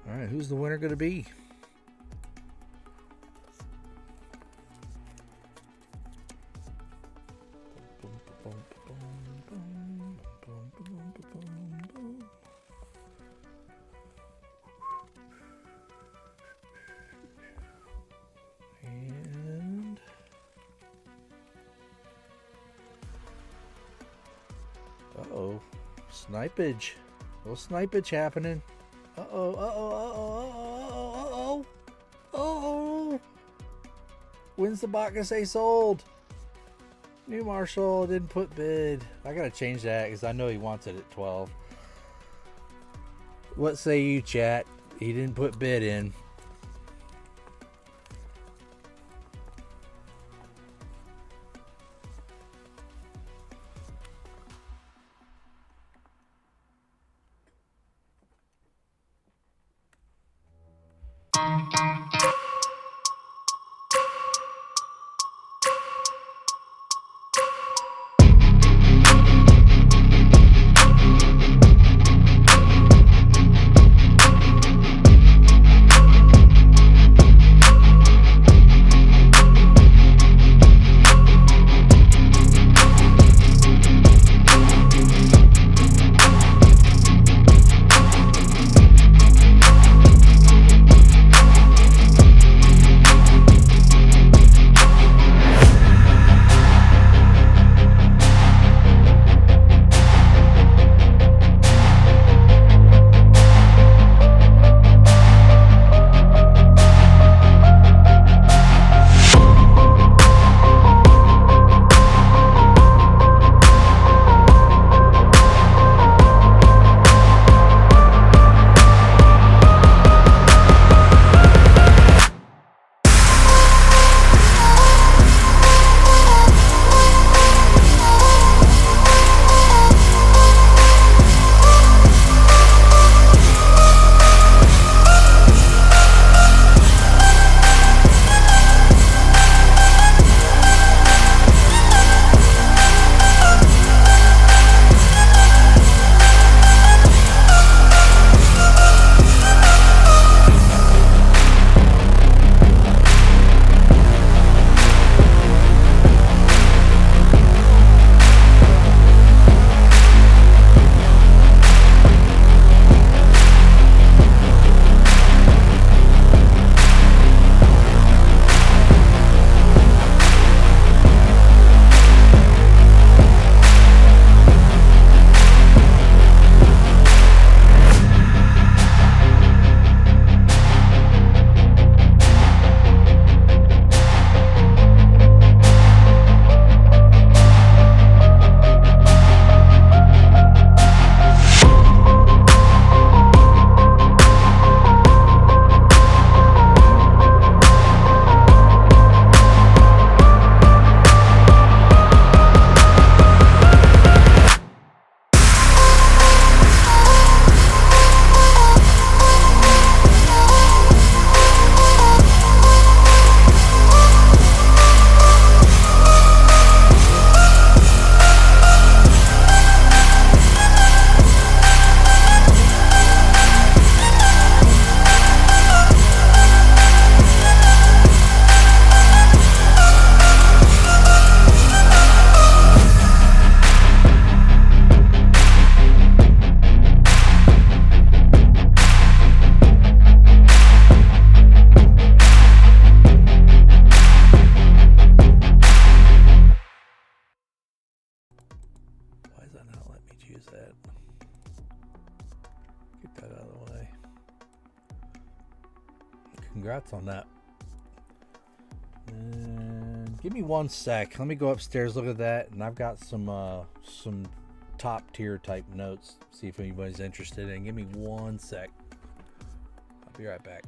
All right, who's the winner going to be? And uh-oh, snipage. A little snipage happening. Uh-oh, uh-oh, uh-oh, uh-oh, uh-oh, uh-oh. When's the bot gonna say sold? New Marshall didn't put bid. I gotta change that because I know he wants it at 12. What say you, chat? He didn't put bid in. Congrats on that. And give me 1 sec. Let me go upstairs, look at that, and I've got some top tier type notes. See if anybody's interested in. Give me 1 sec. I'll be right back.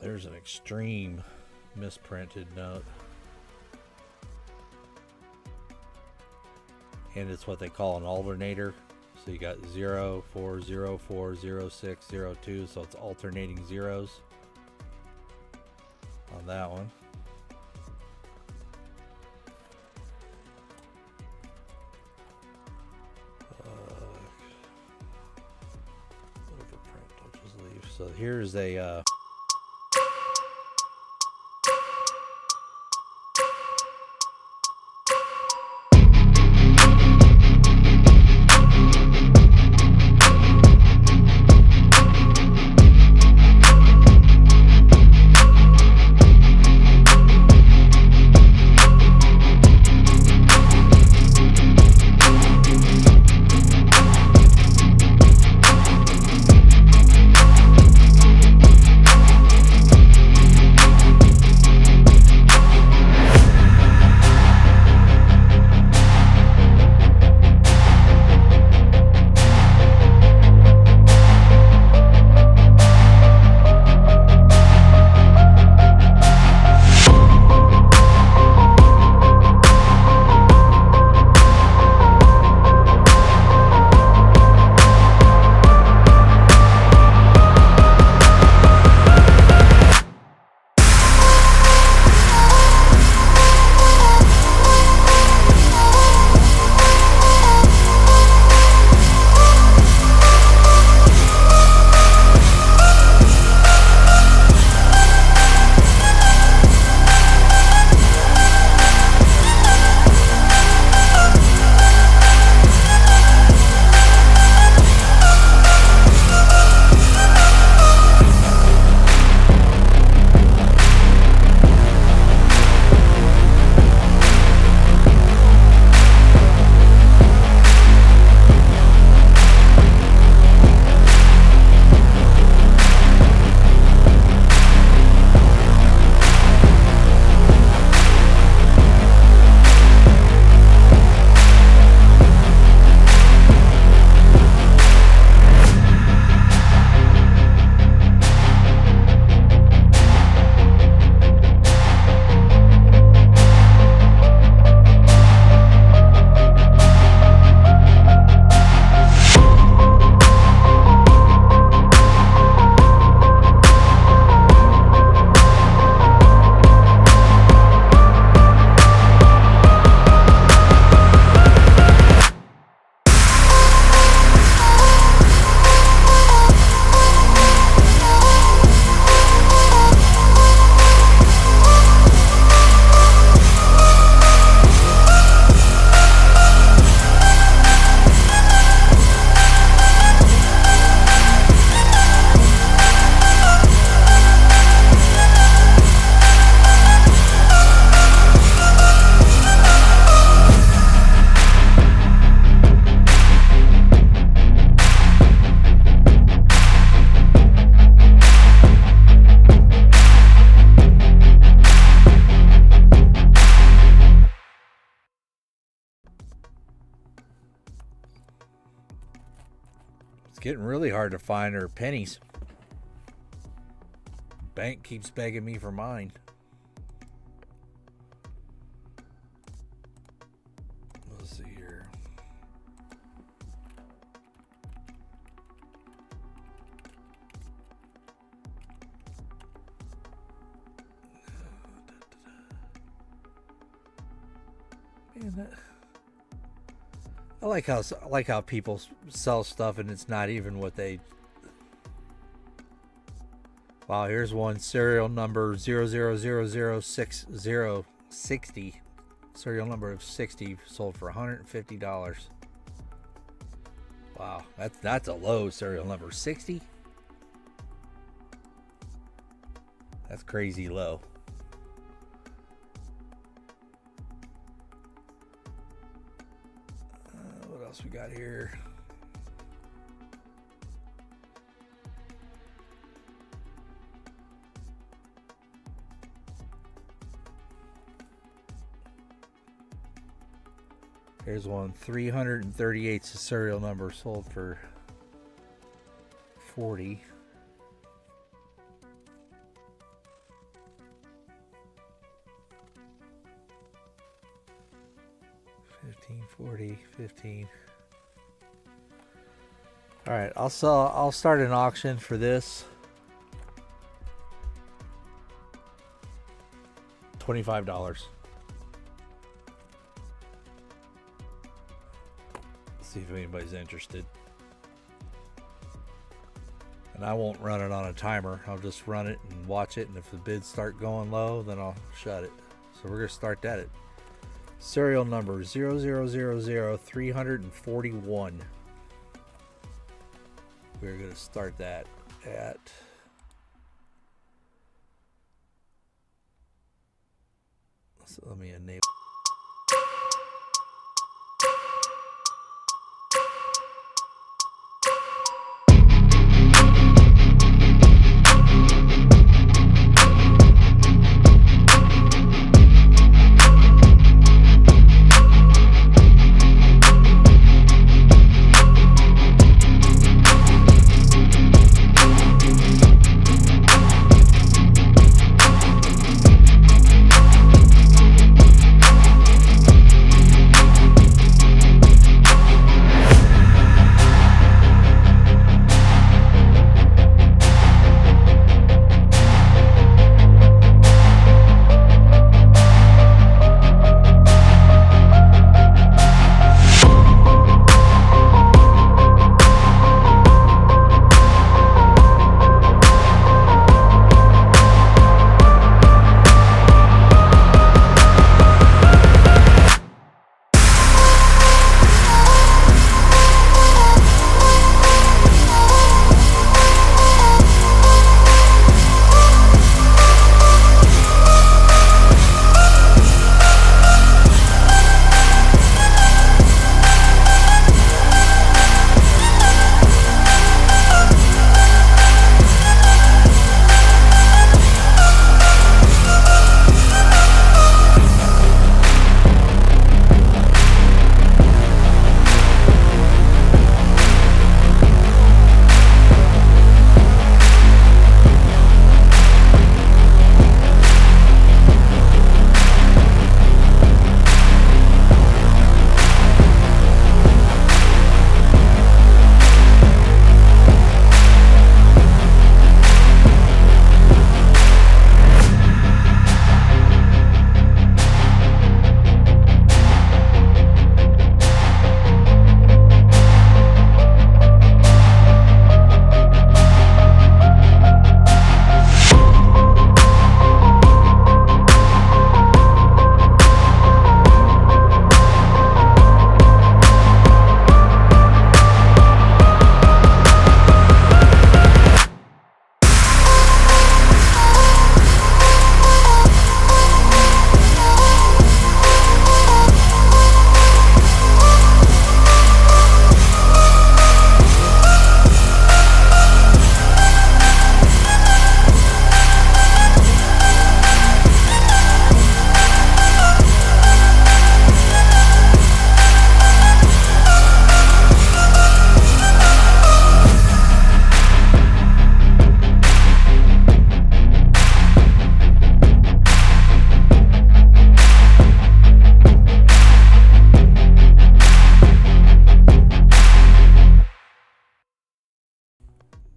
There's an extreme misprinted note. And it's what they call an alternator. So you got 0, 4, 0, 4, 0, 6, 0, 2. So it's alternating zeros on that one. Overprint, I'll just leave. So here's a getting really hard to find her pennies. Bank keeps begging me for mine. Let's see here. Man, that... I like how people sell stuff and it's not even what they. Wow, here's one, serial number 00006060, serial number of 60, sold for $150. Wow, that's a low serial number. 60. That's crazy low. What else we got here? Here's one, 338 serial number, sold for $40. 15, 40, 15. All right, I'll start an auction for this. $25. See if anybody's interested. And I won't run it on a timer. I'll just run it and watch it, and if the bids start going low, then I'll shut it. So we're gonna start that at serial number 0000341. We're gonna start that at let me enable.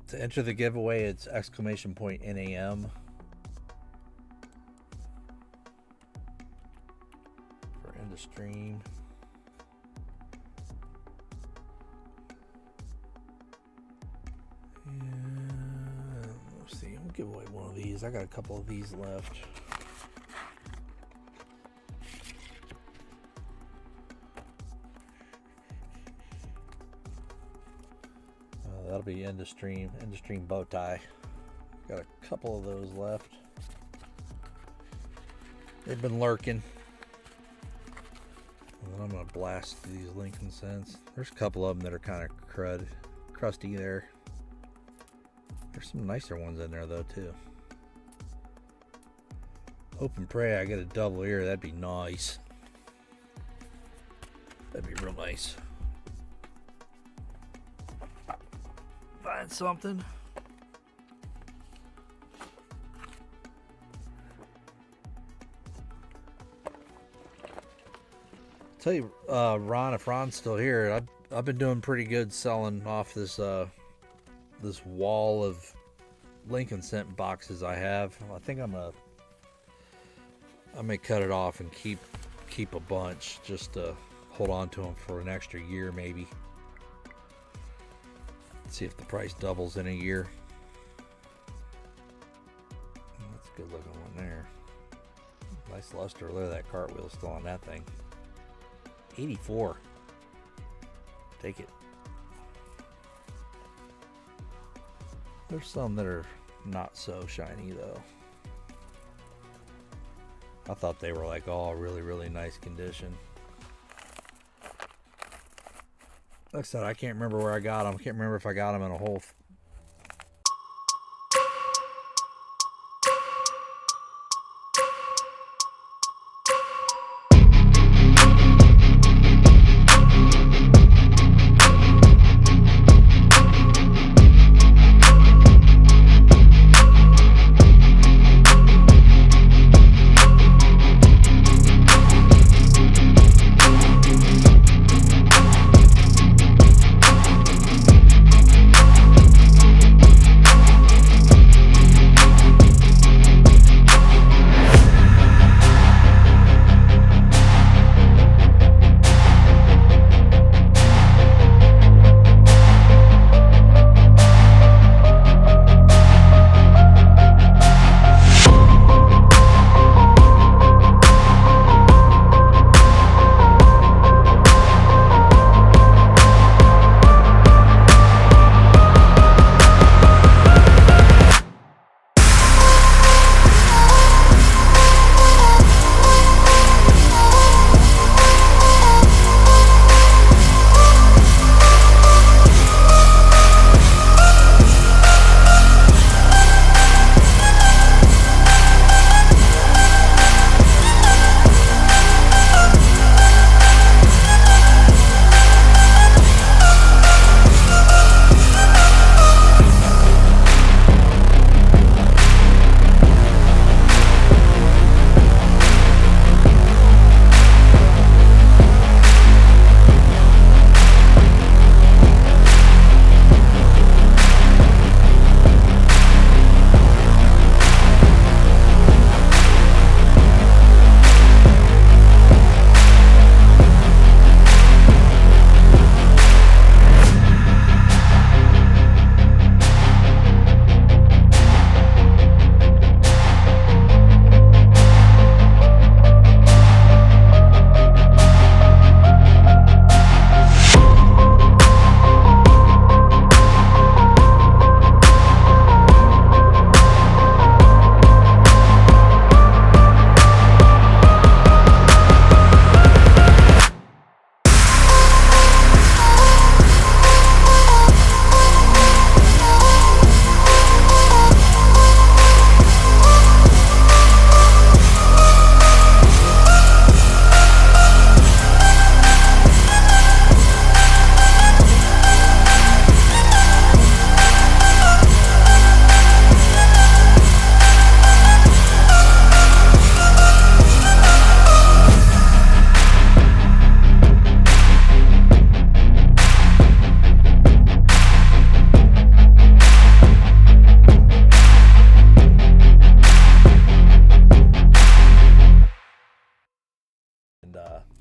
To enter the giveaway, it's !NAM. For end of stream. And let's see, we'll give away one of these. I got a couple of these left. That'll be end of stream bow tie. Got a couple of those left. They've been lurking. And I'm gonna blast these Lincoln Cents. There's a couple of them that are kind of crusty there. There's some nicer ones in there though too. Hope and pray I get a double ear. That'd be nice. That'd be real nice. Find something. Tell you, Ron, if Ron's still here, I've been doing pretty good selling off this this wall of Lincoln Cent boxes I have. I think I may cut it off and keep a bunch just to hold on to them for an extra year, maybe. See if the price doubles in a year. That's a good looking one there. Nice luster. Look at that cartwheel still on that thing. 84. Take it. There's some that are not so shiny though. I thought they were like all really, really nice condition. Like I said, I can't remember where I got them. I can't remember if I got them in a whole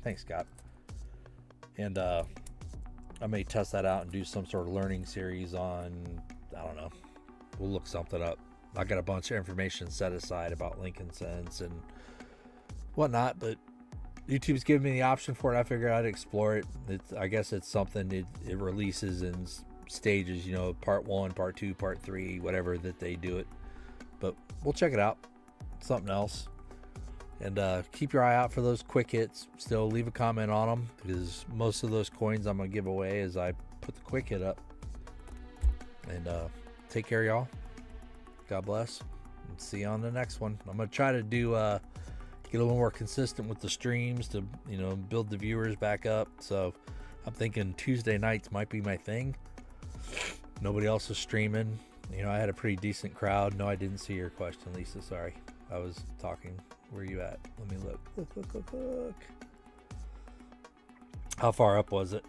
Thanks, Scott. And I may test that out and do some sort of learning series on, I don't know, we'll look something up. I got a bunch of information set aside about Lincoln Cents and whatnot, but YouTube's giving me the option for it. I figured I'd explore it. I guess it's something it releases in stages, you know, part 1, part 2, part 3, whatever that they do it. But we'll check it out. Something else. And keep your eye out for those quick hits. Still leave a comment on them, because most of those coins I'm going to give away as I put the quick hit up. And take care, y'all. God bless. And see you on the next one. I'm going to try to do get a little more consistent with the streams to, you know, build the viewers back up. So I'm thinking Tuesday nights might be my thing. Nobody else is streaming. You know, I had a pretty decent crowd. No, I didn't see your question, Lisa. Sorry. I was talking. Where are you at? Let me look. Look. How far up was it?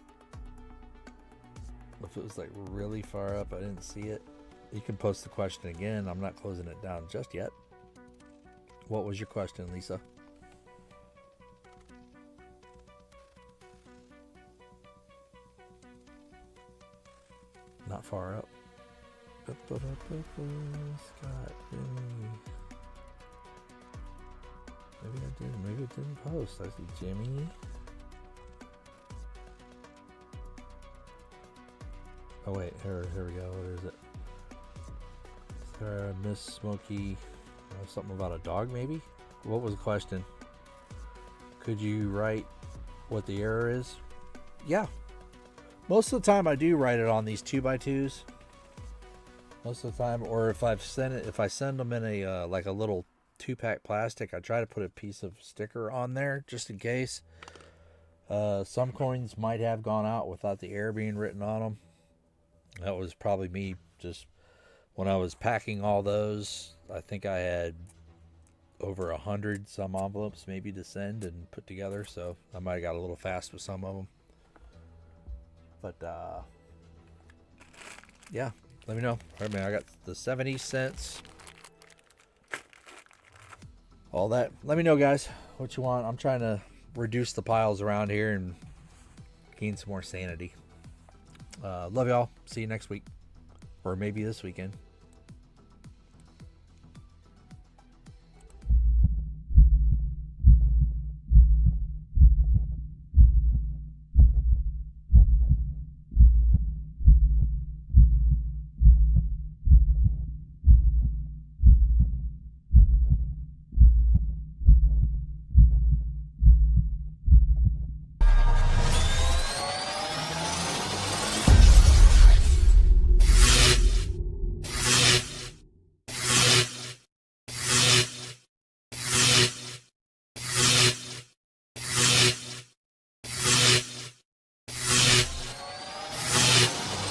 If it was like really far up, I didn't see it. You can post the question again. I'm not closing it down just yet. What was your question, Lisa? Not far up. Scott, maybe I did. Maybe it didn't post. I see Jimmy. Oh wait, here we go. What is it? Sarah, Miss Smokey. Something about a dog, maybe? What was the question? Could you write what the error is? Yeah. Most of the time I do write it on these 2x2s. Most of the time, or if I send them in a like a little 2-pack plastic, I try to put a piece of sticker on there just in case. Some coins might have gone out without the error being written on them. That was probably me just when I was packing all those. I think I had over 100 some envelopes maybe to send and put together, so I might have got a little fast with some of them. But yeah, let me know. I mean, I got the 70 cents, all that. Let me know, guys, what you want. I'm trying to reduce the piles around here and gain some more sanity. Love y'all. See you next week, or maybe this weekend.